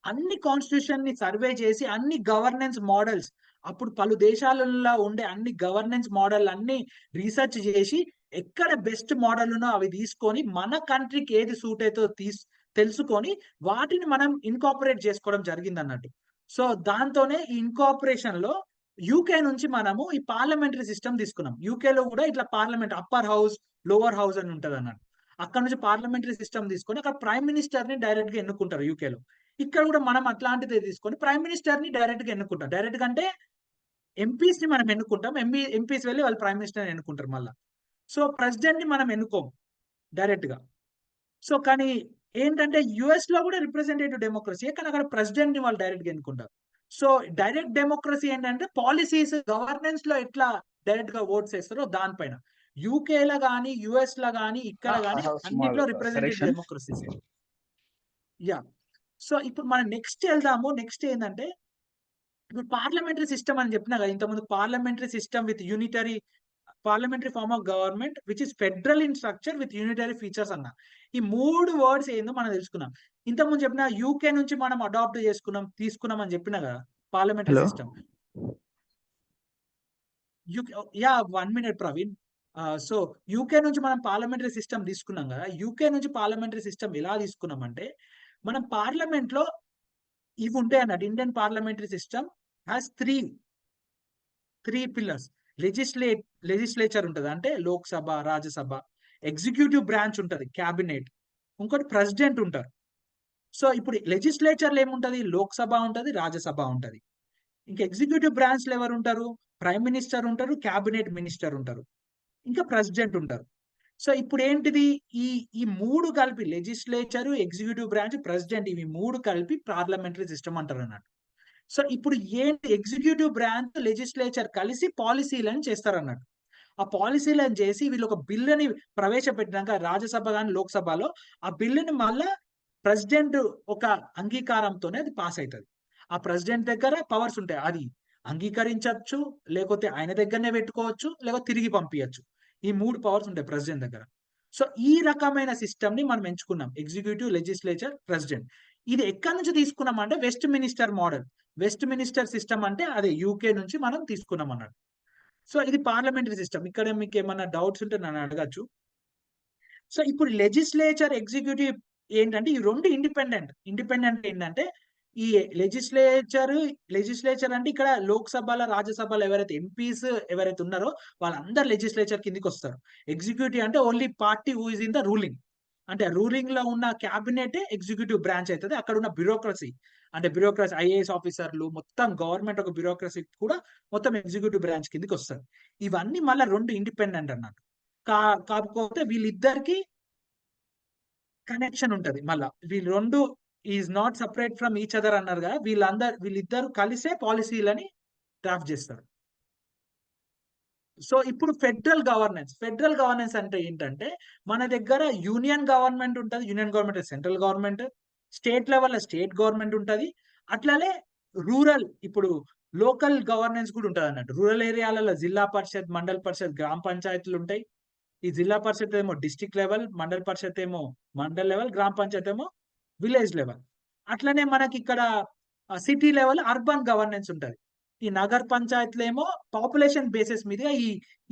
అన్ని కాన్స్టిట్యూషన్ ని సర్వే చేసి అన్ని గవర్నెన్స్ మోడల్స్, అప్పుడు పలు దేశాలలో ఉండే అన్ని గవర్నెన్స్ మోడల్ అన్ని రీసెర్చ్ చేసి ఎక్కడ బెస్ట్ మోడల్ ఉన్నో అవి తీసుకొని మన కంట్రీకి ఏది సూట్ అవుతుందో తెలుసుకొని వాటిని మనం ఇన్కాపరేట్ చేసుకోవడం జరిగింది అన్నట్టు. సో దాంతోనే ఈ ఇన్కాపరేషన్ లో యూకే నుంచి మనము ఈ పార్లమెంటరీ సిస్టమ్ తీసుకున్నాం. యూకేలో కూడా ఇట్లా parliament upper house lower house అని ఉంటది అన్నట్టు. అక్కడ నుంచి పార్లమెంటరీ సిస్టమ్ తీసుకొని అక్కడ ప్రైమ్ మినిస్టర్ ని డైరెక్ట్ గా ఎన్నుకుంటారు యూకేలో. ఇక్కడ కూడా మనం అట్లాంటిది తీసుకొని ప్రైమ్ మినిస్టర్ ని డైరెక్ట్ గా ఎన్నుకుంటాం. డైరెక్ట్ గా అంటే ఎంపీస్ ని మనం ఎన్నుకుంటాం, ఎంపీస్ వెళ్ళి వాళ్ళు ప్రైమ్ మినిస్టర్ ఎన్నుకుంటారు మళ్ళా. సో ప్రెసిడెంట్ ని మనం ఎన్నుకోం డైరెక్ట్ గా. సో కానీ ఏంటంటే యుఎస్ లో కూడా రిప్రజెంటేటివ్ డెమోక్రసీ, కానీ అక్కడ ప్రెసిడెంట్ ని వాళ్ళు డైరెక్ట్ గా ఎన్నుకుంటారు. సో డైరెక్ట్ డెమోక్రసీ ఏంటంటే పాలసీస్ గవర్నెన్స్ లో ఎట్లా డైరెక్ట్ గా ఓట్స్ వేస్తారో దానిపైన. యూకే లో గానీ యుఎస్ లో గానీ ఇక్కడ గానీ అన్నిట్లో రిప్రజెంటేటివ్ డెమోక్రసీస్. యా. సో ఇప్పుడు మనం నెక్స్ట్ వెళ్దాము. నెక్స్ట్ ఏంటంటే ఇప్పుడు పార్లమెంటరీ సిస్టమ్ అని చెప్పినా కదా ఇంతకుముందు, parliamentary system with unitary parliamentary form of government which is federal in structure with unitary features అన్న. ఈ 3 వర్డ్స్ ఏందో మనం తెలుసుకున్నాం. ఇంతకుముందు చెప్పిన యూకే నుంచి మనం అడాప్ట్ తీసుకున్నాం అని చెప్పినా కదా parliamentary system. Yeah 1 minute Praveen. So UK నుంచి మనం పార్లమెంటరీ సిస్టమ్ తీసుకున్నాం కదా. యూకే నుంచి పార్లమెంటరీ సిస్టమ్ ఎలా తీసుకున్నాం అంటే మనం పార్లమెంట్ లో ఇవి ఉంటాయి అన్నట్టు. Indian parliamentary system has three pillars. Legislature ఉంటది అంటే లోక్సభ, రాజ్యసభ. ఎగ్జిక్యూటివ్ బ్రాంచ్ ఉంటది, క్యాబినెట్. ఇంకోటి ప్రెసిడెంట్ ఉంటారు. సో ఇప్పుడు లెజిస్లేచర్లు ఏముంటది, లోక్సభ ఉంటది, రాజ్యసభ ఉంటది. ఇంకా ఎగ్జిక్యూటివ్ బ్రాంచ్ లో ఎవరు ఉంటారు, ప్రైమ్ మినిస్టర్ ఉంటారు, క్యాబినెట్ మినిస్టర్ ఉంటారు, ఇంకా ప్రెసిడెంట్ ఉంటారు. సో ఇప్పుడు ఏంటిది, ఈ 3 కలిపి లెజిస్లేచర్, ఎగ్జిక్యూటివ్ బ్రాంచ్, ప్రెసిడెంట్, ఇవి 3 కలిపి పార్లమెంటరీ సిస్టమ్ అంటారు అన్నట్టు. సో ఇప్పుడు ఏంటి, ఎగ్జిక్యూటివ్ బ్రాంచ్, లెజిస్లేచర్ కలిసి పాలసీలను చేస్తారు అన్నట్టు. ఆ పాలసీలను చేసి వీళ్ళు ఒక బిల్లుని ప్రవేశపెట్టినాక రాజ్యసభ కానీ లోక్సభలో ఆ బిల్లుని మళ్ళా ప్రెసిడెంట్ ఒక అంగీకారంతోనే అది పాస్ అవుతుంది. ఆ ప్రెసిడెంట్ దగ్గర పవర్స్ ఉంటాయి, అది అంగీకరించవచ్చు, లేకపోతే ఆయన దగ్గరనే పెట్టుకోవచ్చు, లేకపోతే తిరిగి పంపించచ్చు. ఈ 3 పవర్స్ ఉంటాయి ప్రెసిడెంట్ దగ్గర. సో ఈ రకమైన సిస్టమ్ ని మనం ఎంచుకున్నాం, ఎగ్జిక్యూటివ్, లెజిస్లేచర్, ప్రెసిడెంట్. ఇది ఎక్కడి నుంచి తీసుకున్నాం అంటే west minister model. West minister system అంటే అదే యూకే నుంచి మనం తీసుకున్నాం అన్నట్టు. సో ఇది పార్లమెంటరీ సిస్టమ్. ఇక్కడ మీకు ఏమన్నా డౌట్స్ ఉంటే నన్ను అడగచ్చు. సో ఇప్పుడు లెజిస్లేచర్, ఎగ్జిక్యూటివ్ ఏంటంటే ఈ 2 ఇండిపెండెంట్ ఏంటంటే ఈ లెజిస్లేచర్ అంటే ఇక్కడ లోక్సభలో, రాజ్యసభలో ఎవరైతే ఎంపీస్ ఎవరైతే ఉన్నారో వాళ్ళందరూ లెజిస్లేచర్ కిందికి వస్తారు. ఎగ్జిక్యూటివ్ అంటే only party who is in the ruling, అంటే రూలింగ్ లో ఉన్న క్యాబినెట్ ఎగ్జిక్యూటివ్ బ్రాంచ్ అవుతుంది. అక్కడ ఉన్న బ్యూరోక్రసీ అంటే ఐఏఎస్ ఆఫీసర్లు, మొత్తం గవర్నమెంట్ ఒక బ్యూరోక్రసీ కూడా మొత్తం ఎగ్జిక్యూటివ్ బ్రాంచ్ కిందికి వస్తారు. ఇవన్నీ మళ్ళీ 2 ఇండిపెండెంట్ అన్నట్టు. కాకపోతే వీళ్ళిద్దరికి కనెక్షన్ ఉంటది. మళ్ళా వీళ్ళు 2 is not separate from each other అన్నారు కదా, వీళ్ళిద్దరు కలిసే పాలసీలని డ్రాఫ్ట్ చేస్తారు. సో ఇప్పుడు ఫెడరల్ గవర్నెన్స్ అంటే ఏంటంటే మన దగ్గర యూనియన్ గవర్నమెంట్ ఉంటది, union government central government, state level state government ఉంటది. అట్లానే రూరల్ ఇప్పుడు లోకల్ గవర్నెన్స్ కూడా ఉంటది అన్నట్టు. రూరల్ ఏరియాలలో జిల్లా పరిషత్, మండల్ పరిషత్, గ్రామ పంచాయతీలు ఉంటాయి. ఈ జిల్లా పరిషత్ ఏమో డిస్ట్రిక్ట్ లెవెల్, మండల్ పరిషత్ ఏమో మండల్ లెవెల్, గ్రామ పంచాయతీ ఏమో విలేజ్ లెవెల్. అట్లనే మనకి ఇక్కడ సిటీ లెవెల్ అర్బన్ గవర్నెన్స్ ఉంటది. ఈ నగర్ పంచాయతీలు ఏమో పాపులేషన్ బేసిస్ మీద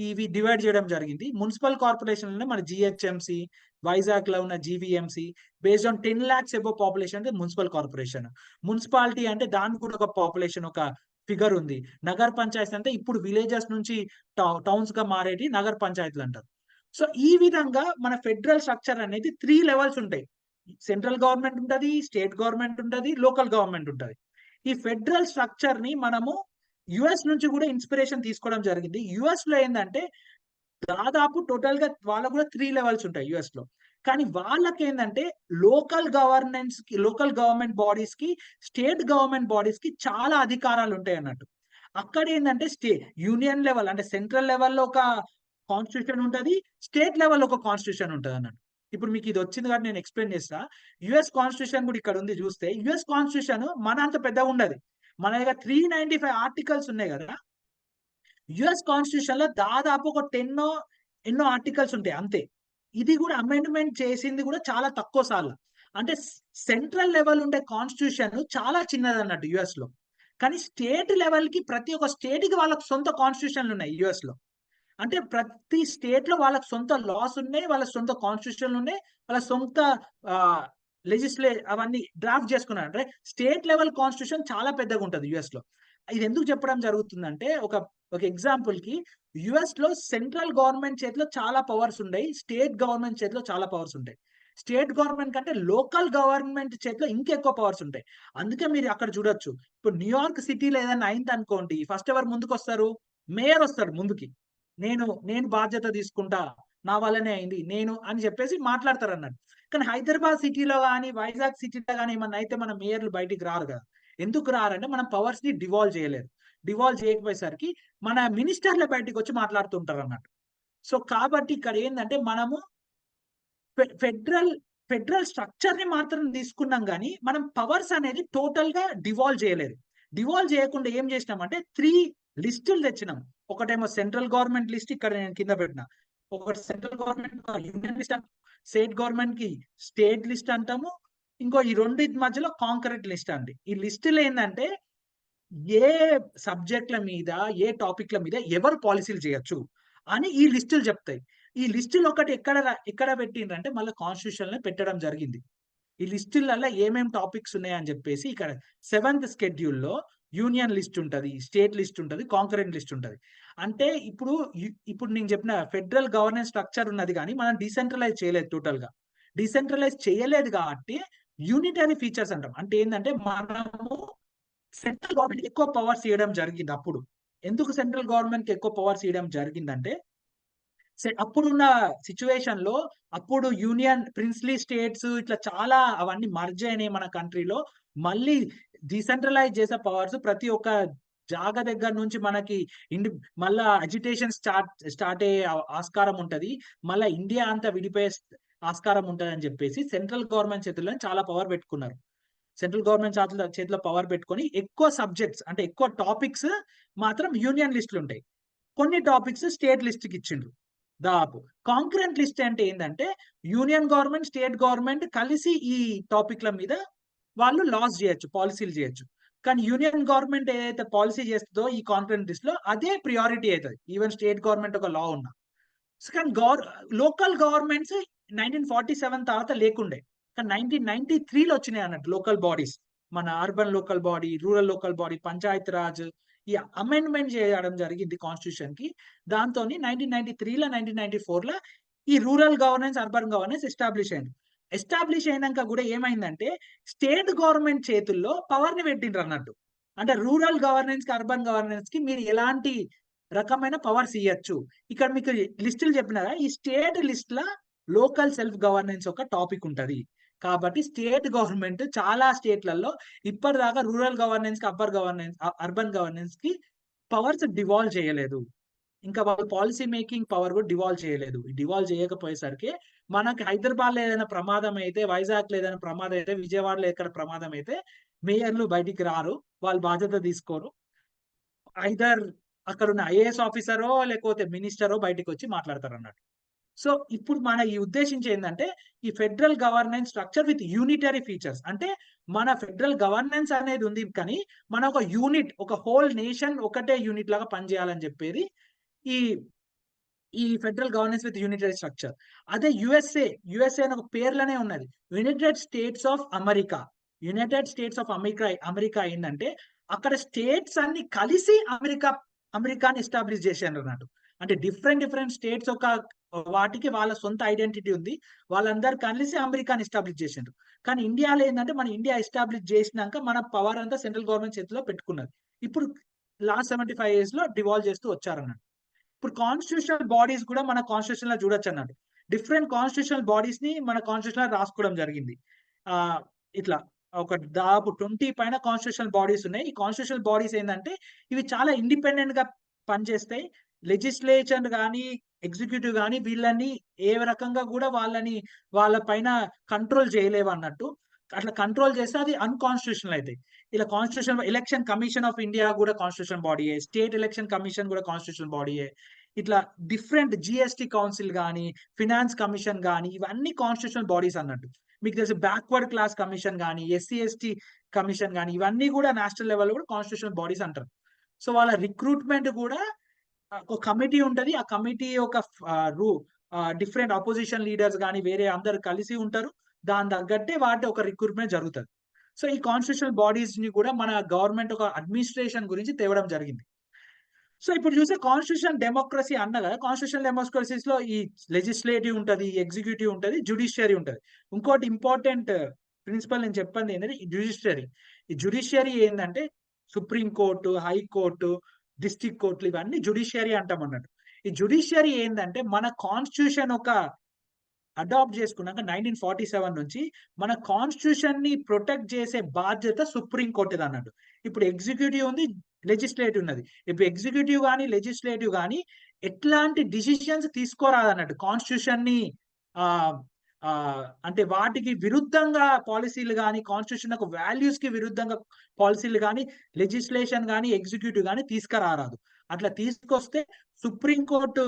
ఇవి డివైడ్ చేయడం జరిగింది. మున్సిపల్ కార్పొరేషన్ మన జిహెచ్ఎంసి, వైజాగ్ లో ఉన్న GVMC based on 10 lakhs above population అంటే మున్సిపల్ కార్పొరేషన్. మున్సిపాలిటీ అంటే దానికి కూడా ఒక పాపులేషన్ ఒక ఫిగర్ ఉంది. నగర్ పంచాయతీ అంటే ఇప్పుడు విలేజెస్ నుంచి టౌన్స్ గా మారేటి నగర్ పంచాయతీలు అంటారు. సో ఈ విధంగా మన ఫెడరల్ స్ట్రక్చర్ అనేది 3 levels ఉంటాయి. సెంట్రల్ గవర్నమెంట్ ఉంటది, స్టేట్ గవర్నమెంట్ ఉంటది, లోకల్ గవర్నమెంట్ ఉంటది. ఈ ఫెడరల్ స్ట్రక్చర్ ని మనము యుఎస్ నుంచి కూడా ఇన్స్పిరేషన్ తీసుకోవడం జరిగింది. యుఎస్ లో ఏంటంటే దాదాపు టోటల్ గా వాళ్ళకు కూడా 3 లెవెల్స్ ఉంటాయి యుఎస్ లో. కానీ వాళ్ళకి ఏంటంటే లోకల్ గవర్నెన్స్ కి, లోకల్ గవర్నమెంట్ బాడీస్ కి, స్టేట్ గవర్నమెంట్ బాడీస్ కి చాలా అధికారాలు ఉంటాయి అన్నట్టు. అక్కడ ఏంటంటే యూనియన్ లెవెల్ అంటే సెంట్రల్ లెవెల్లో ఒక కాన్స్టిట్యూషన్ ఉంటది, స్టేట్ లెవెల్లో ఒక కాన్స్టిట్యూషన్ ఉంటది అన్నట్టు. ఇప్పుడు మీకు ఇది వచ్చింది కాబట్టి నేను ఎక్స్ప్లెయిన్ చేస్తా. యుఎస్ కాన్స్టిట్యూషన్ కూడా ఇక్కడ ఉంది చూస్తే, యుఎస్ కాన్స్టిట్యూషన్ మన అంత పెద్దగా ఉండదు. మన దగ్గర 395 ఆర్టికల్స్ ఉన్నాయి కదా, యుఎస్ కాన్స్టిట్యూషన్ లో దాదాపు ఒక 10 ఎన్నో ఆర్టికల్స్ ఉంటాయి అంతే. ఇది కూడా అమెండ్మెంట్ చేసింది కూడా చాలా తక్కువ సార్లు. అంటే సెంట్రల్ లెవెల్ ఉండే కాన్స్టిట్యూషన్ చాలా చిన్నది అన్నట్టు యుఎస్ లో. కానీ స్టేట్ లెవెల్ కి ప్రతి ఒక్క స్టేట్ కి వాళ్ళకి సొంత కాన్స్టిట్యూషన్లు ఉన్నాయి యుఎస్ లో. అంటే ప్రతి స్టేట్ లో వాళ్ళకి సొంత లాస్ ఉన్నాయి, వాళ్ళ సొంత కాన్స్టిట్యూషన్లు ఉన్నాయి, వాళ్ళ సొంత అవన్నీ డ్రాఫ్ట్ చేసుకున్నారు. అంటే స్టేట్ లెవెల్ కాన్స్టిట్యూషన్ చాలా పెద్దగా ఉంటుంది యుఎస్ లో. ఇది ఎందుకు చెప్పడం జరుగుతుందంటే, ఒక ఎగ్జాంపుల్ కి యుఎస్ లో సెంట్రల్ గవర్నమెంట్ చేతిలో చాలా పవర్స్ ఉన్నాయి, స్టేట్ గవర్నమెంట్ చేతిలో చాలా పవర్స్ ఉంటాయి. స్టేట్ గవర్నమెంట్ కంటే లోకల్ గవర్నమెంట్ చేతిలో ఇంకెక్కువ పవర్స్ ఉంటాయి. అందుకే మీరు అక్కడ చూడొచ్చు, ఇప్పుడు న్యూయార్క్ సిటీలో ఏదైనా అయింది అనుకోండి, ఫస్ట్ ఎవరు ముందుకు వస్తారు? మేయర్ వస్తారు ముందుకి. నేను బాధ్యత తీసుకుంటా, నా వల్లనే అయింది నేను అని చెప్పేసి మాట్లాడతారు అన్నట్టు. కానీ హైదరాబాద్ సిటీలో కానీ, వైజాగ్ సిటీలో కానీ ఏమన్నా అయితే మన మేయర్లు బయటికి రారు కదా. ఎందుకు రారంటే మనం పవర్స్ ని డివాల్వ్ చేయలేదు. డివాల్వ్ చేయకపోయేసరికి మన మినిస్టర్ల బయటికి వచ్చి మాట్లాడుతుంటారు అన్నట్టు. సో కాబట్టి ఇక్కడ ఏంటంటే మనము ఫెడరల్ స్ట్రక్చర్ ని మాత్రం తీసుకున్నాం, కానీ మనం పవర్స్ అనేది టోటల్ గా డివాల్వ్ చేయలేదు. డివాల్వ్ చేయకుండా ఏం చేసినామంటే 3 లిస్టులు తెచ్చినాం. ఒకటేమో సెంట్రల్ గవర్నమెంట్ లిస్ట్, ఇక్కడ నేను కింద పెట్టిన. ఒకటి central government union list, state government కి స్టేట్ లిస్ట్ అంటాము. ఇంకో ఈ రెండింటి మధ్యలో కాంకరెంట్ లిస్ట్ అండి. ఈ లిస్టులు ఏంటంటే ఏ సబ్జెక్టుల మీద, ఏ టాపిక్ల మీద ఎవరు పాలసీలు చేయొచ్చు అని ఈ లిస్టులు చెప్తాయి. ఈ లిస్టులు ఒకటి ఎక్కడ పెట్టిండ్రంటే మళ్ళీ కాన్స్టిట్యూషన్ లో పెట్టడం జరిగింది. ఈ లిస్టులలో ఏమేం టాపిక్స్ ఉన్నాయని చెప్పేసి ఇక్కడ 7th షెడ్యూల్లో యూనియన్ లిస్ట్ ఉంటది, స్టేట్ లిస్ట్ ఉంటది, కాంకరెంట్ లిస్ట్ ఉంటది. అంటే ఇప్పుడు నేను చెప్పిన ఫెడరల్ గవర్నెన్స్ స్ట్రక్చర్ ఉన్నది, కానీ మనం డీసెంట్రలైజ్ చేయలేదు. టోటల్ గా డీసెంట్రలైజ్ చేయలేదు కాబట్టి యూనిటరీ ఫీచర్స్ అంటాం. అంటే ఏంటంటే మనము సెంట్రల్ గవర్నమెంట్ ఎక్కువ పవర్స్ ఇవ్వడం జరిగింది. అప్పుడు ఎందుకు సెంట్రల్ గవర్నమెంట్ కి ఎక్కువ పవర్స్ ఇవ్వడం జరిగిందంటే, అప్పుడున్న సిచ్యువేషన్ లో అప్పుడు యూనియన్ ప్రిన్స్లీ స్టేట్స్ ఇట్లా చాలా అవన్నీ మర్జ్ అయినాయి మన కంట్రీలో. మళ్ళీ డీసెంట్రలైజ్ చేసే పవర్స్ ప్రతి ఒక్క జాగా దగ్గర నుంచి మనకి మళ్ళా అజిటేషన్ స్టార్ట్ అయ్యే ఆస్కారం ఉంటది, మళ్ళా ఇండియా అంతా విడిపోయే ఆస్కారం ఉంటది అని చెప్పేసి సెంట్రల్ గవర్నమెంట్ చేతుల్లో చాలా పవర్ పెట్టుకున్నారు. సెంట్రల్ గవర్నమెంట్ చేతిలో పవర్ పెట్టుకొని ఎక్కువ సబ్జెక్ట్స్ అంటే ఎక్కువ టాపిక్స్ మాత్రం యూనియన్ లిస్టులు ఉంటాయి, కొన్ని టాపిక్స్ స్టేట్ లిస్ట్ కి ఇచ్చిండ్రు. దాదాపు కాంకరెంట్ లిస్ట్ అంటే ఏంటంటే యూనియన్ గవర్నమెంట్, స్టేట్ గవర్నమెంట్ కలిసి ఈ టాపిక్ల మీద వాళ్ళు లాస్ చేయొచ్చు, పాలసీలు చేయొచ్చు. కానీ యూనియన్ గవర్నమెంట్ ఏదైతే పాలసీ చేస్తుందో ఈ కాంకరెంట్ లిస్ట్ లో అదే ప్రియారిటీ అవుతుంది, ఈవెన్ స్టేట్ గవర్నమెంట్ ఒక లా ఉన్నా. కానీ లోకల్ గవర్నమెంట్స్ 1947 తర్వాత లేకుండే, కానీ 1993లో వచ్చినాయి అన్నట్టు లోకల్ బాడీస్. మన urban local body, rural local body, Panchayat Raj ఈ అమెండ్మెంట్ చేయడం జరిగింది కాన్స్టిట్యూషన్ కి. దాంతో 1993లో 1994లో ఈ rural governance, urban governance establish అయింది. ఎస్టాబ్లిష్ అయినాక కూడా ఏమైందంటే స్టేట్ గవర్నమెంట్ చేతుల్లో పవర్ ని పెట్టిండ్రు అన్నట్టు. అంటే రూరల్ గవర్నెన్స్ కి, అర్బన్ గవర్నెన్స్ కి మీరు ఎలాంటి రకమైన పవర్స్ ఇవ్వచ్చు. ఇక్కడ మీకు లిస్టులు చెప్పినారా, ఈ స్టేట్ లిస్ట్ లా లోకల్ సెల్ఫ్ గవర్నెన్స్ ఒక టాపిక్ ఉంటది. కాబట్టి స్టేట్ గవర్నమెంట్ చాలా స్టేట్లలో ఇప్పటిదాకా రూరల్ గవర్నెన్స్ కి, అర్బన్ గవర్నెన్స్ కి పవర్స్ డివాల్వ్ చేయలేదు. ఇంకా వాళ్ళు పాలసీ మేకింగ్ పవర్ కూడా డివాల్వ్ చేయలేదు. డివాల్వ్ చేయకపోయేసరికి మనకి హైదరాబాద్ లో ఏదైనా ప్రమాదం అయితే, వైజాగ్ లో ఏదైనా ప్రమాదం అయితే, విజయవాడలో ఎక్కడ ప్రమాదం అయితే మేయర్లు బయటికి రారు, వాళ్ళు బాధ్యత తీసుకోరు. ఐదర్ అక్కడ ఉన్న ఐఏఎస్ ఆఫీసరో లేకపోతే మినిస్టరో బయటకు వచ్చి మాట్లాడతారు అన్నట్టు. సో ఇప్పుడు మన ఈ ఉద్దేశించి ఏంటంటే ఈ federal governance structure with unitary features. అంటే మన ఫెడరల్ గవర్నెన్స్ అనేది ఉంది, కానీ మన ఒక యూనిట్, ఒక హోల్ నేషన్ ఒకటే యూనిట్ లాగా పనిచేయాలని చెప్పేది ఈ federal governance with unitary structure. అదే యుఎస్ఏ అని ఒక పేర్లోనే ఉన్నది, United states of America. United states of America ఏంటంటే అక్కడ స్టేట్స్ అన్ని కలిసి అమెరికాని ఎస్టాబ్లిష్ చేశారు అన్నట్టు. అంటే డిఫరెంట్ స్టేట్స్ ఒక వాటికి వాళ్ళ సొంత ఐడెంటిటీ ఉంది, వాళ్ళందరూ కలిసి అమెరికాని ఎస్టాబ్లిష్ చేసిండ్రు. కానీ ఇండియాలో ఏంటంటే మన ఇండియా ఎస్టాబ్లిష్ చేసినాక మన పవర్ అంతా సెంట్రల్ గవర్నమెంట్ చేతిలో పెట్టుకున్నది. ఇప్పుడు లాస్ట్ 75 years లో డివాల్వ్ చేస్తూ వచ్చారన్నట్టు. ఇప్పుడు కాన్స్టిట్యూషనల్ బాడీస్ కూడా మన కాన్స్టిట్యూషన్ లో చూడొచ్చు అన్నట్టు. డిఫరెంట్ కాన్స్టిట్యూషనల్ బాడీస్ ని మన కాన్స్టిట్యూషన్ లో రాసుకోవడం జరిగింది. ఇట్లా ఒక దాదాపు 20 పైన కాన్స్టిట్యూషనల్ బాడీస్ ఉన్నాయి. ఈ కాన్స్టిట్యూషనల్ బాడీస్ ఏంటంటే ఇవి చాలా ఇండిపెండెంట్ గా పనిచేస్తాయి. లెజిస్లేచర్ కానీ ఎగ్జిక్యూటివ్ కానీ వీళ్ళని ఏ రకంగా కూడా వాళ్ళ పైన కంట్రోల్ చేయలేవు అన్నట్టు. అట్లా కంట్రోల్ చేస్తే అది అన్కాన్స్టిట్యూషనల్ అయితే. ఇలా constitution election commission of India కూడా కాన్స్టిట్యూషన్ బాడీయే, స్టేట్ ఎలక్షన్ కమిషన్ కూడా కాన్స్టిట్యూషన్ బాడీయే. ఇట్లా డిఫరెంట్ జిఎస్టి కౌన్సిల్ కానీ ఫినాన్స్ కమిషన్ కానీ ఇవన్నీ కాన్స్టిట్యూషనల్ బాడీస్ అన్నట్టు. మీకు తెలిసి బ్యాక్వర్డ్ క్లాస్ కమిషన్ కానీ ఎస్సీ ఎస్టీ కమిషన్ కానీ ఇవన్నీ కూడా నేషనల్ లెవెల్ కూడా కాన్స్టిట్యూషనల్ బాడీస్ అంటారు. సో వాళ్ళ రిక్రూట్మెంట్ కూడా ఒక కమిటీ ఉంటది. ఆ కమిటీ ఒక డిఫరెంట్ అపోజిషన్ లీడర్స్ కానీ వేరే అందరు కలిసి ఉంటారు. దాని తగ్గట్టే వాటి ఒక రిక్రూట్మెంట్ జరుగుతుంది. సో ఈ కాన్స్టిట్యూషనల్ బాడీస్ ని కూడా మన గవర్నమెంట్ ఒక అడ్మినిస్ట్రేషన్ గురించి తేవడం జరిగింది. సో ఇప్పుడు చూసే కాన్స్టిట్యూషన్ డెమోక్రసీ అన్న కదా, కాన్స్టిట్యూషన్ డెమోక్రసీస్ లో ఈ లెజిస్లేటివ్ ఉంటది, ఎగ్జిక్యూటివ్ ఉంటది, జ్యుడిషియరీ ఉంటది. ఇంకోటి ఇంపార్టెంట్ ప్రిన్సిపల్ నేను చెప్పండి ఏంటంటే ఈ జ్యుడిషియరీ. ఈ జ్యుడిషియరీ ఏంటంటే సుప్రీం కోర్టు, హైకోర్టు, డిస్ట్రిక్ట్ కోర్టులు ఇవన్నీ జ్యుడిషియరీ అంటాం అన్నట్టు. ఈ జ్యుడిషియరీ ఏంటంటే మన కాన్స్టిట్యూషన్ ఒక అడాప్ట్ చేసుకున్నాక 1947 నుంచి మన కాన్స్టిట్యూషన్ ని ప్రొటెక్ట్ చేసే బాధ్యత సుప్రీం కోర్టుది అన్నట్టు. ఇప్పుడు ఎగ్జిక్యూటివ్ ఉంది, లెజిస్లేటివ్ ఉన్నది. ఇప్పుడు ఎగ్జిక్యూటివ్ కానీ లెజిస్లేటివ్ కానీ ఎట్లాంటి డిసిషన్స్ తీసుకోరాదన్నట్టు. కాన్స్టిట్యూషన్ ని అంటే వాటికి విరుద్ధంగా పాలసీలు కానీ కాన్స్టిట్యూషన్ యొక్క వాల్యూస్ కి విరుద్ధంగా పాలసీలు కానీ లెజిస్లేషన్ కానీ ఎగ్జిక్యూటివ్ కానీ తీసుకురారాదు. అట్లా తీసుకొస్తే సుప్రీంకోర్టు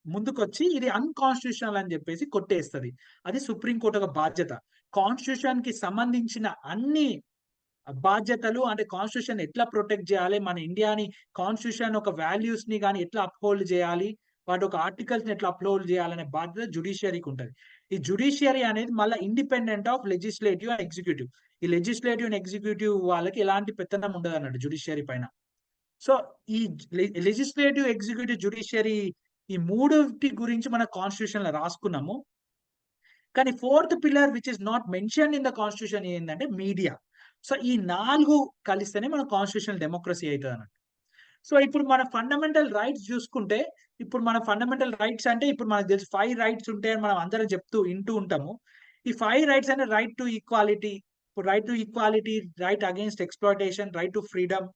ముందుకొచ్చి ఇది అన్కాన్స్టిట్యూషనల్ అని చెప్పేసి కొట్టేస్తుంది. అది సుప్రీంకోర్టు ఒక బాధ్యత. కాన్స్టిట్యూషన్ కి సంబంధించిన అన్ని బాధ్యతలు అంటే కాన్స్టిట్యూషన్ ఎట్లా ప్రొటెక్ట్ చేయాలి, మన ఇండియాని కాన్స్టిట్యూషన్ ఒక వాల్యూస్ ని కానీ ఎట్లా అప్హోల్డ్ చేయాలి, వాటి ఒక ఆర్టికల్స్ ని ఎట్లా అప్లోడ్ చేయాలనే బాధ్యత జ్యుడిషియరీకి ఉంటుంది. ఈ జ్యుడిషియరీ అనేది మళ్ళీ independent of legislative and executive. ఈ లెజిస్లేటివ్ అండ్ ఎగ్జిక్యూటివ్ వాళ్ళకి ఎలాంటి పెత్తనం ఉండదు అన్నట్టు జ్యుడిషియరీ పైన. సో ఈ లెజిస్లేటివ్, ఎగ్జిక్యూటివ్, జ్యుడిషియరీ ఈ మూడుటి గురించి మన కాన్స్టిట్యూషన్ లో రాసుకున్నాము. కానీ 4th pillar which is not mention in the constitution ఏంటంటే మీడియా. సో ఈ 4 కలిస్తేనే మన కాన్స్టిట్యూషనల్ డెమోక్రసీ అవుతుంది అన్నట్టు. సో ఇప్పుడు మన ఫండమెంటల్ రైట్స్ చూసుకుంటే, ఇప్పుడు మన ఫండమెంటల్ రైట్స్ అంటే ఇప్పుడు మనకు తెలిసి 5 రైట్స్ ఉంటాయని మనం అందరం వింటూ ఉంటాము. ఈ 5 రైట్స్ అంటే రైట్ టు ఈక్వాలిటీ, ఇప్పుడు right to equality, right against exploitation, right to freedom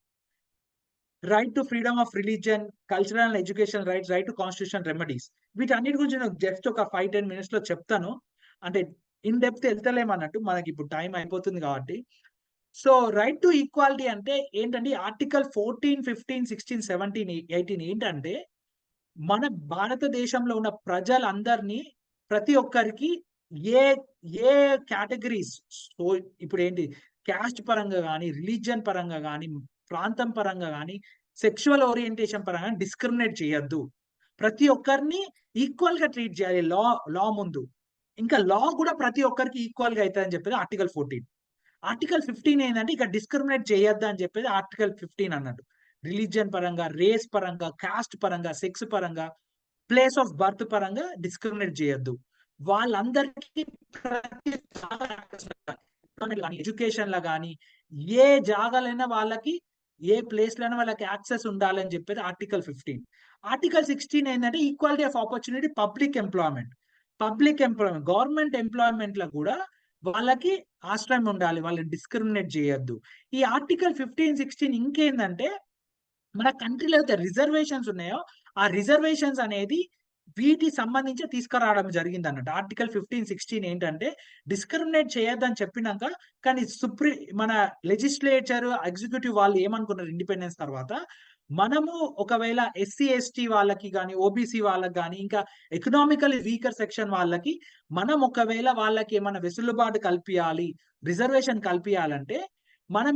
of religion, cultural and education rights, right to constitution remedies. వీటన్నిటి గురించి నేను జస్ట్ ఒక 5-10 మినిట్స్ లో చెప్తాను. అంటే ఇన్ డెప్త్ వెళ్తలేమన్నట్టు, మనకి ఇప్పుడు టైం అయిపోతుంది కాబట్టి. సో రైట్ టు ఈక్వాలిటీ అంటే ఏంటంటే ఆర్టికల్ 14, 15, 16, 17, 18 ఏంటంటే మన భారతదేశంలో ఉన్న ప్రజలందరినీ ప్రతి ఒక్కరికి ఏ కేటగిరీస్, సో ఇప్పుడు ఏంటి క్యాస్ట్ పరంగా కానీ, రిలీజియన్ పరంగా కానీ, ప్రాంతం పరంగా కానీ, సెక్షువల్ ఓరియంటేషన్ పరంగా డిస్క్రిమినేట్ చేయొద్దు. ప్రతి ఒక్కరిని ఈక్వల్ గా ట్రీట్ చేయాలి లా ముందు. ఇంకా లా కూడా ప్రతి ఒక్కరికి ఈక్వల్ గా అవుతుంది అని చెప్పేది ఆర్టికల్ 14. ఆర్టికల్ 15 ఏంటంటే ఇక డిస్క్రిమినేట్ చేయొద్దు అని చెప్పేది ఆర్టికల్ 15 అన్నట్టు. రిలీజియన్ పరంగా, రేస్ పరంగా, కాస్ట్ పరంగా, సెక్స్ పరంగా, ప్లేస్ ఆఫ్ బర్త్ పరంగా డిస్క్రిమినేట్ చేయొద్దు. వాళ్ళందరికీ ఎడ్యుకేషన్ లా కానీ ఏ జాగాలైనా వాళ్ళకి, ఏ ప్లేస్ లోనే వాళ్ళకి యాక్సెస్ ఉండాలని చెప్పేది ఆర్టికల్ 15. ఆర్టికల్ 16 ఏంటంటే equality of opportunity, public employment. Government employment లో కూడా వాళ్ళకి ఆశ్రయం ఉండాలి, వాళ్ళని డిస్క్రిమినేట్ చేయొద్దు. ఈ ఆర్టికల్ 15, 16 ఇంకేందంటే మన కంట్రీలో అయితే రిజర్వేషన్స్ ఉన్నాయో ఆ రిజర్వేషన్స్ అనేది వీటి సంబంధించి తీసుకురావడం జరిగింది అన్నట్టు. ఆర్టికల్ 15, 16 ఏంటంటే డిస్క్రిమినేట్ చేయొద్దని చెప్పినాక, కానీ మన లెజిస్లేచర్, ఎగ్జిక్యూటివ్ వాళ్ళు ఏమనుకున్నారు ఇండిపెండెన్స్ తర్వాత, మనము ఒకవేళ ఎస్సీ ఎస్టీ వాళ్ళకి కానీ, ఓబీసీ వాళ్ళకి కానీ, ఇంకా ఎకనామికల్ వీకర్ సెక్షన్ వాళ్ళకి మనం ఒకవేళ వాళ్ళకి ఏమైనా వెసులుబాటు కల్పించాలి, రిజర్వేషన్ కల్పించాలంటే మనం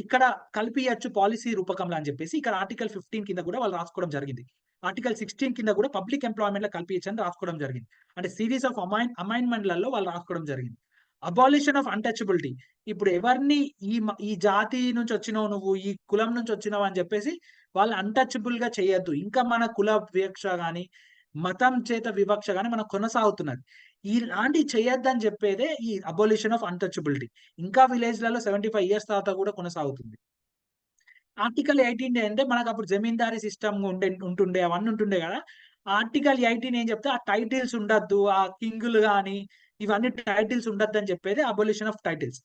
ఇక్కడ కల్పించచ్చు పాలసీ రూపకంలో అని చెప్పేసి ఇక్కడ ఆర్టికల్ 15 కింద కూడా వాళ్ళు రాసుకోవడం జరిగింది. ఆర్టికల్ 16 కింద కూడా పబ్లిక్ ఎంప్లాయ్మెంట్ లో కల్పించచ్చు అని రాసుకోవడం జరిగింది. అంటే సిరీస్ ఆఫ్ అమైన్మెంట్లలో వాళ్ళు రాసుకోవడం జరిగింది. అబాలిషన్ ఆఫ్ అన్టచబిలిటీ, ఇప్పుడు ఎవరిని ఈ జాతి నుంచి వచ్చినావు నువ్వు, ఈ కులం నుంచి వచ్చినావు అని చెప్పేసి వాళ్ళు అన్టచబుల్ గా చేయొద్దు. ఇంకా మన కుల వివక్ష కానీ, మతం చేత వివక్ష కానీ మనకు కొనసాగుతున్నది. ఇలాంటి చేయొద్దని చెప్పేదే ఈ అబాలిషన్ ఆఫ్ అన్టచబిలిటీ. ఇంకా విలేజ్ లలో 75 years తర్వాత కూడా కొనసాగుతుంది. ఆర్టికల్ 18 అంటే మనకు అప్పుడు జమీందారీ సిస్టమ్ ఉంటుండే అవన్నీ ఉంటుండే కదా. ఆర్టికల్ 18 ఏం చెప్తే ఆ టైటిల్స్ ఉండద్దు, ఆ కింగులు గాని ఇవన్నీ టైటిల్స్ ఉండద్దు అని చెప్పేది అబొలిషన్ ఆఫ్ టైటిల్స్.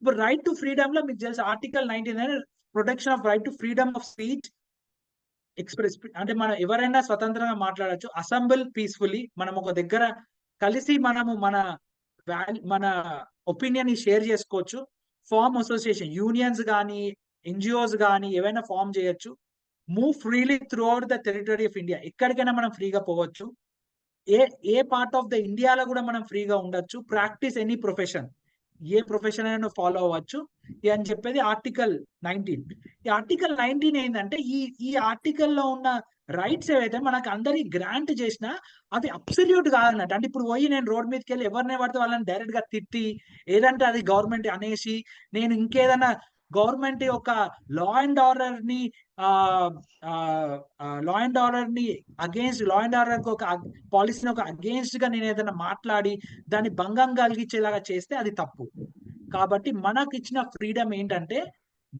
ఇప్పుడు రైట్ టు ఫ్రీడమ్ లో మీకు తెలుసు ఆర్టికల్ 19 అనేది protection of right to freedom of speech, express, అంటే మనం ఎవరైనా స్వతంత్రంగా మాట్లాడొచ్చు, అసెంబుల్ పీస్ఫుల్లీ, మనం ఒక దగ్గర కలిసి మనము మన ఒపీనియన్ ని షేర్ చేసుకోవచ్చు, ఫార్మ్ అసోసియేషన్, యూనియన్స్ కానీ ఎన్జిఓస్ కానీ ఏవైనా ఫార్మ్ చేయొచ్చు, move freely through out the territory of India, ఎక్కడికైనా మనం ఫ్రీగా పోవచ్చు, ఏ పార్ట్ ఆఫ్ ద ఇండియాలో కూడా మనం ఫ్రీగా ఉండొచ్చు, ప్రాక్టీస్ ఎనీ ప్రొఫెషన్, ఏ ప్రొఫెషన్ అయినా ఫాలో అవ్వచ్చు అని చెప్పేది ఆర్టికల్ 19. ఈ ఆర్టికల్ 19 ఏంటంటే ఈ ఆర్టికల్లో ఉన్న రైట్స్ ఏవైతే మనకు అందరికి గ్రాంట్ చేసినా అవి అబ్సల్యూట్ కాదన్నట్టు. అంటే ఇప్పుడు పోయి నేను రోడ్ మీదకి వెళ్ళి ఎవరిని పడితే వాళ్ళని డైరెక్ట్ గా తిట్టి ఏదంటే అది గవర్నమెంట్ అనేసి నేను ఇంకేదైనా గవర్నమెంట్ ఒక లా అండ్ ఆర్డర్ ని అగేన్స్ట్ లా అండ్ ఆర్డర్ ఒక పాలసీని ఒక అగేన్స్ట్ గా నేను ఏదైనా మాట్లాడి దాన్ని భంగం కలిగించేలాగా చేస్తే అది తప్పు. కాబట్టి మనకు ఇచ్చిన ఫ్రీడమ్ ఏంటంటే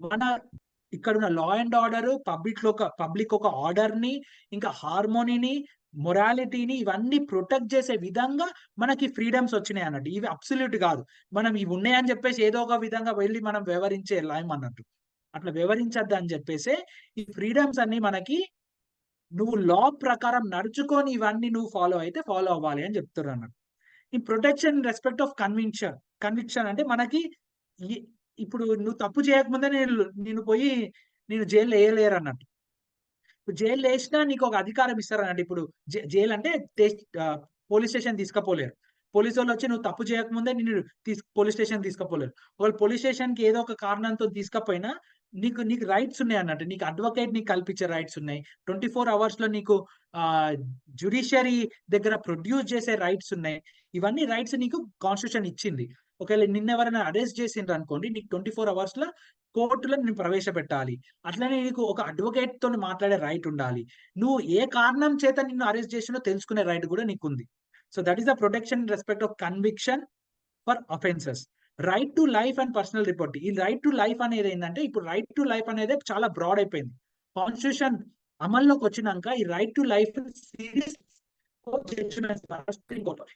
మన ఇక్కడ ఉన్న లా అండ్ ఆర్డర్, పబ్లిక్ ఒక ఆర్డర్ ని, ఇంకా హార్మోనీని, మొరాలిటీని ఇవన్నీ ప్రొటెక్ట్ చేసే విధంగా మనకి ఫ్రీడమ్స్ వచ్చినాయి అన్నట్టు. ఇవి అబ్సల్యూట్ కాదు, మనం ఇవి ఉన్నాయని చెప్పేసి ఏదో ఒక విధంగా వెళ్ళి మనం వ్యవహరించే లాయం అన్నట్టు. అట్లా వ్యవహరించద్దు అని చెప్పేసి ఈ ఫ్రీడమ్స్ అన్ని మనకి నువ్వు లా ప్రకారం నడుచుకొని ఇవన్నీ నువ్వు ఫాలో అయితే ఫాలో అవ్వాలి అని చెప్తున్నారు అన్నట్టు. ఈ protection in respect of conviction అంటే మనకి ఇప్పుడు నువ్వు తప్పు చేయకముందే నేను పోయి నేను జైలు వేయలేరు అన్నట్టు. ఇప్పుడు జైలు వేసినా నీకు ఒక అధికారం ఇస్తారు అన్నట్టు. ఇప్పుడు జైలు అంటే పోలీస్ స్టేషన్ తీసుకుపోలేరు. పోలీసు వాళ్ళు వచ్చి నువ్వు తప్పు చేయకముందే నేను పోలీస్ స్టేషన్ తీసుకుపోలేరు. వాళ్ళు పోలీస్ స్టేషన్ కి ఏదో ఒక కారణంతో తీసుకపోయినా నీకు రైట్స్ ఉన్నాయి అన్నట్టు. నీకు అడ్వకేట్ నీకు కల్పించే రైట్స్ ఉన్నాయి. 24 hours లో నీకు జ్యుడిషియరీ దగ్గర ప్రొడ్యూస్ చేసే రైట్స్ ఉన్నాయి. ఇవన్నీ రైట్స్ నీకు కాన్స్టిట్యూషన్ ఇచ్చింది. ఒకవేళ నిన్నెవరైనా అరెస్ట్ చేసిండ్రు అనుకోండి, నీకు 24 hours లో కోర్టులో నేను ప్రవేశపెట్టాలి. అట్లనే నీకు ఒక అడ్వకేట్ తో మాట్లాడే రైట్ ఉండాలి. నువ్వు ఏ కారణం చేత నిన్ను అరెస్ట్ చేసినో తెలుసుకునే రైట్ కూడా నీకు ఉంది. So that is the protection in respect of conviction for offences. Right to life and personal Liberty. ఈ రైట్ టు లైఫ్ అనేది ఏంటంటే ఇప్పుడు రైట్ టు లైఫ్ అనేది చాలా బ్రాడ్ అయిపోయింది. కాన్స్టిట్యూషన్ అమల్లోకి వచ్చినాక ఈ రైట్ టు లైఫ్ సీరియస్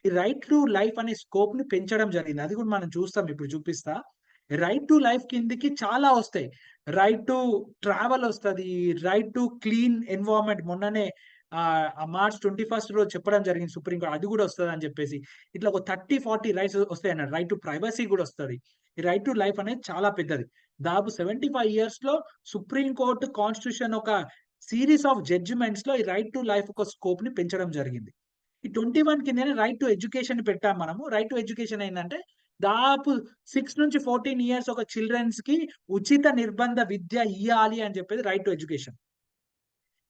ఈ రైట్ టు లైఫ్ అనే స్కోప్ ని పెంచడం జరిగింది. అది కూడా మనం చూస్తాం, ఇప్పుడు చూపిస్తా. రైట్ టు లైఫ్ కిందికి చాలా వస్తాయి. రైట్ టు ట్రావెల్ వస్తుంది, రైట్ టు క్లీన్ ఎన్వైరన్మెంట్, మొన్ననే March 21st రోజు చెప్పడం జరిగింది సుప్రీంకోర్టు, అది కూడా వస్తుంది అని చెప్పేసి. ఇట్లా ఒక 30-40 రైట్స్ వస్తాయి అన్నట్టు. రైట్ టు ప్రైవసీ కూడా వస్తుంది. ఈ రైట్ టు లైఫ్ అనేది చాలా పెద్దది. దాదాపు 75 years లో సుప్రీంకోర్టు కాన్స్టిట్యూషన్ ఒక సిరీస్ ఆఫ్ జడ్జిమెంట్స్ లో ఈ రైట్ టు లైఫ్ ఒక స్కోప్ ని పెంచడం జరిగింది. ఈ 21 కింద రైట్ టు ఎడ్యుకేషన్ పెట్టాం మనము. రైట్ టు ఎడ్యుకేషన్ ఏంటంటే దాదాపు 6 నుంచి 14 years ఒక చిల్డ్రన్స్ కి ఉచిత నిర్బంధ విద్య ఇవ్వాలి అని చెప్పేది రైట్ టు ఎడ్యుకేషన్.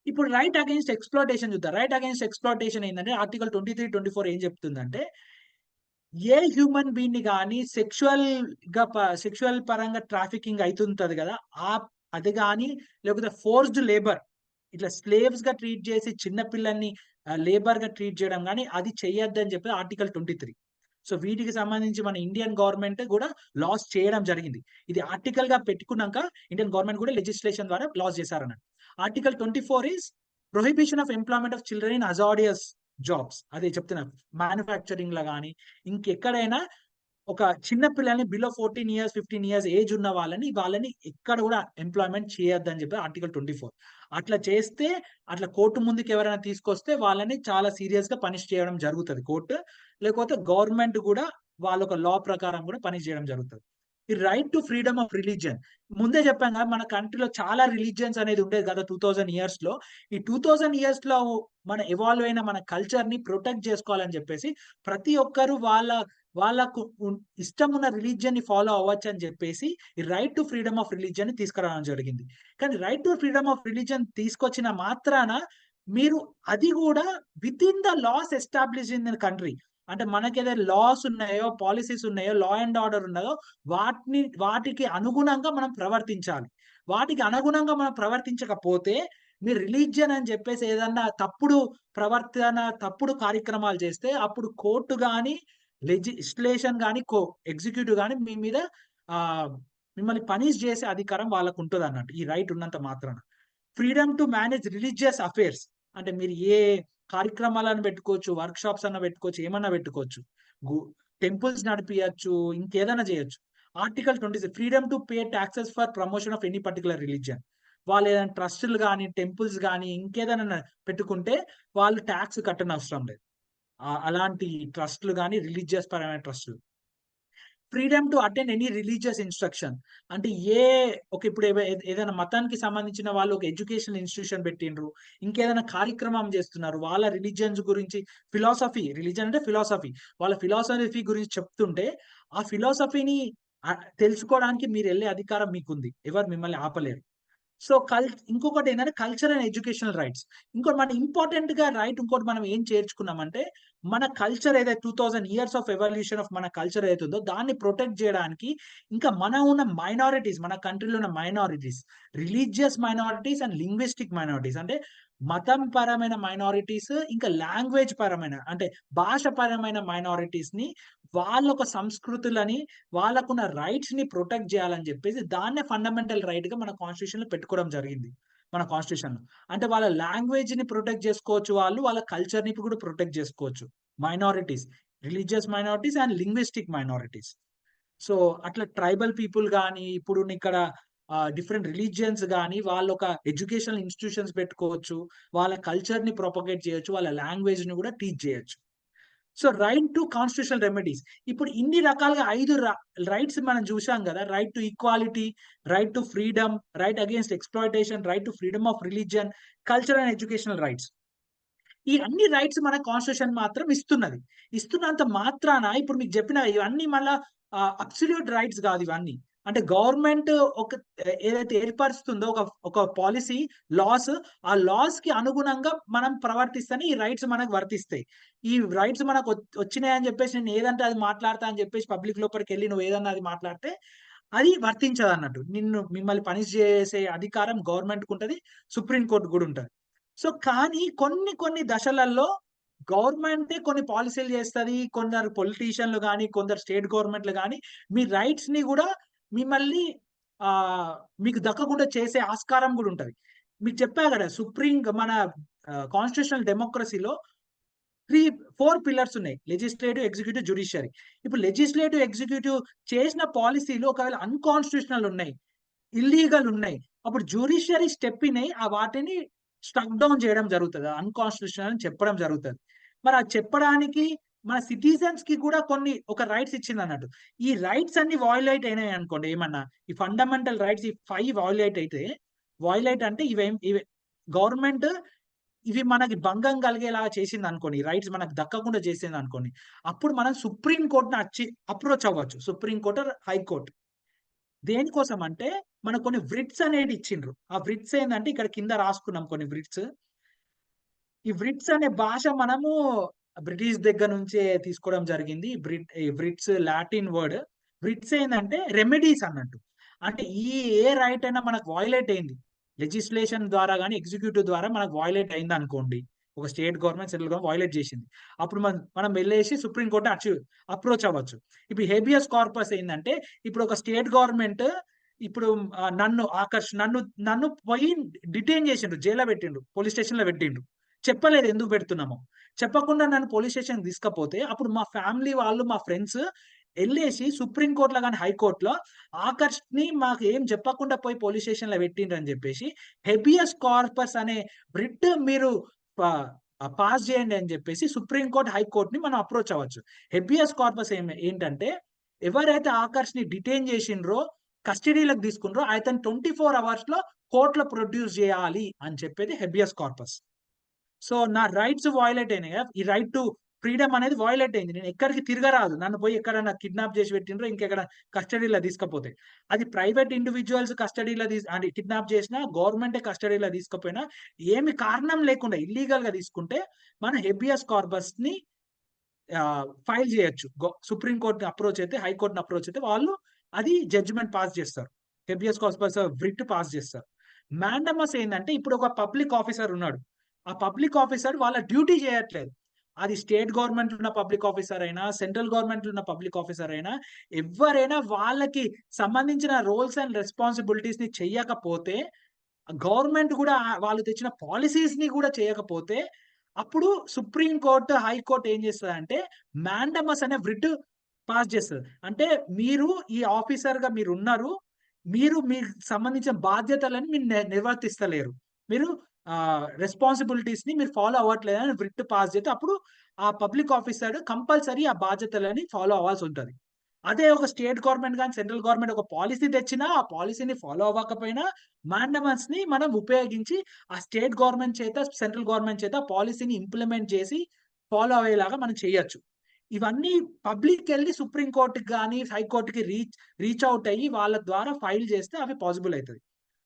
ఇప్పుడు రైట్ అగైన్స్ ఎక్స్ప్లోటేషన్ చూద్దాం. రైట్ అగైన్స్ ఎక్స్ప్లోటేషన్ ఏంటంటే ఆర్టికల్ 23, 24 ఏం చెప్తుందంటే ఏ హ్యూమన్ బీయింగ్ ని కానీ సెక్షువల్ పరంగా ట్రాఫికింగ్ అవుతుంటది కదా, అది కానీ లేకపోతే ఫోర్స్డ్ లేబర్, ఇట్లా స్లేవ్స్ గా ట్రీట్ చేసి చిన్న పిల్లల్ని లేబర్ గా ట్రీట్ చేయడం కానీ అది చెయ్యొద్దు అని చెప్పి ఆర్టికల్ 23. సో వీటికి సంబంధించి మన ఇండియన్ గవర్నమెంట్ కూడా లాస్ చేయడం జరిగింది. ఇది ఆర్టికల్ గా పెట్టుకున్నాక ఇండియన్ గవర్నమెంట్ కూడా లెజిస్లేషన్ ద్వారా లాస్ చేశారన్నట్టు. Article 24 is prohibition of employment of children in hazardous jobs. అదే చెప్తున్నా, మ్యానుఫ్యాక్చరింగ్ లో కానీ ఇంకెక్కడైనా ఒక చిన్న పిల్లల్ని బిలో 14 years 15 years ఏజ్ ఉన్న వాళ్ళని ఎక్కడ కూడా ఎంప్లాయ్మెంట్ చేయొద్దని చెప్పి ఆర్టికల్ 24. అట్లా చేస్తే అట్లా కోర్టు ముందుకు ఎవరైనా తీసుకొస్తే వాళ్ళని చాలా సీరియస్ గా పనిష్ చేయడం జరుగుతుంది కోర్టు, లేకపోతే గవర్నమెంట్ కూడా వాళ్ళ ఒక లా ప్రకారం కూడా పనిష్ చేయడం జరుగుతుంది. ఈ right to freedom of religion ముందే చెప్పాం కదా, మన కంట్రీలో చాలా రిలీజియన్స్ అనేది ఉండేది కదా 2000 years లో. ఈ 2000 years లో మన ఎవాల్వ్ అయిన మన కల్చర్ ని ప్రొటెక్ట్ చేసుకోవాలని చెప్పేసి ప్రతి ఒక్కరు వాళ్ళకు ఇష్టం ఉన్న రిలీజియన్ ని ఫాలో అవ్వచ్చు అని చెప్పేసి ఈ right to freedom of religion ని తీసుకురావడం జరిగింది. కానీ right to freedom of religion తీసుకొచ్చిన మాత్రాన మీరు అది కూడా within the laws establish in the country, అంటే మనకి ఏదైతే లాస్ ఉన్నాయో, పాలసీస్ ఉన్నాయో, లా అండ్ ఆర్డర్ ఉన్నాయో వాటికి అనుగుణంగా మనం ప్రవర్తించాలి. వాటికి అనుగుణంగా మనం ప్రవర్తించకపోతే మీరు రిలీజియన్ అని చెప్పేసి ఏదన్నా తప్పుడు కార్యక్రమాలు చేస్తే అప్పుడు కోర్టు కానీ లెజిస్లేషన్ కానీ ఎగ్జిక్యూటివ్ కానీ మీ మీద మిమ్మల్ని పనిష్ చేసే అధికారం వాళ్ళకు ఉంటుంది అన్నట్టు ఈ రైట్ ఉన్నంత మాత్రాన. Freedom to manage religious affairs, అంటే మీరు ఏ కార్యక్రమాలను పెట్టుకోవచ్చు, వర్క్ షాప్స్ అన్న పెట్టుకోవచ్చు, ఏమన్నా పెట్టుకోవచ్చు, టెంపుల్స్ నడిపియచ్చు, ఇంకేదైనా చేయొచ్చు. Article 26 freedom to pay taxes for promotion of any particular religion. వాళ్ళు ఏదైనా ట్రస్టులు కానీ టెంపుల్స్ కానీ ఇంకేదైనా పెట్టుకుంటే వాళ్ళు ట్యాక్స్ కట్టనవసరం లేదు. అలాంటి ట్రస్టులు కానీ రిలీజియస్ పరమైన ట్రస్టులు. Freedom to attend any religious instruction, అంటే ఇప్పుడు ఏదైనా మతానికి సంబంధించిన వాళ్ళు ఒక ఎడ్యుకేషన్ ఇన్స్టిట్యూషన్ పెట్టిండ్రు, ఇంకేదైనా కార్యక్రమం చేస్తున్నారు, వాళ్ళ రిలీజియన్స్ గురించి ఫిలాసఫీ, రిలీజియన్ అంటే ఫిలాసఫీ, వాళ్ళ ఫిలాసఫీ గురించి చెప్తుంటే ఆ ఫిలాసఫీని తెలుసుకోవడానికి మీరు వెళ్ళే అధికారం మీకుంది, ఎవరు మిమ్మల్ని ఆపలేరు. సో ఇంకొకటి ఏంటంటే కల్చర్ అండ్ ఎడ్యుకేషనల్ రైట్స్. ఇంకోటి మన ఇంపార్టెంట్ గా రైట్, ఇంకోటి మనం ఏం చేర్చుకున్నామంటే మన కల్చర్ ఏదైతే 2000 years ఆఫ్ ఎవల్యూషన్ ఆఫ్ మన కల్చర్ ఏదైతుందో దాన్ని ప్రొటెక్ట్ చేయడానికి, ఇంకా ఉన్న మైనారిటీస్, మన కంట్రీలో ఉన్న minorities, religious minorities and linguistic minorities, అంటే మతం పరమైన మైనారిటీస్, ఇంకా లాంగ్వేజ్ పరమైన అంటే భాష పరమైన మైనారిటీస్ ని వాళ్ళ ఒక సంస్కృతులని వాళ్ళకున్న రైట్స్ ని ప్రొటెక్ట్ చేయాలని చెప్పేసి దాన్నే ఫండమెంటల్ రైట్ గా మన కాన్స్టిట్యూషన్ లో పెట్టుకోవడం జరిగింది. మన కాన్స్టిట్యూషన్ లో అంటే వాళ్ళ లాంగ్వేజ్ ని ప్రొటెక్ట్ చేసుకోవచ్చు, వాళ్ళ కల్చర్ ని కూడా ప్రొటెక్ట్ చేసుకోవచ్చు. Minorities, religious minorities and linguistic minorities. So అట్లా ట్రైబల్ పీపుల్ కానీ ఇప్పుడు ఇక్కడ డిఫరెంట్ రిలీజియన్స్ కానీ వాళ్ళు ఒక ఎడ్యుకేషనల్ ఇన్స్టిట్యూషన్స్ పెట్టుకోవచ్చు, వాళ్ళ కల్చర్ ని ప్రొపగేట్ చేయొచ్చు, వాళ్ళ లాంగ్వేజ్ ని కూడా టీచ్ చేయొచ్చు. So right to constitutional remedies, ఇప్పుడు ఇన్ని రకాలుగా 5 రైట్స్ మనం చూసాం కదా. Right to equality, right to freedom, right against exploitation, right to freedom of religion, culture and educational rights. ఈ అన్ని రైట్స్ మన కాన్స్టిట్యూషన్ మాత్రం ఇస్తున్నది. ఇస్తున్నంత మాత్రాన ఇప్పుడు మీకు చెప్పిన ఇవన్నీ మళ్ళా అబ్సల్యూట్ రైట్స్ కాదు ఇవన్నీ. అంటే గవర్నమెంట్ ఏదైతే ఏర్పరుస్తుందో ఒక పాలసీ, లాస్, ఆ లాస్ కి అనుగుణంగా మనం ప్రవర్తిస్తేనే ఈ రైట్స్ మనకు వర్తిస్తాయి. ఈ రైట్స్ మనకు వచ్చినాయని చెప్పేసి నేను ఏదంటే అది మాట్లాడతా అని చెప్పేసి పబ్లిక్ లోపలికి వెళ్ళి నువ్వు ఏదన్నా అది మాట్లాడితే అది వర్తించదు అన్నట్టు. మిమ్మల్ని పనిష్ చేసే అధికారం గవర్నమెంట్ కు ఉంటది, సుప్రీంకోర్టు కూడా ఉంటది. సో కానీ కొన్ని దశలలో గవర్నమెంటే కొన్ని పాలసీలు చేస్తుంది, కొందరు పొలిటీషియన్లు కానీ కొందరు స్టేట్ గవర్నమెంట్లు కానీ మీ రైట్స్ ని కూడా మిమ్మల్ని మీకు దక్కకుండా చేసే ఆస్కారం కూడా ఉంటది. మీకు చెప్పా కదా మన కాన్స్టిట్యూషనల్ డెమోక్రసీలో 4 పిల్లర్స్ ఉన్నాయి: లెజిస్లేటివ్, ఎగ్జిక్యూటివ్, జ్యుడిషియరీ. ఇప్పుడు లెజిస్లేటివ్, ఎగ్జిక్యూటివ్ చేసిన పాలసీలు ఒకవేళ అన్కాన్స్టిట్యూషనల్ ఉన్నాయి, ఇల్లీగల్ ఉన్నాయి, అప్పుడు జ్యుడిషియరీ స్టెప్ ఇన్ అయ్యి వాటిని స్ట్రక్ డౌన్ చేయడం జరుగుతుంది, అన్కాన్స్టిట్యూషనల్ అని చెప్పడం జరుగుతుంది. మరి అది చెప్పడానికి మన సిటిజన్స్ కి కూడా ఒక రైట్స్ ఇచ్చింది అన్నట్టు. ఈ రైట్స్ అన్ని వాయిలేట్ అయినాయి అనుకోండి, ఏమన్నా ఈ ఫండమెంటల్ రైట్స్ ఈ 5 వాయిలేట్ అంటే ఇవి గవర్నమెంట్ ఇవి మనకి భంగం కలిగేలాగా చేసింది అనుకోండి, రైట్స్ మనకు దక్కకుండా చేసింది అనుకోండి, అప్పుడు మనం సుప్రీం కోర్టుని అప్రోచ్ అవ్వచ్చు. Supreme court, high court. దేనికోసం అంటే మనకు కొన్ని వ్రిట్స్ అనేది ఇచ్చిండ్రు. ఆ వ్రిట్స్ ఏంటంటే ఇక్కడ కింద రాసుకున్నాం కొన్ని వ్రిట్స్. ఈ వ్రిట్స్ అనే భాష మనము బ్రిటిష్ దగ్గర నుంచే తీసుకోవడం జరిగింది. Writs Latin word. వ్రిట్స్ ఏంటంటే రెమెడీస్ అన్నట్టు. అంటే ఏ రైట్ అయినా మనకు వాయిలేట్ అయింది లెజిస్లేషన్ ద్వారా కానీ ఎగ్జిక్యూటివ్ ద్వారా మనకు వాయిలేట్ అయింది అనుకోండి, ఒక state government, central government violate చేసింది, అప్పుడు మనం వెళ్ళేసి సుప్రీంకోర్టు అప్రోచ్ అవ్వచ్చు. ఇప్పుడు హేబియస్ కార్పస్ ఏంటంటే ఇప్పుడు ఒక స్టేట్ గవర్నమెంట్ ఇప్పుడు నన్ను పోయి డిటైన్ చేసిండ్రు, జైల్లో పెట్టిండ్రు, పోలీస్ స్టేషన్ లో పెట్టిండ్రు, చెప్పలేదు ఎందుకు పెడుతున్నామో, చెప్పకుండా నన్ను పోలీస్ స్టేషన్ తీసుకపోతే అప్పుడు మా ఫ్యామిలీ వాళ్ళు, మా ఫ్రెండ్స్ వెళ్ళేసి సుప్రీంకోర్టులో కానీ హైకోర్టులో ఆకర్ష్ ని మాకు ఏం చెప్పకుండా పోయి పోలీస్ స్టేషన్ లో పెట్టిండ్రు అని చెప్పేసి హెబియస్ కార్పస్ అనే రిట్ మీరు పాస్ చేయండి అని చెప్పేసి సుప్రీంకోర్టు, హైకోర్టుని మనం అప్రోచ్ అవ్వచ్చు. హెబియస్ కార్పస్ ఏంటంటే ఎవరైతే ఆకర్ష్ ని డిటైన్ చేసిండ్రో, కస్టడీలోకి తీసుకుండ్రో, అతను 24 hours లో కోర్టులో ప్రొడ్యూస్ చేయాలి అని చెప్పేది హెబియస్ కార్పస్. సో నా రైట్స్ వాయిలేట్ అయినాయి కదా, ఈ రైట్ టు ఫ్రీడమ్ అనేది వాయిలేట్ అయింది, నేను ఎక్కడికి తిరగరాదు, నన్ను పోయి ఎక్కడన్నా కిడ్నాప్ చేసి పెట్టిండ్రో ఇంకెక్కడ కస్టడీలో తీసుకపోతే, అది ప్రైవేట్ ఇండివిజువల్స్ కస్టడీలో అంటే కిడ్నాప్ చేసినా, గవర్నమెంటే కస్టడీలో తీసుకపోయినా, ఏమి కారణం లేకుండా ఇల్లీగల్ గా తీసుకుంటే మన హెబియస్ కార్పస్ ని ఫైల్ చేయొచ్చు. సుప్రీంకోర్టుని అప్రోచ్ అయితే, హైకోర్టుని అప్రోచ్ అయితే వాళ్ళు అది జడ్జిమెంట్ పాస్ చేస్తారు, హెబియస్ కార్పస్ వ్రిట్ పాస్ చేస్తారు. మ్యాండమస్ ఏంటంటే ఇప్పుడు ఒక పబ్లిక్ ఆఫీసర్ ఉన్నాడు, ఆ పబ్లిక్ ఆఫీసర్ వాళ్ళ డ్యూటీ చేయట్లేదు, అది స్టేట్ గవర్నమెంట్ ఉన్న పబ్లిక్ ఆఫీసర్ అయినా, సెంట్రల్ గవర్నమెంట్ ఉన్న పబ్లిక్ ఆఫీసర్ అయినా, ఎవరైనా వాళ్ళకి సంబంధించిన రోల్స్ అండ్ రెస్పాన్సిబిలిటీస్ ని చెయ్యకపోతే, గవర్నమెంట్ కూడా వాళ్ళు తెచ్చిన పాలసీస్ ని కూడా చేయకపోతే, అప్పుడు సుప్రీం కోర్టు, హైకోర్టు ఏం చేస్తదంటే మ్యాండమస్ అనే రిట్ పాస్ చేస్తది. అంటే మీరు ఈ ఆఫీసర్ గా మీరు ఉన్నారు, మీరు మీకు సంబంధించిన బాధ్యతలను మీరు నిర్వర్తిస్తలేరు, మీరు రెస్పాన్సిబిలిటీస్ ని మీరు ఫాలో అవ్వట్లేదని రిట్ పాస్ చేస్తే అప్పుడు ఆ పబ్లిక్ ఆఫీసర్ కంపల్సరీ ఆ బాధ్యతలని ఫాలో అవ్వాల్సి ఉంటుంది. అదే ఒక స్టేట్ గవర్నమెంట్ కానీ సెంట్రల్ గవర్నమెంట్ ఒక పాలసీ తెచ్చినా ఆ పాలసీని ఫాలో అవ్వకపోయినా మ్యాండమస్ ని మనం ఉపయోగించి ఆ స్టేట్ గవర్నమెంట్ చేత, సెంట్రల్ గవర్నమెంట్ చేత పాలసీని ఇంప్లిమెంట్ చేసి ఫాలో అయ్యేలాగా మనం చేయొచ్చు. ఇవన్నీ పబ్లిక్ వెళ్ళి సుప్రీం కోర్టుకి కానీ హైకోర్టుకి రీచ్ అవుట్ అయ్యి వాళ్ళ ద్వారా ఫైల్ చేస్తే అవి పాసిబుల్ అవుతుంది.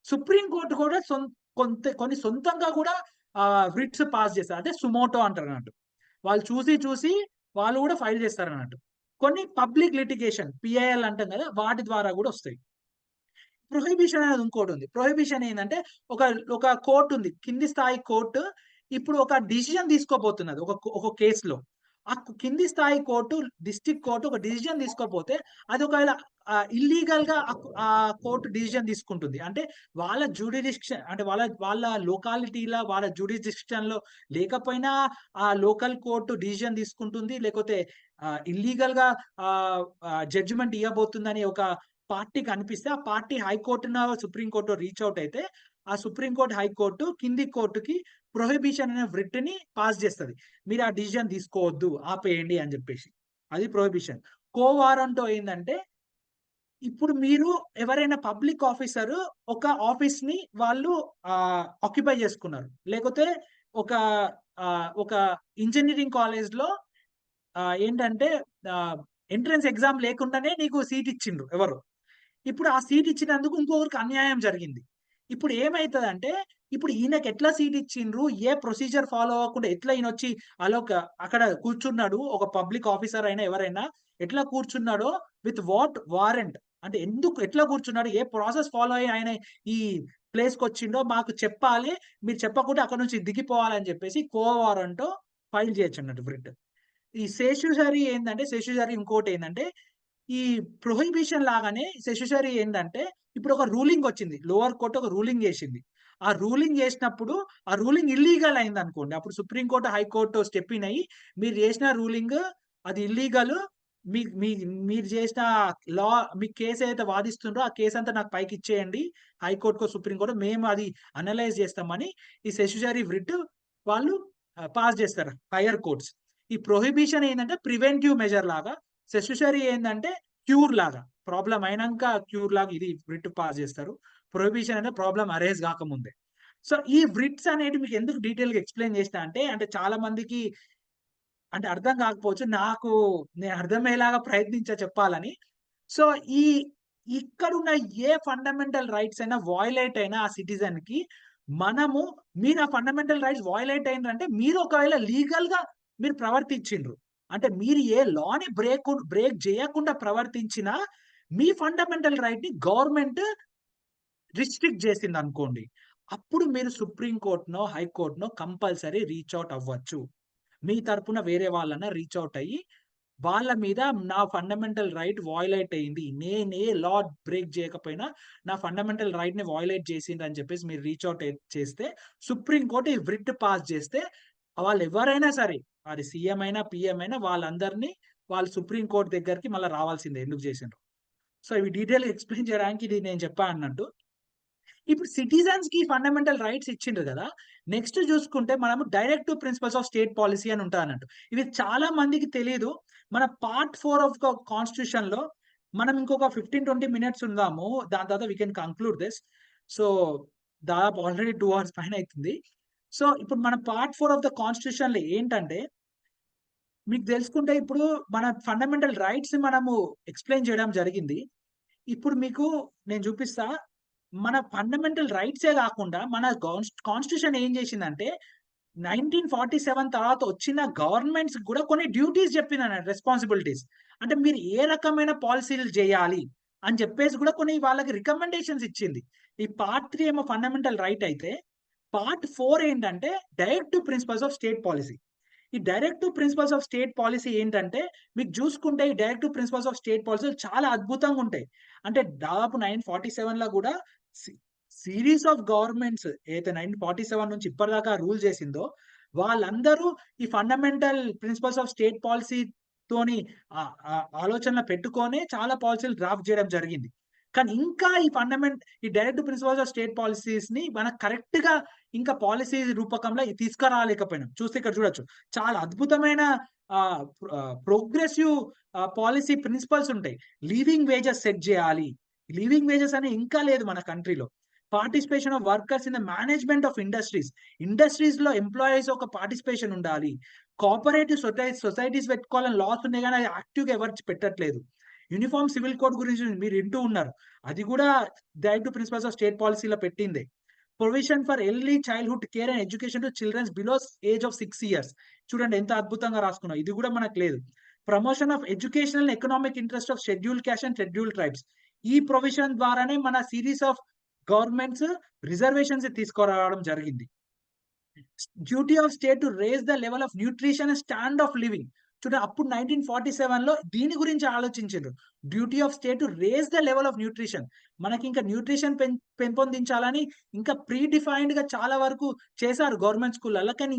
సుప్రీం కోర్టు కూడా కొన్ని సొంతంగా కూడా రిట్స్ పాస్ చేస్తారు. అదే సుమోటో అంటారు అన్నట్టు. వాళ్ళు చూసి వాళ్ళు కూడా ఫైల్ చేస్తారు అన్నట్టు. కొన్ని పబ్లిక్ లిటిగేషన్ పిఐఎల్ అంటాం కదా, వాటి ద్వారా కూడా వస్తాయి. ప్రొహిబిషన్ అనేది ఇంకోటి ఉంది. ప్రొహిబిషన్ ఏంటంటే ఒక కోర్టు ఉంది, కింది స్థాయి కోర్టు ఇప్పుడు ఒక డిసిజన్ తీసుకోబోతున్నది ఒక కేసులో. ఆ కింది స్థాయి కోర్టు, డిస్ట్రిక్ట్ కోర్టు ఒక డిసిజన్ తీసుకోపోతే అది ఒకవేళ ఇల్లీగల్ గా ఆ కోర్టు డిసిజన్ తీసుకుంటుంది. అంటే వాళ్ళ జ్యూరిడిక్షన్, అంటే వాళ్ళ లోకాలిటీలో వాళ్ళ జ్యూరిడిక్షన్ లో లేకపోయినా ఆ లోకల్ కోర్టు డిసిజన్ తీసుకుంటుంది, లేకపోతే ఇల్లీగల్ గా జడ్జిమెంట్ ఇవ్వబోతుందని ఒక పార్టీకి అనిపిస్తే ఆ పార్టీ హైకోర్టున సుప్రీం కోర్టు రీచ్ అవుట్ అయితే ఆ సుప్రీం కోర్టు, హైకోర్టు కింది కోర్టుకి ప్రొహిబిషన్ అనే రిట్ ని పాస్ చేస్తుంది. మీరు ఆ డిసిజన్ తీసుకోవద్దు, ఆపేయండి అని చెప్పేసి. అది ప్రొహిబిషన్. కోవారంటో ఏంటంటే ఇప్పుడు మీరు ఎవరైనా పబ్లిక్ ఆఫీసర్ ఒక ఆఫీస్ ని వాళ్ళు ఆక్యుపై చేసుకున్నారు, లేకపోతే ఒక ఇంజనీరింగ్ కాలేజ్ లో ఏంటంటే ఎంట్రన్స్ ఎగ్జామ్ లేకుండానే నీకు సీట్ ఇచ్చిండ్రు ఎవరు. ఇప్పుడు ఆ సీట్ ఇచ్చినందుకు ఇంకొకరికి అన్యాయం జరిగింది. ఇప్పుడు ఏమైతుందంటే ఇప్పుడు ఈయనకి ఎట్లా సీట్ ఇచ్చిండ్రు, ఏ ప్రొసీజర్ ఫాలో అవ్వకుండా ఎట్లా ఈయన వచ్చి అక్కడ కూర్చున్నాడు, ఒక పబ్లిక్ ఆఫీసర్ అయినా ఎవరైనా ఎట్లా కూర్చున్నాడో విత్ వాట్ వారెంట్, అంటే ఎట్లా కూర్చున్నాడు, ఏ ప్రాసెస్ ఫాలో అయ్యి ఆయన ఈ ప్లేస్ కి వచ్చిండో మాకు చెప్పాలి, మీరు చెప్పకుండా అక్కడ నుంచి దిగిపోవాలని చెప్పేసి కోవారంటో ఫైల్ చేయొచ్చు అన్నట్టు రిట్. ఈ సెషుసరీ ఏంటంటే, సెషుసరీ ఇంకోటి ఏంటంటే ఈ ప్రొహిబిషన్ లాగానే సెషుసరీ ఏంటంటే ఇప్పుడు ఒక రూలింగ్ వచ్చింది, లోవర్ కోర్టు ఒక రూలింగ్ చేసింది. ఆ రూలింగ్ చేసినప్పుడు ఆ రూలింగ్ ఇల్లీగల్ అయింది అనుకోండి, అప్పుడు supreme court, high court step in అయ్యి మీరు చేసిన రూలింగ్ అది ఇల్లీగల్, మీరు చేసిన లా, మీ కేసు ఏదైతే వాదిస్తుండ్రో ఆ కేసు అంతా నాకు పైకి ఇచ్చేయండి, హైకోర్టుకో సుప్రీం కోర్టు మేము అది అనలైజ్ చేస్తామని ఈ సెషుసరీ రిట్ వాళ్ళు పాస్ చేస్తారు హైయర్ కోర్ట్స్. ఈ ప్రొహిబిషన్ ఏంటంటే ప్రివెంటివ్ మెజర్ లాగా, సెషుసరీ ఏంటంటే క్యూర్ లాగా, ప్రాబ్లం అయినాక క్యూర్ లాగా ఇది రిట్ పాస్ చేస్తారు. ప్రొహిబిషన్ అంటే ప్రాబ్లం అరేజ్ కాకముందే. సో ఈ రిట్స్ అనేవి మీకు ఎందుకు డీటెయిల్ గా ఎక్స్ప్లెయిన్ చేసిన అంటే చాలా మందికి అంటే అర్థం కాకపోవచ్చు, నేను అర్థమయ్యేలాగా ప్రయత్నించా చెప్పాలని. సో ఇక్కడున్న ఏ ఫండమెంటల్ రైట్స్ అయినా వయలేట్ అయినా ఆ సిటిజన్ కి మీరు ఆ ఫండమెంటల్ రైట్స్ వయలేట్ అయినారంటే మీరు ఒకవేళ లీగల్ గా మీరు ప్రవర్తించిండ్రు, అంటే మీరు ఏ లాని బ్రేక్ చేయకుండా ప్రవర్తించినా మీ ఫండమెంటల్ రైట్ ని గవర్నమెంట్ రిస్ట్రిక్ట్ చేసింది అనుకోండి, అప్పుడు మీరు సుప్రీం కోర్టునో హైకోర్టునో కంపల్సరీ రీచ్ అవుట్ అవ్వచ్చు. మీ తరపున వేరే వాళ్ళన రీచ్ అవుట్ అయ్యి వాళ్ళ మీద నా ఫండమెంటల్ రైట్ వయలేట్ అయింది, నేనే లా బ్రేక్ చేయకపోయినా నా ఫండమెంటల్ రైట్ ని వయలేట్ చేసింది అని చెప్పేసి మీరు రీచ్ అవుట్ చేస్తే సుప్రీం కోర్టు ఈ రిట్ పాస్ చేస్తే వాళ్ళు ఎవరైనా సరే, అది సీఎం అయినా పిఎం అయినా వాళ్ళందరినీ వాళ్ళు సుప్రీం కోర్టు దగ్గరికి మళ్ళీ రావాల్సిందే ఎందుకు చేసిండ్రు. సో ఇవి డీటెయిల్ ఎక్స్ప్లెయిన్ చేయడానికి ఇది నేను చెప్పా అన్నట్టు. ఇప్పుడు సిటిజన్స్ కి ఫండమెంటల్ రైట్స్ ఇచ్చిండ్రు కదా, నెక్స్ట్ చూసుకుంటే మనము directive principles of state policy అని ఉంటుంది అన్నట్టు. ఇవి చాలా మందికి తెలియదు. మన పార్ట్ 4 ఆఫ్ కాన్స్టిట్యూషన్ లో మనం ఇంకొక 15-20 minutes ఉందాము, దాని తర్వాత we can conclude this. So దాదాపు ఆల్రెడీ 2 hours పైన అవుతుంది. సో ఇప్పుడు మన పార్ట్ 4 ఆఫ్ ద కాన్స్టిట్యూషన్ లో ఏంటంటే మీకు తెలుసుకుంటే ఇప్పుడు మన ఫండమెంటల్ రైట్స్ మనము ఎక్స్ప్లెయిన్ చేయడం జరిగింది. ఇప్పుడు మీకు నేను చూపిస్తా, మన ఫండమెంటల్ రైట్సే కాకుండా మన కాన్స్టిట్యూషన్ ఏం చేసిందంటే 1947 తర్వాత వచ్చిన గవర్నమెంట్స్ కూడా కొన్ని డ్యూటీస్ చెప్పిన రెస్పాన్సిబిలిటీస్, అంటే మీరు ఏ రకమైన పాలసీలు చేయాలి అని చెప్పేసి కూడా కొన్ని వాళ్ళకి రికమెండేషన్స్ ఇచ్చింది. ఈ పార్ట్ 3 ఏమో ఫండమెంటల్ రైట్ అయితే పార్ట్ 4 ఏంటంటే directive principles of state policy. ఈ directive principles of state policy ఏంటంటే, మీకు చూసుకుంటే ఈ directive principles of state policy చాలా అద్భుతంగా ఉంటాయి. అంటే దాదాపు 947 కూడా సిరీస్ ఆఫ్ గవర్నమెంట్స్ ఏదైతే 947 నుంచి ఇప్పటిదాకా రూల్ చేసిందో వాళ్ళందరూ ఈ fundamental principles of state policy తోని ఆలోచనలు పెట్టుకొని చాలా పాలసీలు డ్రాఫ్ట్ చేయడం జరిగింది. కానీ ఇంకా ఈ direct principles of state policies ని మనం కరెక్ట్ గా ఇంకా పాలసీ రూపకంలో తీసుకురాలేకపోయినాం. చూస్తే ఇక్కడ చూడొచ్చు చాలా అద్భుతమైన ప్రోగ్రెసివ్ పాలసీ ప్రిన్సిపల్స్ ఉంటాయి. లివింగ్ వేజెస్ సెట్ చేయాలి. లివింగ్ వేజెస్ అనేది ఇంకా లేదు మన కంట్రీలో. Participation of workers in the management of industries లో ఎంప్లాయీస్ ఒక పార్టిసిపేషన్ ఉండాలి. కోఆపరేటివ్ సొసైటీస్ పెట్టుకోవాలని లాస్ ఉన్నాయి కానీ అది యాక్టివ్ గా ఎవరు పెట్టట్లేదు. యూనిఫామ్ సివిల్ కోడ్ గురించి మీరు వింటూ ఉన్నారు, అది కూడా డైరెక్టివ్ ప్రిన్సిపల్స్ ఆఫ్ స్టేట్ పాలసీలో పెట్టింది. Provision for early childhood care and education to childrens below age of 6 years. చూడండి ఎంత అద్భుతంగా రాసుకున్నాం, ఇది కూడా మనకు లేదు. Promotion of educational and economic interest of schedule caste and schedule tribes. ఈ ప్రొవిజన్ ద్వారానే మన సిరీస్ ఆఫ్ గవర్నమెంట్స్ రిజర్వేషన్స్ తీసుకురావడం జరిగింది. Duty of state to raise the level of nutrition and stand of living. చూడండి అప్పుడు 1947 లో దీని గురించి ఆలోచించారు. Duty of state to raise the level of nutrition. మనకి ఇంకా న్యూట్రిషన్ పెంపొందించాలని ఇంకా ప్రీ డిఫైన్డ్ గా చాలా వరకు చేశారు గవర్నమెంట్ స్కూళ్ళల్లో, కానీ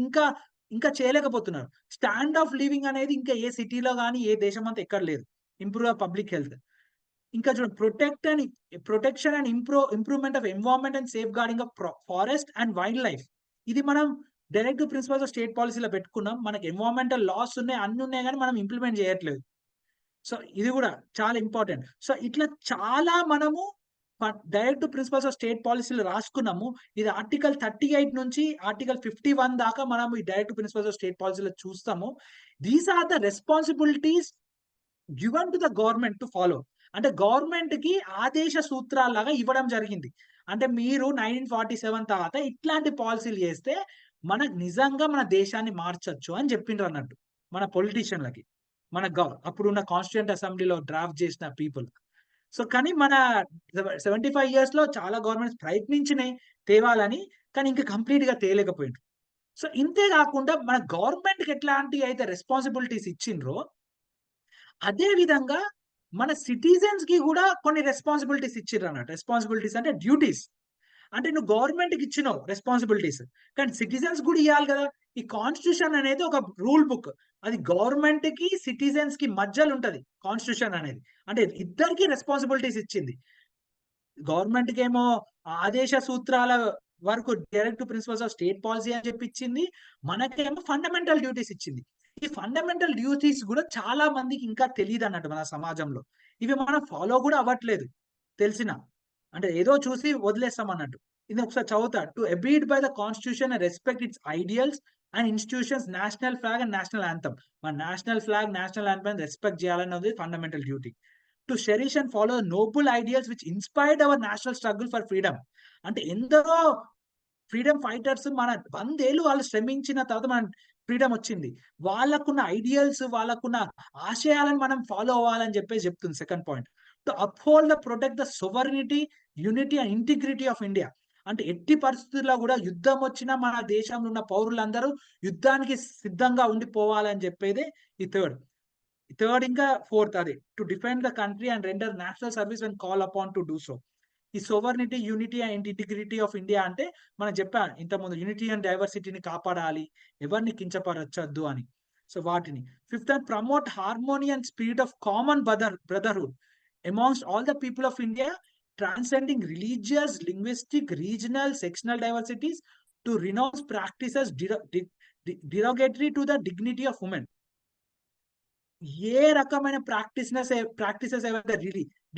ఇంకా చేయలేకపోతున్నారు. స్టాండ్ ఆఫ్ లివింగ్ అనేది ఇంకా ఏ సిటీలో కానీ ఏ దేశం అంతా ఎక్కడ లేదు. Improve public health. ఇంకా చూడండి protection and improvement of environment and safe guarding of forest and wild life. ఇది మనం డైరెక్టివ్ ప్రిన్సిపల్స్ ఆఫ్ స్టేట్ పాలసీలో పెట్టుకున్నాం. మనకి ఎన్వైరన్మెంటల్ లాస్ ఉన్నాయి, అన్ని ఉన్నాయి, కానీ మనం ఇంప్లిమెంట్ చేయట్లేదు. సో ఇది కూడా చాలా ఇంపార్టెంట్. సో ఇట్లా చాలా మనము డైరెక్టివ్ ప్రిన్సిపల్స్ ఆఫ్ స్టేట్ పాలసీలు రాసుకున్నాము. ఇది ఆర్టికల్ 38 నుంచి ఆర్టికల్ 51 దాకా మనం ఈ డైరెక్టివ్ ప్రిన్సిపల్స్ ఆఫ్ స్టేట్ పాలసీలో చూస్తాము. These are the responsibilities given to the government to follow. అంటే గవర్నమెంట్ కి ఆదేశ సూత్రాలాగా ఇవ్వడం జరిగింది. అంటే మీరు 1947 తర్వాత ఇట్లాంటి పాలసీలు చేస్తే మనకు నిజంగా మన దేశాన్ని మార్చొచ్చు అని చెప్పిండ్రు అన్నట్టు మన పొలిటీషియన్లకి, మన అప్పుడున్న కాన్స్టిట్యూయెంట్ అసెంబ్లీలో డ్రాఫ్ట్ చేసిన పీపుల్. సో కానీ మన 75 years లో చాలా గవర్నమెంట్స్ ప్రయత్నించినాయి తేవాలని, కానీ ఇంకా కంప్లీట్ గా తేలేకపోయిండ్రు. సో ఇంతే కాకుండా మన గవర్నమెంట్ కి ఎట్లాంటి అయితే రెస్పాన్సిబిలిటీస్ ఇచ్చిండ్రో అదే విధంగా మన సిటిజన్స్ కి కూడా కొన్ని రెస్పాన్సిబిలిటీస్ ఇచ్చిండ్రు అన్నట్టు. రెస్పాన్సిబిలిటీస్ అంటే డ్యూటీస్. అంటే నువ్వు గవర్నమెంట్ కి ఇచ్చినావు రెస్పాన్సిబిలిటీస్, కానీ సిటిజన్స్ కూడా ఇవ్వాలి కదా. ఈ కాన్స్టిట్యూషన్ అనేది ఒక రూల్ బుక్, అది గవర్నమెంట్ కి సిటిజన్స్ కి మధ్యలో ఉంటది కాన్స్టిట్యూషన్ అనేది. అంటే ఇద్దరికి రెస్పాన్సిబిలిటీస్ ఇచ్చింది. గవర్నమెంట్ కి ఏమో ఆదేశ సూత్రాల వరకు directive principles of state policy అని చెప్పి ఇచ్చింది, మనకేమో ఫండమెంటల్ డ్యూటీస్ ఇచ్చింది. ఈ ఫండమెంటల్ డ్యూటీస్ కూడా చాలా మందికి ఇంకా తెలియదు అన్నట్టు మన సమాజంలో. ఇవి మనం ఫాలో కూడా అవ్వట్లేదు తెలిసిన, అంటే ఏదో చూసి వదిలేస్తాం అన్నట్టు. ఇది ఒకసారి చదువుతా. To abide by the constitution and respect its ideals and institutions, national flag and national anthem. మన national flag, national anthem respect చేయాలన్నది fundamental duty. To cherish and follow noble ideals which inspired our national struggle for freedom. అంటే ఎందరో freedom fighters మన 100 ఏళ్ళు వాళ్ళు శ్రమించిన తర్వాత మన freedom వచ్చింది. వాళ్ళకున్న ఐడియల్స్, వాళ్ళకున్న ఆశయాలను మనం ఫాలో అవ్వాలని చెప్పేసి చెప్తుంది. Second point, to uphold the protect the sovereignty, unity and integrity of India. అంటే ఎట్టి పరిస్థితుల్లో కూడా యుద్ధం వచ్చినా మన దేశంలో ఉన్న పౌరులందరూ యుద్ధానికి సిద్ధంగా ఉండిపోవాలని చెప్పేది ఈ థర్డ్ ఇంకా ఫోర్త్ అదే, to defend the country and render national service and call upon to do so. ఈ sovereignty, unity and integrity of India అంటే మనం చెప్పా ఇంతకుముందు, యూనిటీ అండ్ డైవర్సిటీని కాపాడాలి, ఎవరిని కించపరచొద్దు అని. సో వాటిని. Fifth, promote harmony and spirit of common brotherhood amongst all the people of India, transcending religious, linguistic, regional, sectional diversities, to renounce practices derogatory to the dignity of women. ఏ రకమైన practices ఏవైతే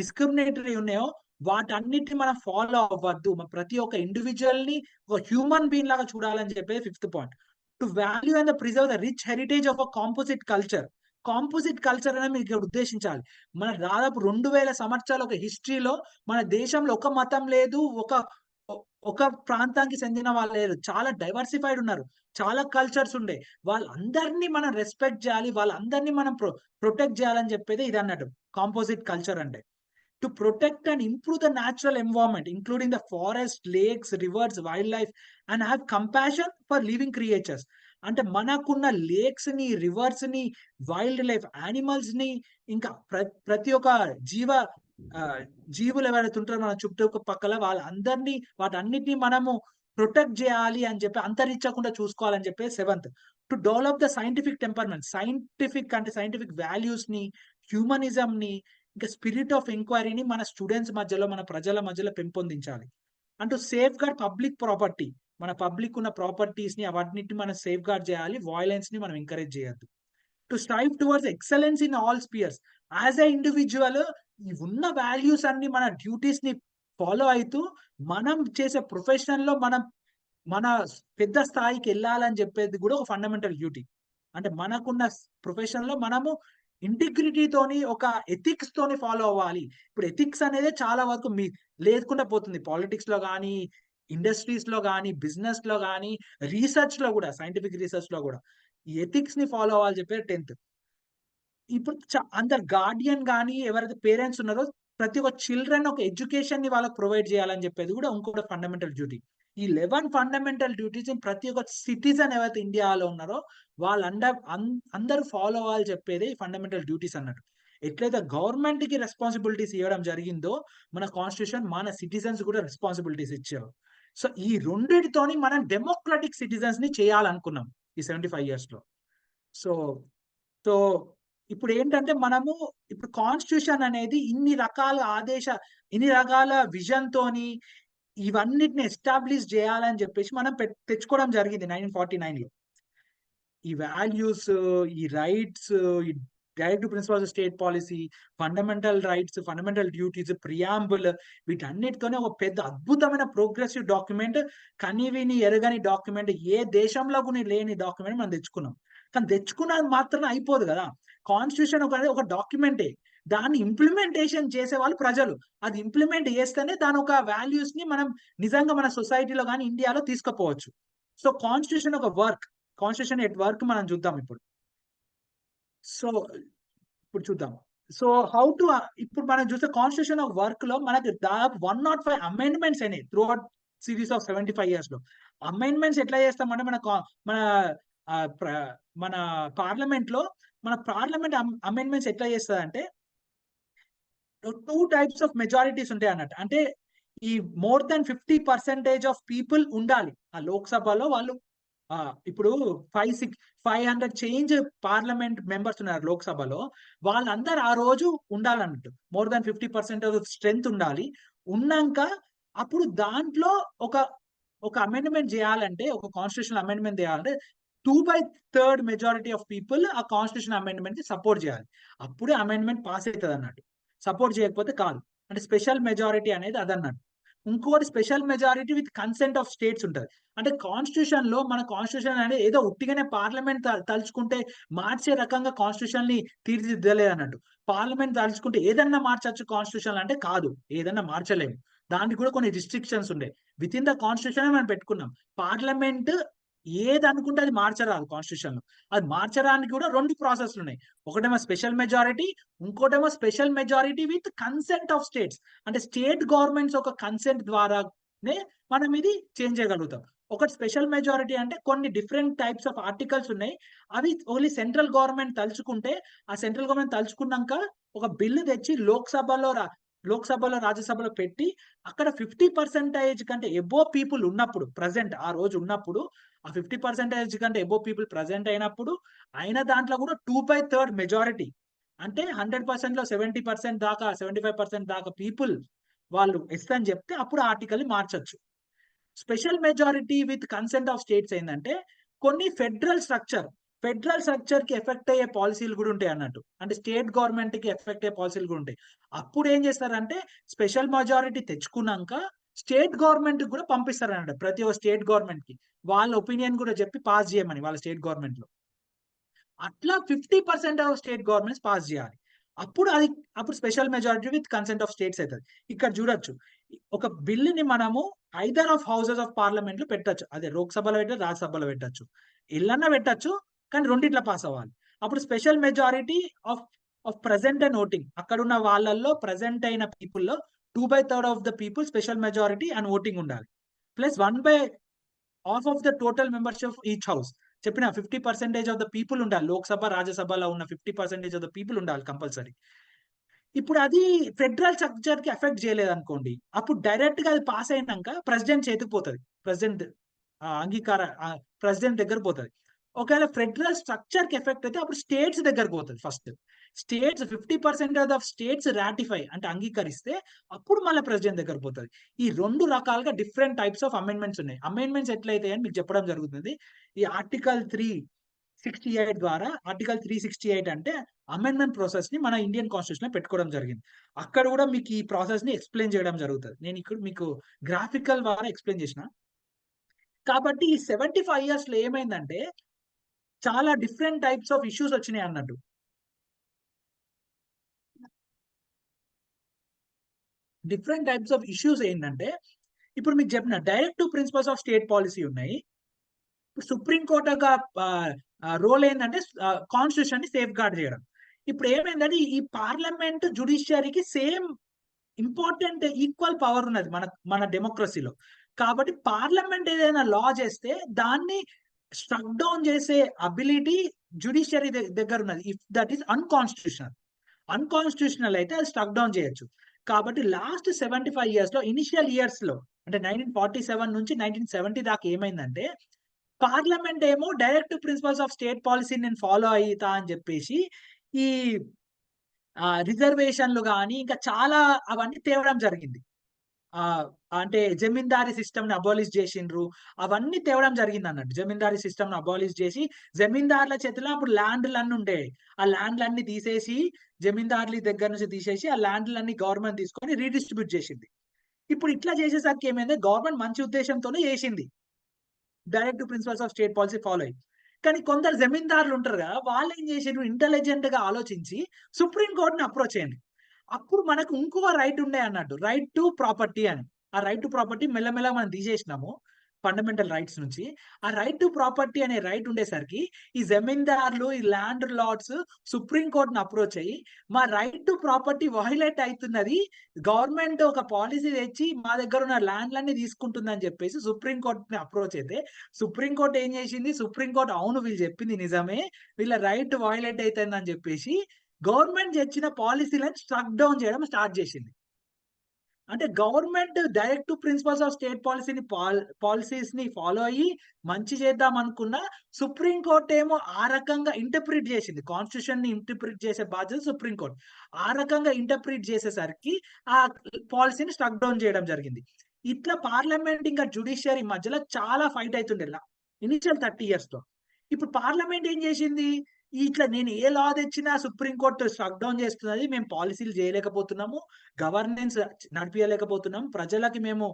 discriminatory ఉన్నాయో వాటన్నిటిని మనం follow అవ్వద్దు. ప్రతి ఒక్క individual ని ఒక హ్యూమన్ బీయింగ్ లాగా చూడాలని చెప్పేది fifth point. To value and preserve the rich heritage of a composite culture. Composite culture అనేది మీరు ఉద్దేశించాలి. మన దాదాపు 2000 సంవత్సరాల ఒక హిస్టరీలో మన దేశంలో ఒక మతం లేదు, ఒక ప్రాంతానికి చెందిన వాళ్ళు లేరు, చాలా డైవర్సిఫైడ్ ఉన్నారు, చాలా కల్చర్స్ ఉండే. వాళ్ళందరినీ మనం రెస్పెక్ట్ చేయాలి, వాళ్ళందరినీ మనం ప్రొటెక్ట్ చేయాలని చెప్పేది ఇది అన్నట్టు కాంపోజిట్ కల్చర్ అంటే. To protect and improve the natural environment, including the forest, lakes, rivers, wildlife, and have compassion for living creatures. అంటే మనకున్న లేక్స్ ని, రివర్స్ ని, వైల్డ్ లైఫ్ యానిమల్స్ ని, ఇంకా ప్రతి ఒక్క జీవులు ఎవరైతే ఉంటారో మన చుట్టుపక్కల వాళ్ళందరినీ వాటన్నిటిని మనము ప్రొటెక్ట్ చేయాలి అని చెప్పి, అంతరించకుండా చూసుకోవాలని చెప్పి 7th to develop the scientific temperament. Scientific అంటే సైంటిఫిక్ వాల్యూస్ ని, హ్యూమనిజం ని, ఇంకా స్పిరిట్ ఆఫ్ ఎంక్వైరీని మన స్టూడెంట్స్ మధ్యలో, మన ప్రజల మధ్యలో పెంపొందించాలి. అంటూ సేఫ్ గార్డ్ పబ్లిక్ ప్రాపర్టీ, మన పబ్లిక్ ఉన్న ప్రాపర్టీస్ ని అవన్నిటిని మనం సేఫ్ గార్డ్ చేయాలి. వయలెన్స్ ని మనం ఎంకరేజ్ చేయొద్దు. To strive towards excellence in all spheres. As a individual ఈ ఉన్న వాల్యూస్ అన్ని, మన డ్యూటీస్ ని ఫాలో అవుతూ మనం చేసే ప్రొఫెషన్ లో మన పెద్ద స్థాయికి వెళ్ళాలని చెప్పేది కూడా ఒక ఫండమెంటల్ డ్యూటీ. అంటే మనకున్న ప్రొఫెషన్ లో మనము ఇంటిగ్రిటీతోని, ఒక ఎథిక్స్ తోని ఫాలో అవ్వాలి. ఇప్పుడు ఎథిక్స్ అనేది చాలా వరకు లేకుండా పోతుంది. పాలిటిక్స్ లో కానీ, ఇండస్ట్రీస్ లో కానీ, బిజినెస్ లో కానీ, రీసెర్చ్ లో కూడా, సైంటిఫిక్ రీసెర్చ్ లో కూడా ఈ ఎథిక్స్ ని ఫాలో అవ్వాలి చెప్పారు 10th. ఇప్పుడు అందరు గార్డియన్ కానీ, ఎవరైతే పేరెంట్స్ ఉన్నారో ప్రతి ఒక్క చిల్డ్రన్ ఒక ఎడ్యుకేషన్ ని వాళ్ళకి ప్రొవైడ్ చేయాలని చెప్పేది కూడా ఇంకొక ఫండమెంటల్ డ్యూటీ. ఈ 11 ఫండమెంటల్ డ్యూటీస్ ప్రతి ఒక్క సిటిజన్ ఎవరైతే ఇండియాలో ఉన్నారో అందరూ ఫాలో అవ్వాలి చెప్పేది ఫండమెంటల్ డ్యూటీస్ అన్నట్టు. ఎట్లయితే గవర్నమెంట్ కి రెస్పాన్సిబిలిటీస్ ఇవ్వడం జరిగిందో, మన కాన్స్టిట్యూషన్ మన సిటిజన్స్ కూడా రెస్పాన్సిబిలిటీస్ ఇచ్చారు. సో ఈ రెండిటితోని మనం డెమోక్రటిక్ సిటిజన్స్ ని చేయాలనుకున్నాం ఈ 75 years లో. సో సో ఇప్పుడు ఏంటంటే మనము ఇప్పుడు కాన్స్టిట్యూషన్ అనేది ఇన్ని రకాల విజన్ తోని ఇవన్నిటిని ఎస్టాబ్లిష్ చేయాలని చెప్పేసి మనం తెచ్చుకోవడం జరిగింది 1949 లో. ఈ వాల్యూస్, ఈ రైట్స్, ఈ direct principles state policy, fundamental rights, fundamental duties, preamble, వీటన్నిటితోనే ఒక పెద్ద అద్భుతమైన ప్రోగ్రెసివ్ డాక్యుమెంట్, కనివిని ఎరగని డాక్యుమెంట్, ఏ దేశంలో కూడా లేని డాక్యుమెంట్ మనం తెచ్చుకున్నాం. కానీ తెచ్చుకున్నది మాత్రం అయిపోదు కదా. కాన్స్టిట్యూషన్ ఒక డాక్యుమెంటే, దాన్ని ఇంప్లిమెంటేషన్ చేసే వాళ్ళు ప్రజలు. అది ఇంప్లిమెంట్ చేస్తేనే దాని ఒక వాల్యూస్ ని మనం నిజంగా మన సొసైటీలో కానీ, ఇండియాలో తీసుకుపోవచ్చు. సో కాన్స్టిట్యూషన్ ఒక వర్క్, కాన్స్టిట్యూషన్ ఎట్ వర్క్ మనం చూద్దాం ఇప్పుడు. సో ఇప్పుడు చూద్దాం. సో ఇప్పుడు మనం చూస్తే కాన్స్టిట్యూషన్ ఆఫ్ వర్క్ లో మనకి దాదాపు 105 అమెండ్మెంట్స్ అయినాయి through out series of 75 years లో. అమెండ్మెంట్స్ ఎట్లా చేస్తామంటే మన పార్లమెంట్ లో అమెండ్మెంట్స్ ఎట్లా చేస్తుందంటే 2 types ఆఫ్ మెజారిటీస్ ఉంటాయి అన్నట్టు. అంటే ఈ మోర్ దాన్ 50% ఆఫ్ పీపుల్ ఉండాలి ఆ లోక్సభలో. వాళ్ళు ఇప్పుడు 500 చేంజ్ పార్లమెంట్ మెంబర్స్ ఉన్నారు లోక్సభలో, వాళ్ళందరూ ఆ రోజు ఉండాలన్నట్టు. మోర్ దాన్ 50% ఆఫ్ స్ట్రెంగ్త్ ఉండాలి. ఉన్నాక అప్పుడు దాంట్లో ఒక అమెండ్మెంట్ చేయాలంటే, ఒక కాన్స్టిట్యూషన్ అమెండ్మెంట్ చేయాలంటే 2/3 మెజారిటీ ఆఫ్ పీపుల్ ఆ కాన్స్టిట్యూషన్ అమెండ్మెంట్ కి సపోర్ట్ చేయాలి. అప్పుడే అమెండ్మెంట్ పాస్ అవుతుంది అన్నట్టు. సపోర్ట్ చేయకపోతే కాదు. అంటే స్పెషల్ మెజారిటీ అనేది అదన్నట్టు. ఇంకోటి special majority with consent of states ఉంటుంది. అంటే కాన్స్టిట్యూషన్ లో మన కాన్స్టిట్యూషన్ అనేది ఏదో ఉట్టిగానే పార్లమెంట్ తలుచుకుంటే మార్చే రకంగా కాన్స్టిట్యూషన్ ని తీర్చిదిద్దలేదు అన్నట్టు. పార్లమెంట్ తలుచుకుంటే ఏదన్నా మార్చచ్చు కాన్స్టిట్యూషన్ అంటే కాదు, ఏదన్నా మార్చలేము. దానికి కూడా కొన్ని రిస్ట్రిక్షన్స్ ఉండే. విత్ ఇన్ ద కాన్స్టిట్యూషన్ మనం పెట్టుకున్నాం. పార్లమెంట్ ఏది అనుకుంటే అది మార్చరాదు కాన్స్టిట్యూషన్ లో. అది మార్చడానికి కూడా 2 ప్రాసెస్లు ఉన్నాయి. ఒకటేమో స్పెషల్ మెజారిటీ, ఇంకోటేమో special majority with consent of states. అంటే స్టేట్ గవర్నమెంట్స్ ఒక కన్సెంట్ ద్వారానే మనం ఇది చేంజ్ చేయగలుగుతాం. ఒకటి స్పెషల్ మెజారిటీ అంటే కొన్ని డిఫరెంట్ టైప్స్ ఆఫ్ ఆర్టికల్స్ ఉన్నాయి. అవి ఓన్లీ సెంట్రల్ గవర్నమెంట్ తలుచుకుంటే, ఆ సెంట్రల్ గవర్నమెంట్ తలుచుకున్నాక ఒక బిల్లు తెచ్చి లోక్సభలో రాజ్యసభలో పెట్టి అక్కడ 50% కంటే ఎబో పీపుల్ ఉన్నప్పుడు, ప్రజెంట్ ఆ రోజు ఉన్నప్పుడు, ఆ 50% కంటే ఎబో పీపుల్ ప్రజెంట్ అయిన దాంట్లో కూడా 2/3 మెజారిటీ అంటే 100% లో 70% దాకా, 75% దాకా పీపుల్ వాళ్ళు ఎస్ అని చెప్తే అప్పుడు ఆర్టికల్ మార్చొచ్చు. Special majority with consent of states ఏంటంటే కొన్ని ఫెడరల్ స్ట్రక్చర్ కి ఎఫెక్ట్ అయ్యే పాలసీలు కూడా ఉంటాయి అన్నట్టు. అంటే స్టేట్ గవర్నమెంట్ కి ఎఫెక్ట్ అయ్యే పాలసీలు కూడా ఉంటాయి. అప్పుడు ఏం చేస్తారంటే స్పెషల్ మెజారిటీ తెచ్చుకున్నాక స్టేట్ గవర్నమెంట్ కూడా పంపిస్తారు అన్నట్టు. ప్రతి ఒక్క స్టేట్ గవర్నమెంట్ కి వాళ్ళ ఒపీనియన్ కూడా చెప్పి పాస్ చేయమని వాళ్ళ స్టేట్ గవర్నమెంట్ లో. అట్లా 50% ఆఫ్ స్టేట్ గవర్నమెంట్స్ పాస్ చేయాలి. అప్పుడు special majority with consent of states అవుతుంది. ఇక్కడ చూడొచ్చు, ఒక బిల్లుని మనము either of houses of parliament లో పెట్టచ్చు. అదే లోక్సభలో పెట్టచ్చు, రాజ్యసభలో పెట్టచ్చు, ఎల్లన్నా పెట్టచ్చు, కానీ రెండిట్లా పాస్ అవ్వాలి. అప్పుడు special majority of present and voting, అక్కడ ఉన్న వాళ్ళల్లో ప్రెసెంట్ అయిన పీపుల్ లో 2/3 of the people special majority and voting ఉండాలి. Plus 1/2 of the total membership of each house. చెప్పిన 50% ఆఫ్ ద పీపుల్ ఉండాలి, లోక్సభ రాజ్యసభలో ఉన్న 50% ఆఫ్ ద పీపుల్ ఉండాలి కంపల్సరీ. ఇప్పుడు అది ఫెడరల్ స్ట్రక్చర్ కి ఎఫెక్ట్ చేయలేదు అనుకోండి, అప్పుడు డైరెక్ట్ గా అది పాస్ అయినాక ప్రెసిడెంట్ చేతికి పోతుంది, ప్రెసిడెంట్ దగ్గర పోతుంది. ఒకవేళ ఫెడరల్ స్ట్రక్చర్ కి ఎఫెక్ట్ అయితే అప్పుడు స్టేట్స్ దగ్గరకు పోతుంది. First states 50% of states ratify అంటే అంగీకరిస్తే అప్పుడు మళ్ళీ ప్రెసిడెంట్ దగ్గర పోతుంది. ఈ 2 రకాలుగా డిఫరెంట్ టైప్స్ ఆఫ్ అమెండ్మెంట్స్ ఉన్నాయి. అమెండ్మెంట్స్ ఎట్లయితే అని మీకు చెప్పడం జరుగుతుంది. ఈ ఆర్టికల్ 368 ద్వారా, ఆర్టికల్ 368 అంటే అమెండ్మెంట్ ప్రాసెస్ ని మన ఇండియన్ కాన్స్టిట్యూషన్ లో పెట్టుకోవడం జరిగింది. అక్కడ కూడా మీకు ఈ ప్రాసెస్ ని ఎక్స్ప్లెయిన్ చేయడం జరుగుతుంది. నేను ఇక్కడ మీకు గ్రాఫికల్ ద్వారా ఎక్స్ప్లెయిన్ చేసిన. కాబట్టి ఈ 75 years లో ఏమైందంటే చాలా డిఫరెంట్ టైప్స్ ఆఫ్ ఇష్యూస్ వచ్చినాయి అన్నట్టు. డిఫరెంట్ టైప్స్ ఆఫ్ ఇష్యూస్ ఏంటంటే, ఇప్పుడు మీకు చెప్పిన directive principles of state policy ఉన్నాయి. సుప్రీంకోర్టు యొక్క రోల్ ఏంటంటే కాన్స్టిట్యూషన్ ని సేఫ్ గార్డ్ చేయడం. ఇప్పుడు ఏమైందంటే ఈ పార్లమెంట్ జుడిషియరీకి సేమ్ ఇంపార్టెంట్ ఈక్వల్ పవర్ ఉన్నది మన డెమోక్రసీలో. కాబట్టి పార్లమెంట్ ఏదైనా లా చేస్తే దాన్ని స్ట్రక్ డౌన్ చేసే అబిలిటీ జుడిషియరీ దగ్గర ఉన్నది. ఇఫ్ దట్ ఈస్ అన్కాన్స్టిట్యూషనల్ అయితే అది స్ట్రక్ డౌన్ చేయొచ్చు. కాబట్టి లాస్ట్ 75 years లో, ఇనిషియల్ ఇయర్స్ లో అంటే 1947 నుంచి 1970 దాకా ఏమైందంటే, పార్లమెంట్ ఏమో directive principles of state policy నేను ఫాలో అవుతా అని చెప్పేసి ఈ రిజర్వేషన్లు కానీ ఇంకా చాలా అవన్నీ తేవడం జరిగింది. అంటే జమీందారీ సిస్టమ్ ని అబాలిష్ చేసిండ్రు, అవన్నీ తేవడం జరిగింది అన్నట్టు. జమీందారీ సిస్టమ్ ని అబాలిష్ చేసి జమీందారుల చేతిలో అప్పుడు ల్యాండ్లన్నీ ఉంటాయి, ఆ ల్యాండ్లన్నీ తీసేసి జమీందారుల దగ్గర నుంచి తీసేసి ఆ ల్యాండ్లన్నీ గవర్నమెంట్ తీసుకొని రీడిస్ట్రిబ్యూట్ చేసింది. ఇప్పుడు ఇట్లా చేసేసరికి ఏమైంది, గవర్నమెంట్ మంచి ఉద్దేశంతోనే చేసింది, directive principles of state policy follow అయ్యి. కానీ కొందరు జమీందారులు ఉంటారు కదా, వాళ్ళు ఏం చేసారు, ఇంటెలిజెంట్ గా ఆలోచించి సుప్రీంకోర్టుని అప్రోచ్ అయ్యండి. అప్పుడు మనకు ఇంకో రైట్ ఉండే అన్నట్టు, రైట్ టు ప్రాపర్టీ అని. ఆ రైట్ టు ప్రాపర్టీ మెల్లమెల్ల మనం తీసేసినాము ఫండమెంటల్ రైట్స్ నుంచి. ఆ రైట్ టు ప్రాపర్టీ అనే రైట్ ఉండేసరికి ఈ జమీందారులు, ఈ ల్యాండ్ లార్డ్స్ సుప్రీంకోర్టుని అప్రోచ్ అయ్యి, మా రైట్ టు ప్రాపర్టీ వైలేట్ అవుతున్నది, గవర్నమెంట్ ఒక పాలసీ తెచ్చి మా దగ్గర ఉన్న ల్యాండ్లన్నీ తీసుకుంటుందని చెప్పేసి సుప్రీంకోర్టుని అప్రోచ్ అయితే, సుప్రీంకోర్టు ఏం చేసింది, సుప్రీంకోర్టు అవును వీళ్ళు చెప్పింది నిజమే, వీళ్ళ రైట్ వైలేట్ అవుతుందని చెప్పేసి గవర్నమెంట్ తెచ్చిన పాలసీలను స్ట్రక్ డౌన్ చేయడం స్టార్ట్ చేసింది. అంటే government directive principles of state policies ని ఫాలో అయ్యి మంచి చేద్దాం అనుకున్న సుప్రీంకోర్టు ఏమో ఆ రకంగా ఇంటర్ప్రిట్ చేసింది. కాన్స్టిట్యూషన్ ని ఇంటర్ప్రిట్ చేసే బాధ్యత సుప్రీంకోర్టు. ఆ రకంగా ఇంటర్ప్రిట్ చేసేసరికి ఆ పాలసీని స్ట్రక్ డౌన్ చేయడం జరిగింది. ఇట్లా పార్లమెంట్ ఇంకా జుడిషియరీ మధ్యలో చాలా ఫైట్ అవుతుండే ఇనిషియల్ 30 years లో. ఇప్పుడు పార్లమెంట్ ఏం చేసింది, ఇట్లా నేను ఏ లా తెచ్చినా సుప్రీంకోర్టు స్ట్రక్ డౌన్ చేస్తున్నది, మేము పాలసీలు చేయలేకపోతున్నాము, గవర్నెన్స్ నడిపించలేకపోతున్నాము, ప్రజలకి మేము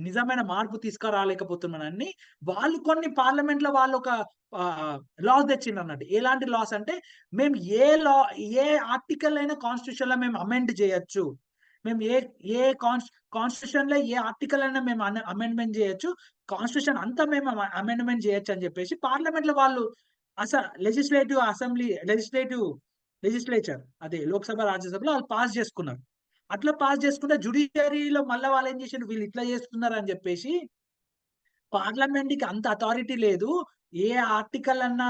నిజమైన మార్పు తీసుకురాలేకపోతున్నామని వాళ్ళు కొన్ని పార్లమెంట్ లో వాళ్ళు ఒక లాస్ తెచ్చిండ్రు అన్నట్టు. ఎలాంటి లాస్ అంటే, మేము ఏ ఆర్టికల్ అయినా కాన్స్టిట్యూషన్ లో మేము అమెండ్ చేయొచ్చు, మేము ఏ కాన్స్టిట్యూషన్ లో ఏ ఆర్టికల్ అయినా మేము అమెండ్మెంట్ చేయొచ్చు, కాన్స్టిట్యూషన్ అంతా మేము అమెండ్మెంట్ చేయొచ్చు అని చెప్పేసి పార్లమెంట్ లో వాళ్ళు లెజిస్లేచర్ అదే లోక్సభ రాజ్యసభలో వాళ్ళు పాస్ చేసుకున్నారు. అట్లా పాస్ చేసుకుంటే జుడిషియరీలో మళ్ళీ వాళ్ళు ఏం చేసారు, వీళ్ళు ఇట్లా చేస్తున్నారు అని చెప్పేసి పార్లమెంట్ కి అంత అథారిటీ లేదు, ఏ ఆర్టికల్ అన్నా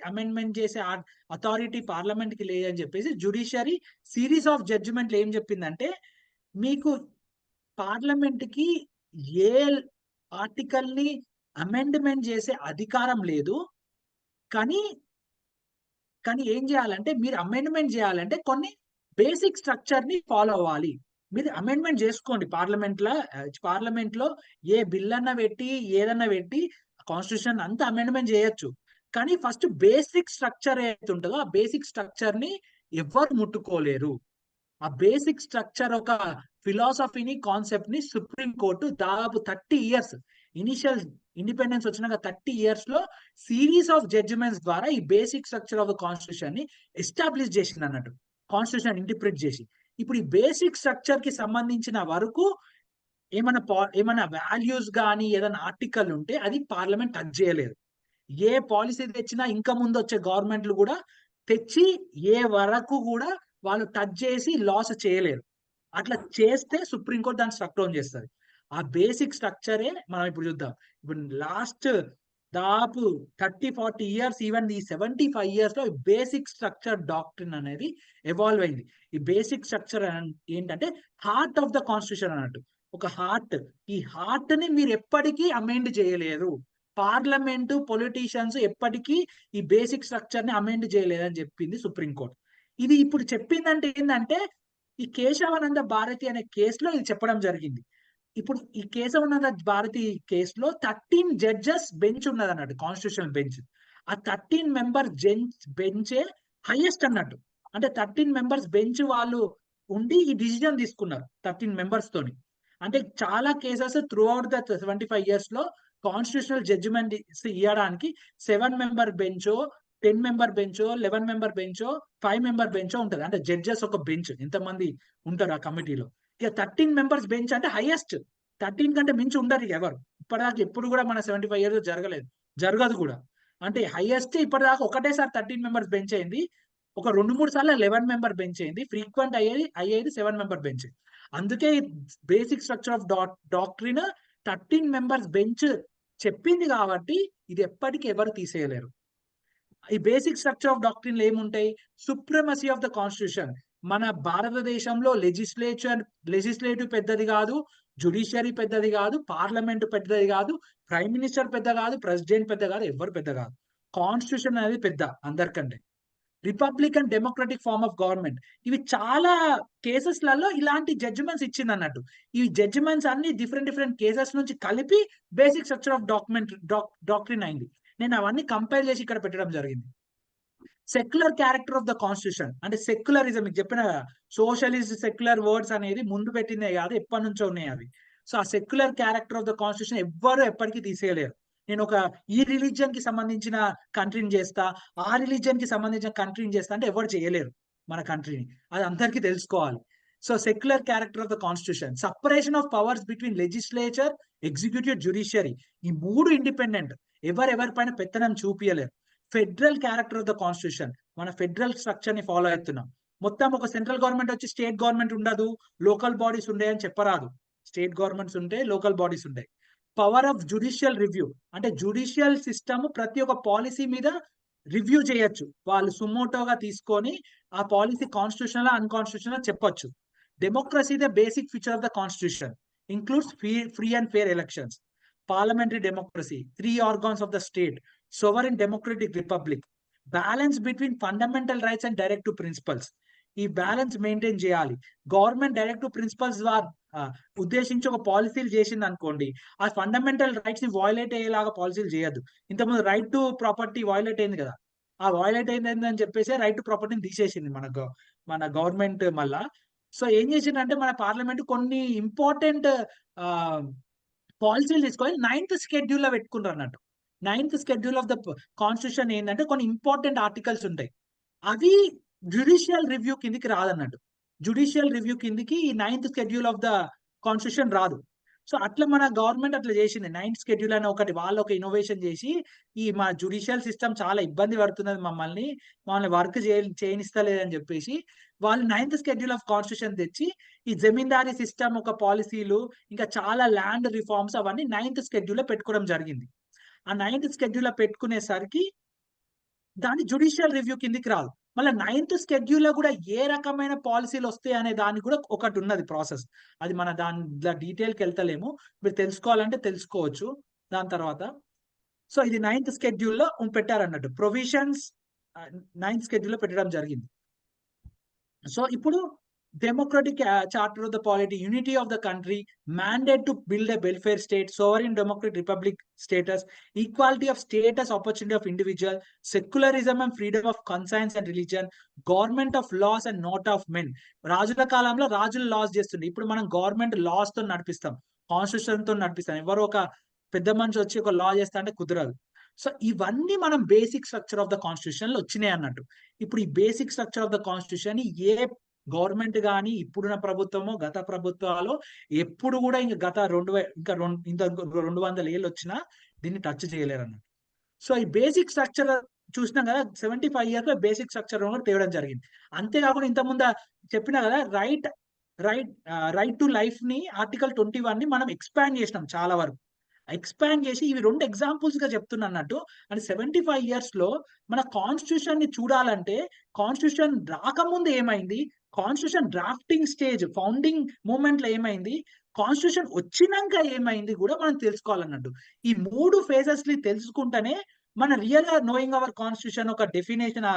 అమెండ్మెంట్ చేసే అథారిటీ పార్లమెంట్ కి లేదని చెప్పేసి జుడిషియరీ సిరీస్ ఆఫ్ జడ్జిమెంట్లు ఏం చెప్పిందంటే, మీకు పార్లమెంట్ కి ఏ ఆర్టికల్ ని అమెండ్మెంట్ చేసే అధికారం లేదు, కానీ ఏం చేయాలంటే మీరు అమెండ్మెంట్ చేయాలంటే కొన్ని బేసిక్ స్ట్రక్చర్ ని ఫాలో అవ్వాలి. మీరు అమెండ్మెంట్ చేసుకోండి పార్లమెంట్ లో ఏ బిల్ అన్నా పెట్టి ఏదన్నా పెట్టి కాన్స్టిట్యూషన్ అంతా అమెండ్మెంట్ చేయొచ్చు, కానీ ఫస్ట్ బేసిక్ స్ట్రక్చర్ ఏదైతే ఉంటుందో ఆ బేసిక్ స్ట్రక్చర్ ని ఎవరు ముట్టుకోలేరు. ఆ బేసిక్ స్ట్రక్చర్ ఒక ఫిలాసఫీని, కాన్సెప్ట్ ని సుప్రీంకోర్టు దాదాపు 30 years ఇనిషియల్ ఇండిపెండెన్స్ వచ్చినాక 30 years లో సిరీస్ ఆఫ్ జడ్జిమెంట్స్ ద్వారా ఈ basic structure of the constitution ని ఎస్టాబ్లిష్ చేసింది అన్నట్టు, కాన్స్టిట్యూషన్ ఇంటర్ప్రిట్ చేసి. ఇప్పుడు ఈ బేసిక్ స్ట్రక్చర్ కి సంబంధించిన వరకు ఏమైనా వాల్యూస్ కానీ ఏదైనా ఆర్టికల్ ఉంటే అది పార్లమెంట్ టచ్ చేయలేదు. ఏ పాలసీ తెచ్చినా ఇంకా ముందు వచ్చే గవర్నమెంట్లు కూడా తెచ్చి ఏ వరకు కూడా వాళ్ళు టచ్ చేసి లాస్ చేయలేరు. అట్లా చేస్తే సుప్రీంకోర్టు దాన్ని స్ట్రక్ డౌన్ చేస్తుంది. ఆ బేసిక్ స్ట్రక్చరే మనం ఇప్పుడు చూద్దాం. ఇప్పుడు లాస్ట్ దాదాపు 30-40 ఇయర్స్, ఈవెన్ ఈ 75 ఇయర్స్ లో బేసిక్ స్ట్రక్చర్ డాక్ట్రిన్ అనేది ఎవాల్వ్ అయింది. ఈ బేసిక్ స్ట్రక్చర్ ఏంటంటే హార్ట్ ఆఫ్ ద కాన్స్టిట్యూషన్ అన్నట్టు. ఒక హార్ట్, ఈ హార్ట్ ని మీరు ఎప్పటికీ అమెండ్ చేయలేరు. పార్లమెంటు, పొలిటీషియన్స్ ఎప్పటికీ ఈ బేసిక్ స్ట్రక్చర్ ని అమెండ్ చేయలేదని చెప్పింది సుప్రీంకోర్టు. ఇది ఇప్పుడు చెప్పిందంటే ఏంటంటే ఈ కేశవానంద భారతి అనే కేసులో ఇది చెప్పడం జరిగింది. ఇప్పుడు ఈ కేశవానంద భారతి కేసులో 13 జడ్జెస్ బెంచ్ ఉన్నది అన్నట్టు, కాన్స్టిట్యూషనల్ బెంచ్. ఆ 13 మెంబర్ బెంచే హైయెస్ట్ అన్నట్టు. అంటే 13 మెంబర్స్ బెంచ్ వాళ్ళు ఉండి ఈ డిసిజన్ తీసుకున్నారు 13 మెంబర్స్ తోని. అంటే చాలా cases through out the 75 years లో కాన్స్టిట్యూషనల్ జడ్జిమెంట్ ఇవ్వడానికి 7 మెంబర్ బెంచో, 10 మెంబర్ బెంచో, 11 మెంబర్ బెంచో, 5 మెంబర్ బెంచో ఉంటుంది. అంటే జడ్జెస్ ఒక బెంచ్ ఎంతమంది ఉంటారు ఆ కమిటీలో. ఇక 13 మెంబర్స్ బెంచ్ అంటే హైయెస్ట్. 13 కంటే మించి ఉండరు ఇక ఎవరు. ఇప్పటిదాకా ఎప్పుడు కూడా మన 75 ఇయర్స్ జరగలేదు, జరగదు కూడా. అంటే హైయెస్ట్ ఇప్పటిదాకా ఒకటేసారి 13 మెంబర్స్ బెంచ్ అయింది. ఒక 2-3 సార్లు 11 మెంబర్ బెంచ్ అయింది. ఫ్రీక్వెంట్ అయ్యేది 7 మెంబర్ బెంచ్. అందుకే basic structure of doctrine 13 members bench చెప్పింది కాబట్టి ఇది ఎప్పటికీ ఎవరు తీసేయలేరు. ఈ బేసిక్ స్ట్రక్చర్ ఆఫ్ డాక్ట్రిన్ ఏముంటాయి? Supremacy of the constitution. మన భారతదేశంలో లెజిస్లేటివ్ పెద్దది కాదు, జుడిషియరీ పెద్దది కాదు, పార్లమెంట్ పెద్దది కాదు, ప్రైమ్ మినిస్టర్ పెద్ద కాదు, ప్రెసిడెంట్ పెద్ద కాదు, ఎవరు పెద్ద కాదు. కాన్స్టిట్యూషన్ అనేది పెద్ద అందరికంటే. Republic and democratic form of government. ఇవి చాలా కేసెస్లలో ఇలాంటి జడ్జిమెంట్స్ ఇచ్చింది అన్నట్టు. ఈ జడ్జిమెంట్స్ అన్ని డిఫరెంట్ కేసెస్ నుంచి కలిపి బేసిక్ స్ట్రక్చర్ ఆఫ్ డాక్ట్రిన్ అయింది. నేను అవన్నీ కంపేర్ చేసి ఇక్కడ పెట్టడం జరిగింది. Secular character of the constitution అంటే సెక్యులరిజం. మీకు చెప్పిన సోషలిస్ట్ సెక్యులర్ వర్డ్స్ అనేది ముందు పెట్టిందే కాదు, ఎప్పటి నుంచో ఉన్నాయి అవి. సో ఆ secular character of the constitution ఎవ్వరు ఎప్పటికీ తీసేయలేరు. నేను ఒక ఈ రిలీజియన్ కి సంబంధించిన కంట్రీని చేస్తా, ఆ రిలీజియన్ కి సంబంధించిన కంట్రీని చేస్తా అంటే ఎవరు చేయలేరు మన కంట్రీని. అది అందరికీ తెలుసుకోవాలి. So secular character of the constitution, separation of powers between legislature, executive, judiciary. ఈ 3 ఇండిపెండెంట్, ఎవరెవరిపైన పెత్తనం చూపియలేరు. Federal character of the constitution, మన ఫెడరల్ స్ట్రక్చర్ ని ఫాలో అవుతున్నాం. మొత్తం ఒక సెంట్రల్ గవర్నమెంట్ వచ్చి స్టేట్ గవర్నమెంట్ ఉండదు, లోకల్ బాడీస్ ఉండే అని చెప్పరాదు. స్టేట్ గవర్నమెంట్స్ ఉంటే, లోకల్ బాడీస్ ఉంటాయి. పవర్ ఆఫ్ జ్యుడిషియల్ రివ్యూ అంటే జ్యుడిషియల్ సిస్టమ్ ప్రతి ఒక్క పాలసీ మీద రివ్యూ చేయొచ్చు. వాళ్ళు సుమోటోగా తీసుకొని ఆ పాలసీ కాన్స్టిట్యూషనల్ అన్కాన్స్టిట్యూషనల్ చెప్పొచ్చు. Democracy the basic feature of the constitution includes free and fair elections. Parliamentary democracy, 3 organs of the state, sovereign democratic republic, balance between fundamental rights and directive principles. ఈ balance maintain చేయాలి. Government directive principles ఉద్దేశించి ఒక పాలసీలు చేసింది అనుకోండి, ఆ fundamental rights ని violate అయ్యేలాగా పాలసీలు చేయొద్దు. ఇంతకుముందు రైట్ టు ప్రాపర్టీ వయలేట్ అయింది కదా, ఆ వయలేట్ అయింది అని చెప్పేసి రైట్ టు ప్రాపర్టీని తీసేసింది మన గవర్నమెంట్ మళ్ళా. సో ఏం చేసిందంటే మన పార్లమెంట్ కొన్ని ఇంపార్టెంట్ పాలసీలు తీసుకొని 9th షెడ్యూల్ లో పెట్టుకున్నారు అన్నట్టు. 9th schedule of the constitution ఏంటంటే కొన్ని ఇంపార్టెంట్ ఆర్టికల్స్ ఉంటాయి, అవి జ్యుడిషియల్ రివ్యూ కిందికి రాదన్నట్టు. జ్యుడిషియల్ రివ్యూ కిందికి ఈ 9th schedule of the constitution రాదు. సో అట్లా మన గవర్నమెంట్ అట్లా చేసింది. 9th షెడ్యూల్ అని ఒకటి వాళ్ళు ఒక ఇన్నోవేషన్ చేసి ఈ మా జ్యుడిషియల్ సిస్టమ్ చాలా ఇబ్బంది పడుతున్నది, మమ్మల్ని వర్క్ చేయనిస్తలేదని చెప్పేసి వాళ్ళు 9th షెడ్యూల్ ఆఫ్ కాన్స్టిట్యూషన్ తెచ్చి ఈ జమీందారీ సిస్టమ్ ఒక పాలసీలు ఇంకా చాలా ల్యాండ్ రిఫార్మ్స్ అవన్నీ 9th షెడ్యూల్ లో పెట్టుకోవడం జరిగింది. ఆ 9th షెడ్యూల్ లో పెట్టుకునేసరికి దాని జ్యుడిషియల్ రివ్యూ కిందికి రాదు. మళ్ళీ 9th షెడ్యూల్ లో కూడా ఏ రకమైన పాలసీలు వస్తాయి అనే దానికి కూడా ఒకటి ఉన్నది ప్రాసెస్. అది మన దాని డీటెయిల్కి వెళ్తలేము, మీరు తెలుసుకోవాలంటే తెలుసుకోవచ్చు దాని తర్వాత. సో ఇది 9th షెడ్యూల్ లో పెట్టారన్నట్టు, ప్రొవిజన్స్ 9th షెడ్యూల్ లో పెట్టడం జరిగింది. సో ఇప్పుడు democratic charter of the polity, unity of the country, mandate to build a welfare state, sovereign democratic republic status, equality of status, opportunity of individual, secularism and freedom of conscience and religion, government of laws and not of men. రాజుల కాలంలో రాజులు loss చేస్తుండే, ఇప్పుడు మనం government loss తో నడిపిస్తాం, constitution తో నడిపిస్తాం. ఎవరు ఒక పెద్ద మనిషి వచ్చి ఒక లా చేస్తా అంటే కుదరదు. సో ఇవన్నీ మనం basic structure of the constitution లో వచ్చినాయి అన్నట్టు. ఇప్పుడు ఈ basic structure of the constitution A government కానీ ఇప్పుడున్న ప్రభుత్వము గత ప్రభుత్వాలు ఎప్పుడు కూడా గత 200 ఏళ్ళు వచ్చినా దీన్ని టచ్ చేయలేరు అన్నట్టు. సో ఈ బేసిక్ స్ట్రక్చర్ చూసినాం కదా, 75 ఇయర్స్ లో బేసిక్ స్ట్రక్చర్ తేవడం జరిగింది. అంతేకాకుండా ఇంతకుముందు చెప్పినా కదా, రైట్ టు లైఫ్ ని ఆర్టికల్ 21 ని మనం ఎక్స్పాండ్ చేసినాం చాలా వరకు. ఎక్స్పాండ్ చేసి ఇవి 2 ఎగ్జాంపుల్స్ గా చెప్తున్నా అన్నట్టు. అంటే 75 ఇయర్స్ లో మన కాన్స్టిట్యూషన్ ని చూడాలంటే కాన్స్టిట్యూషన్ రాకముందు ఏమైంది, constitution drafting stage founding moment లో ఏమైంది, కాన్స్టిట్యూషన్ వచ్చినాక ఏమైంది కూడా మనం తెలుసుకోవాలన్నట్టు. ఈ 3 ఫేజెస్ ని తెలుసుకుంటేనే మన రియల్ గా నోయింగ్ అవర్ కాన్స్టిట్యూషన్ ఒక డెఫినేషన్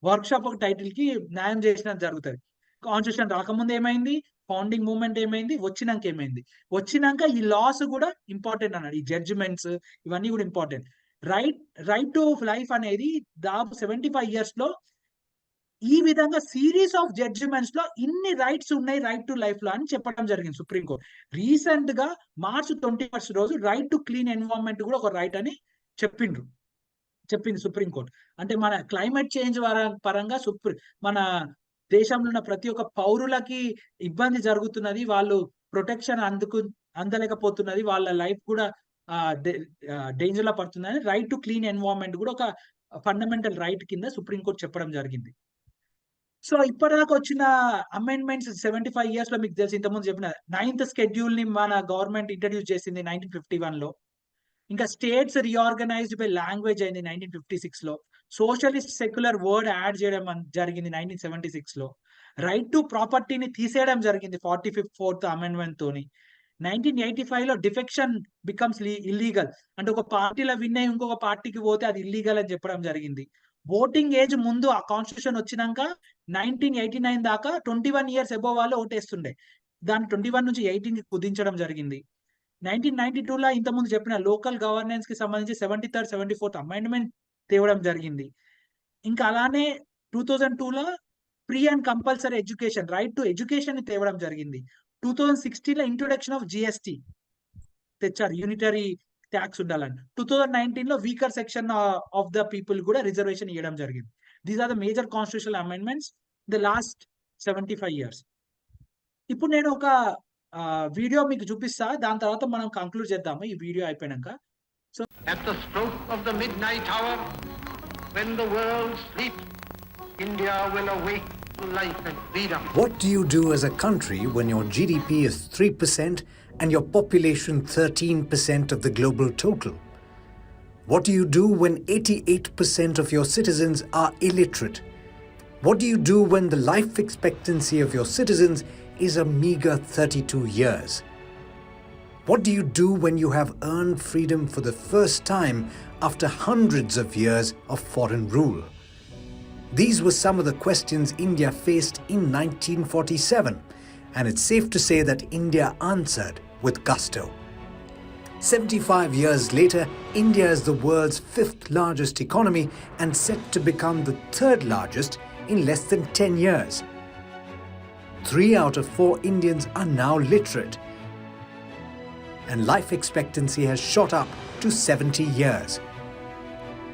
వర్క్ షాప్ ఒక టైటిల్ కి న్యాయం చేసినట్టు జరుగుతుంది. కాన్స్టిట్యూషన్ రాకముందు ఏమైంది, ఫౌండింగ్ మూమెంట్ ఏమైంది, వచ్చినాక ఏమైంది, వచ్చినాక ఈ లాస్ కూడా ఇంపార్టెంట్ అన్నాడు. ఈ జడ్జిమెంట్స్ ఇవన్నీ కూడా ఇంపార్టెంట్. రైట్ టు లైఫ్ అనేది దాదాపు 75 ఇయర్స్ లో ఈ విధంగా సిరీస్ ఆఫ్ జడ్జిమెంట్స్ లో ఇన్ని రైట్స్ ఉన్నాయి రైట్ టు లైఫ్ లో అని చెప్పడం జరిగింది సుప్రీంకోర్టు. రీసెంట్ గా March 21 రోజు రైట్ టు క్లీన్ ఎన్విరాన్మెంట్ కూడా ఒక రైట్ అని చెప్పింది సుప్రీంకోర్టు. అంటే మన క్లైమేట్ చేంజ్ పరంగా మన దేశంలో ఉన్న ప్రతి ఒక్క పౌరులకి ఇబ్బంది జరుగుతున్నది, వాళ్ళు ప్రొటెక్షన్ అందలేకపోతున్నది, వాళ్ళ లైఫ్ కూడా డేంజర్ లో పడుతుందని రైట్ టు క్లీన్ ఎన్విరాన్మెంట్ కూడా ఒక ఫండమెంటల్ రైట్ కింద సుప్రీంకోర్టు చెప్పడం జరిగింది. సో ఇప్పటిదాకా వచ్చిన అమెండ్మెంట్స్ 75 ఇయర్స్ లో మీకు తెలిసి ఇంతకుముందు చెప్పిన 9th షెడ్యూల్ ని మన గవర్నమెంట్ ఇంట్రడ్యూస్ చేసింది 1951 లో. ఇంకా స్టేట్స్ రీఆర్గనైజ్డ్ బై లాంగ్వేజ్ అయింది 1956 లో. సోషలిస్ట్ సెక్యులర్ వర్డ్ యాడ్ చేయడం జరిగింది 1976 లో. రైట్ టు ప్రాపర్టీని తీసేయడం జరిగింది 44th అమెండ్మెంట్ తోని. 1985 లో డిఫెక్షన్ బికమ్స్ ఇల్లీగల్, అంటే ఒక పార్టీలో విన్ అయ్యి ఇంకొక పార్టీకి పోతే అది ఇల్లీగల్ అని చెప్పడం జరిగింది. ఓటింగ్ ఏజ్ ముందు ఆ కాన్స్టిట్యూషన్ వచ్చినాక 1989 దాకా 21 ఇయర్స్ అబోవ్ వాళ్ళు ఓటేస్తుండే, దాన్ని 21 నుంచి 18 కి కుదించడం జరిగింది. 1992 లో ఇంతకుముందు చెప్పిన లోకల్ గవర్నెన్స్ కి సంబంధించి 73rd 74th అమెండ్మెంట్ తేవడం జరిగింది. ఇంకా అలానే 2002 లో free and compulsory education right to education ని తేవడం జరిగింది. 2016 లో ఇంట్రొడక్షన్ ఆఫ్ జిఎస్టి తెచ్చారు, యూనిటరీ ట్యాక్స్ ఉండాలని. 2019 లో weaker section of the people కూడా రిజర్వేషన్ ఇవ్వడం జరిగింది. These are the major constitutional amendments the last 75 years. ఇప్పుడు నేను ఒక వీడియో మీకు చూపిస్తా, దాని తర్వాత మనం కంక్లూడ్ చేద్దాము ఈ వీడియో అయిపోయాక. So At the stroke of the midnight hour, when the world sleeps, India will awake to life and freedom. What do you do as a country when your GDP is 3% and your population 13% of the global total? What do you do when 88% of your citizens are illiterate? What do you do when the life expectancy of your citizens is a meager 32 years? What do you do when you have earned freedom for the first time after hundreds of years of foreign rule? These were some of the questions India faced in 1947, and it's safe to say that India answered with gusto. 75 years later, India is the world's 5th largest economy and set to become the 3rd largest in less than 10 years. 3 out of 4 Indians are now literate, and life expectancy has shot up to 70 years.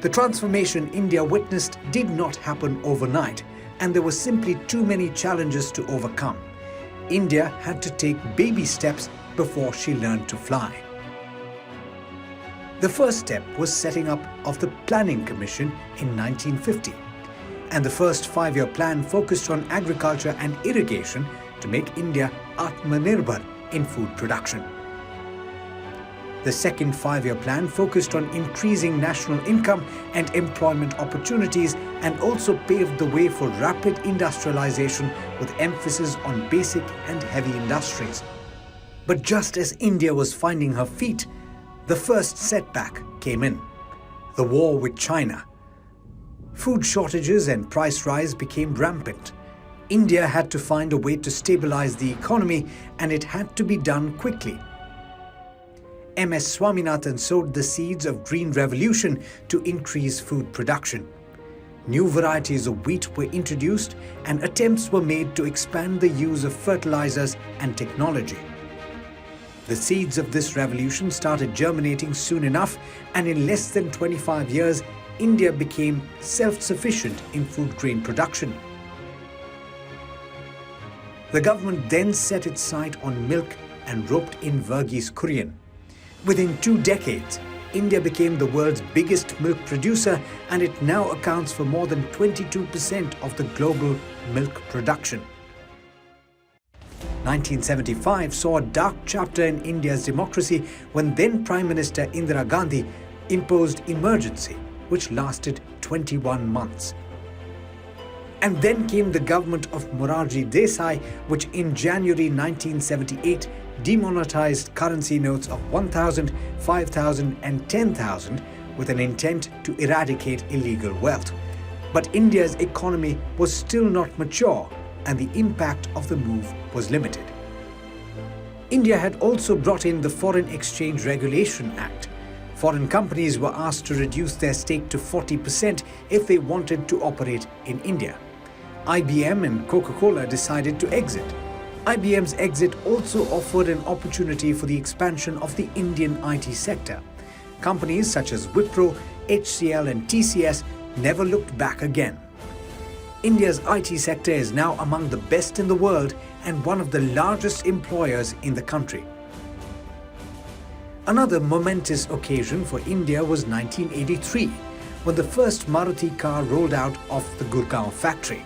The transformation India witnessed did not happen overnight, and there were simply too many challenges to overcome. India had to take baby steps before she learned to fly. The first step was setting up of the Planning Commission in 1950, and the first 5-year plan focused on agriculture and irrigation to make India Atmanirbhar in food production. The second 5-year plan focused on increasing national income and employment opportunities and also paved the way for rapid industrialization with emphasis on basic and heavy industries. But just as India was finding her feet, the first setback came in: the war with China. Food shortages and price rise became rampant. India had to find a way to stabilize the economy, and it had to be done quickly. M.S. Swaminathan sowed the seeds of Green Revolution to increase food production. New varieties of wheat were introduced, and attempts were made to expand the use of fertilizers and technology. The seeds of this revolution started germinating soon enough, and in less than 25 years, India became self-sufficient in food grain production. The government then set its sight on milk and roped in Verghese Kurian. Within 2 decades, India became the world's biggest milk producer, and it now accounts for more than 22% of the global milk production. 1975 saw a dark chapter in India's democracy when then Prime Minister Indira Gandhi imposed emergency, which lasted 21 months. And then came the government of Morarji Desai, which in January 1978 demonetized currency notes of 1,000, 5,000 and 10,000 with an intent to eradicate illegal wealth. But India's economy was still not mature and the impact of the move was limited. India had also brought in the Foreign Exchange Regulation Act. Foreign companies were asked to reduce their stake to 40% if they wanted to operate in India. IBM and Coca-Cola decided to exit. IBM's exit also offered an opportunity for the expansion of the Indian IT sector. Companies such as Wipro, HCL and TCS never looked back again. India's IT sector is now among the best in the world and one of the largest employers in the country. Another momentous occasion for India was 1983, when the first Maruti car rolled out of the Gurgaon factory.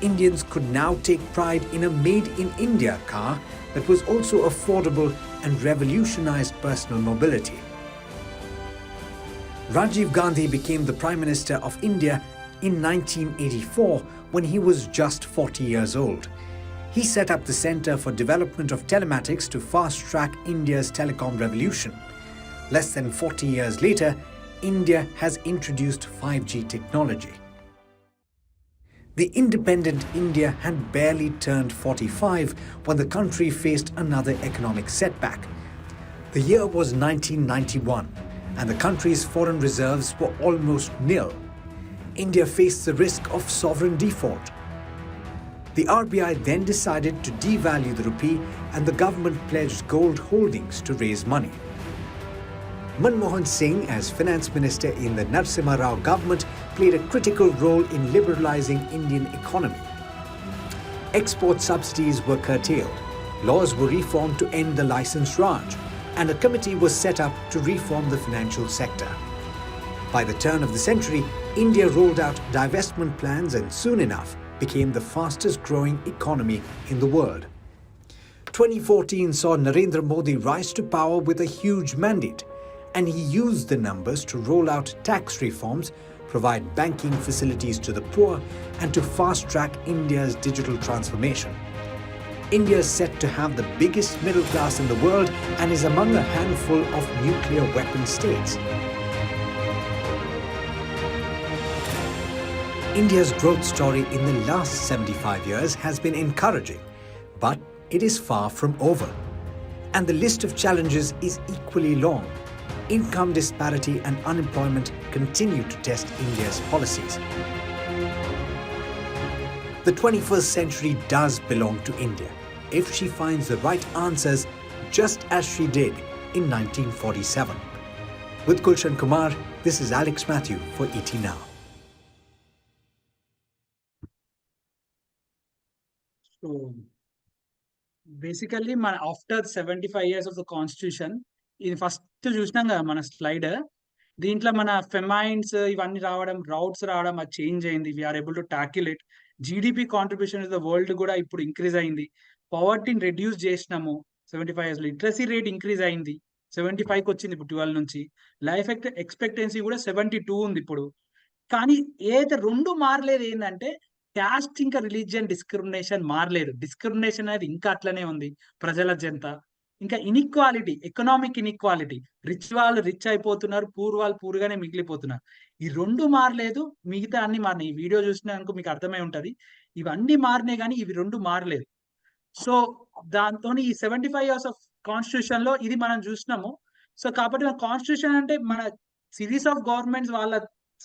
Indians could now take pride in a made-in-India car that was also affordable and revolutionized personal mobility. Rajiv Gandhi became the Prime Minister of India in 1984 when he was just 40 years old. He set up the Centre for Development of Telematics to fast-track India's telecom revolution. Less than 40 years later, India has introduced 5G technology. The independent India had barely turned 45 when the country faced another economic setback. The year was 1991 and the country's foreign reserves were almost nil. India faced the risk of sovereign default. The RBI then decided to devalue the rupee and the government pledged gold holdings to raise money. Manmohan Singh, as finance minister in the Narasimha Rao government, played a critical role in liberalizing Indian economy. Export subsidies were curtailed, laws were reformed to end the license Raj, and a committee was set up to reform the financial sector. By the turn of the century, India rolled out divestment plans and soon enough became the fastest growing economy in the world. 2014 saw Narendra Modi rise to power with a huge mandate, and he used the numbers to roll out tax reforms, provide banking facilities to the poor, and to fast-track India's digital transformation. India is set to have the biggest middle class in the world and is among a handful of nuclear weapon states. India's growth story in the last 75 years has been encouraging, but it is far from over. And the list of challenges is equally long. Income disparity and unemployment continue to test India's policies. The 21st century does belong to India if she finds the right answers, just as she did in 1947. With Gulshan Kumar, this is Alex Matthew for ET Now. So basically, after 75 years of the Constitution, in first చూసినాం కదా మన slide, దీంట్లో మన famines ఇవన్నీ రావడం, routes రావడం, అది change అయింది. We are able to tackle it. GDP contribution is the world కూడా ఇప్పుడు ఇంక్రీజ్ అయింది. పవర్టీని రెడ్యూస్ చేసినాము 75 years. లిటరసీ రేట్ ఇంక్రీజ్ అయింది, 75కి వచ్చింది ఇప్పుడు 12 నుంచి. లైఫ్ ఎక్స్పెక్టెన్సీ కూడా 72 ఉంది ఇప్పుడు. కానీ ఏదైతే రెండు మారలేదు ఏంటంటే క్యాస్ట్ ఇంకా రిలీజియన్ డిస్క్రిమినేషన్ మారలేదు. డిస్క్రిమినేషన్ అనేది ఇంకా అట్లనే ఉంది. ప్రజల జనత ఇంకా ఇన్ఈక్వాలిటీ, ఎకనామిక్ ఇన్ఈక్వాలిటీ, రిచ్ వాళ్ళు రిచ్ అయిపోతున్నారు, పూర్ వాళ్ళు పూర్గానే మిగిలిపోతున్నారు. ఈ రెండు మారలేదు, మిగతా అన్ని మారినాయి. ఈ వీడియో చూసినాక మీకు అర్థమై ఉంటది, ఇవన్నీ మారినాయి కానీ ఇవి రెండు మారలేదు. సో దాంతో ఈ 75 years ఆఫ్ కాన్స్టిట్యూషన్ లో ఇది మనం చూసినాము. సో కాబట్టి మన కాన్స్టిట్యూషన్ అంటే మన సిరీస్ ఆఫ్ గవర్నమెంట్స్ వాళ్ళ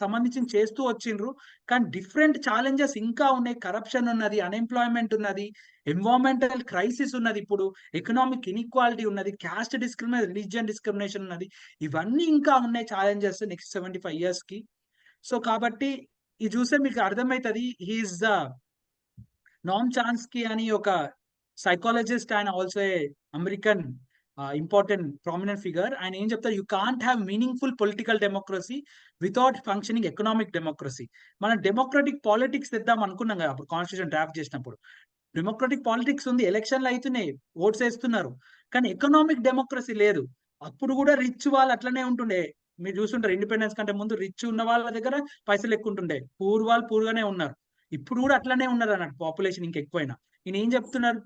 సంబంధించి చేస్తూ వచ్చిండ్రు, కానీ డిఫరెంట్ ఛాలెంజెస్ ఇంకా ఉన్నాయి. కరప్షన్ ఉన్నది, అన్ఎంప్లాయ్మెంట్ ఉన్నది, ఎన్విరాన్మెంటల్ క్రైసిస్ ఉన్నది, ఇప్పుడు ఎకనామిక్ ఇన్ఈక్వాలిటీ ఉన్నది, క్యాస్ట్ డిస్క్రిమినేషన్, రిలీజియన్ డిస్క్రిమినేషన్ ఉన్నది. ఇవన్నీ ఇంకా ఉన్నాయి ఛాలెంజెస్ నెక్స్ట్ 75 years కి. సో కాబట్టి ఇది చూస్తే మీకు అర్థమవుతుంది. హీఈస్ ద నామ్ చామ్స్కీ అని ఒక సైకాలజిస్ట్, ఆయన also a American important prominent figure. ఆయన ఏం చెప్తారు, you can't have meaningful political democracy without functioning economic democracy. మనం డెమోక్రటిక్ పాలిటిక్స్ తెద్దాం అనుకున్నాం కదా అప్పుడు కాన్స్టిట్యూషన్ డ్రాఫ్ట్ చేసినప్పుడు. డెమోక్రటిక్ పాలిటిక్స్ ఉంది, ఎలక్షన్లు అవుతున్నాయి, ఓట్స్ వేస్తున్నారు, కానీ ఎకనామిక్ డెమోక్రసీ లేదు. అప్పుడు కూడా రిచ్ వాళ్ళు అట్లనే ఉంటుండే. మీరు చూస్తుంటారు ఇండిపెండెన్స్ కంటే ముందు రిచ్ ఉన్న వాళ్ళ దగ్గర పైసలు ఎక్కువ ఉంటుండే, పూర్ వాళ్ళు పూర్గానే ఉన్నారు. ఇప్పుడు కూడా అట్లనే ఉన్నారు అన్నట్టు, పాపులేషన్ ఇంకెక్కువైనా. ఈయన ఏం చెప్తున్నారు,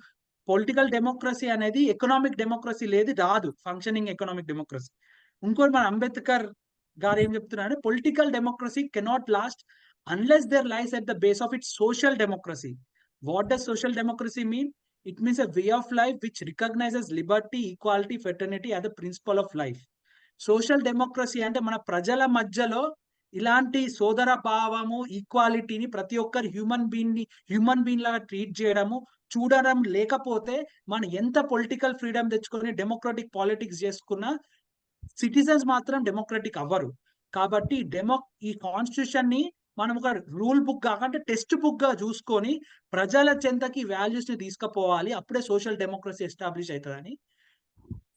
పొలిటికల్ డెమోక్రసీ అనేది ఎకనామిక్ డెమోక్రసీ లేదు, రాదు ఫంక్షనింగ్ ఎకనామిక్ డెమోక్రసీ. ఇంకోటి మన అంబేద్కర్ గారు ఏం చెప్తున్నారు, political democracy cannot last unless there lies at the base of its social democracy. What does social democracy mean? It means a way of life which recognizes liberty, equality, fraternity as the principle of life. Social democracy అంటే మన ప్రజల మధ్యలో ఇలాంటి సోదర భావము, ఈక్వాలిటీని ప్రతి ఒక్కరు human being లాగా ట్రీట్ చేయడము, చూడడం లేకపోతే మనం ఎంత పొలిటికల్ ఫ్రీడమ్ తెచ్చుకొని డెమోక్రటిక్ పాలిటిక్స్ చేసుకున్నా సిటిజన్స్ మాత్రం డెమోక్రటిక్ అవ్వరు. కాబట్టి ఈ కాన్స్టిట్యూషన్ ని మనం ఒక రూల్ బుక్ కాకుండా టెక్స్ట్ బుక్ గా చూసుకొని ప్రజల చెంతకి వాల్యూస్ ని తీసుకుపోవాలి, అప్పుడే సోషల్ డెమోక్రసీ ఎస్టాబ్లిష్ అవుతుందని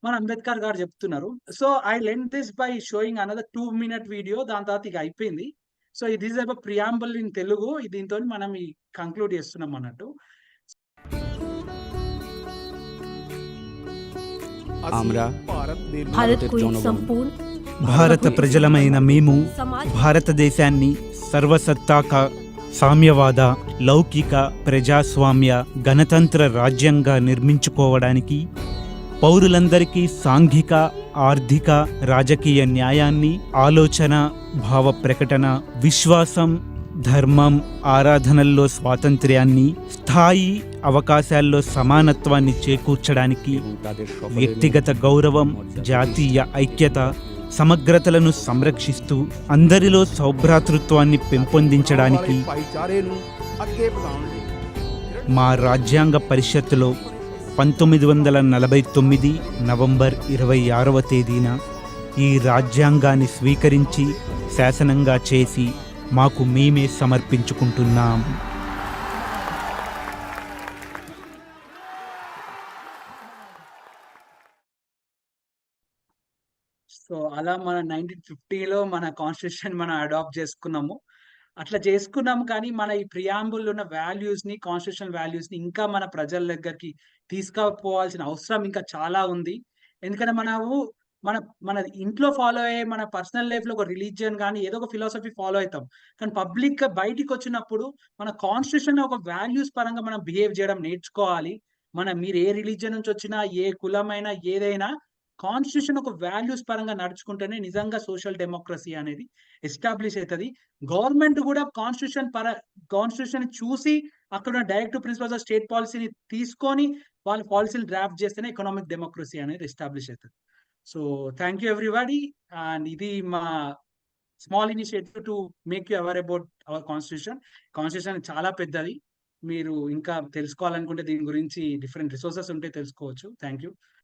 మన అంబేద్కర్ గారు చెప్తున్నారు. So I lend this by sowing another 2-minute video. దాని తర్వాత ఇక అయిపోయింది. So this is a preamble in Telugu. దీంతో మనం కంక్లూడ్ చేస్తున్నాం అన్నట్టు. భారత ప్రజలమైన మేము భారతదేశాన్ని సర్వసత్తాక సామ్యవాద, లౌకిక, ప్రజాస్వామ్య, గణతంత్ర రాజ్యంగా నిర్మించుకోవడానికి పౌరులందరికీ సాంఘిక, ఆర్థిక, రాజకీయ న్యాయాన్ని, ఆలోచన, భావ ప్రకటన, విశ్వాసం, ధర్మం, ఆరాధనల్లో స్వాతంత్ర్యాన్ని, స్థాయి అవకాశాల్లో సమానత్వాన్ని చేకూర్చడానికి, వ్యక్తిగత గౌరవం, జాతీయ ఐక్యత, సమగ్రతలను సంరక్షిస్తూ అందరిలో సౌభ్రాతృత్వాన్ని పెంపొందించడానికి మా రాజ్యాంగ పరిషత్తులో 1949 నవంబర్ 26వ తేదీన ఈ రాజ్యాంగాన్ని స్వీకరించి శాసనంగా చేసి మాకు మేమే సమర్పించుకుంటున్నాం. సో అలా మన 1950లో మన కాన్స్టిట్యూషన్ మనం అడాప్ట్ చేసుకున్నాము. అట్లా చేసుకున్నాము, కానీ మన ఈ ప్రియాంబుల్ ఉన్న వాల్యూస్ ని, కాన్స్టిట్యూషన్ వాల్యూస్ ని ఇంకా మన ప్రజల దగ్గరికి తీసుకుపోవాల్సిన అవసరం ఇంకా చాలా ఉంది. ఎందుకంటే మనము మన మన ఇంట్లో ఫాలో అయ్యే మన పర్సనల్ లైఫ్ లో ఒక రిలీజియన్ కానీ ఏదో ఒక ఫిలాసఫీ ఫాలో అవుతాం, కానీ పబ్లిక్ గా బయటికి వచ్చినప్పుడు మన కాన్స్టిట్యూషన్ ఒక వాల్యూస్ పరంగా మనం బిహేవ్ చేయడం నేర్చుకోవాలి. మీరు ఏ రిలీజియన్ నుంచి వచ్చినా, ఏ కులమైనా, ఏదైనా కాన్స్టిట్యూషన్ ఒక వాల్యూస్ పరంగా నడుచుకుంటేనే నిజంగా సోషల్ డెమోక్రసీ అనేది ఎస్టాబ్లిష్ అవుతుంది. గవర్నమెంట్ కూడా కాన్స్టిట్యూషన్ చూసి అక్కడ డైరెక్ట్ ప్రిన్సిపల్స్ ఆఫ్ స్టేట్ పాలసీని తీసుకొని వాళ్ళ పాలసీని డ్రాఫ్ట్ చేస్తేనే ఎకనామిక్ డెమోక్రసీ అనేది ఎస్టాబ్లిష్ అవుతుంది. So thank you everybody. And ఇది మా small initiative to make you aware about our constitution చాలా పెద్దది. మీరు ఇంకా తెలుసుకోవాలనుకుంటే దీని గురించి డిఫరెంట్ రిసోర్సెస్ ఉంటే తెలుసుకోవచ్చు. Thank you.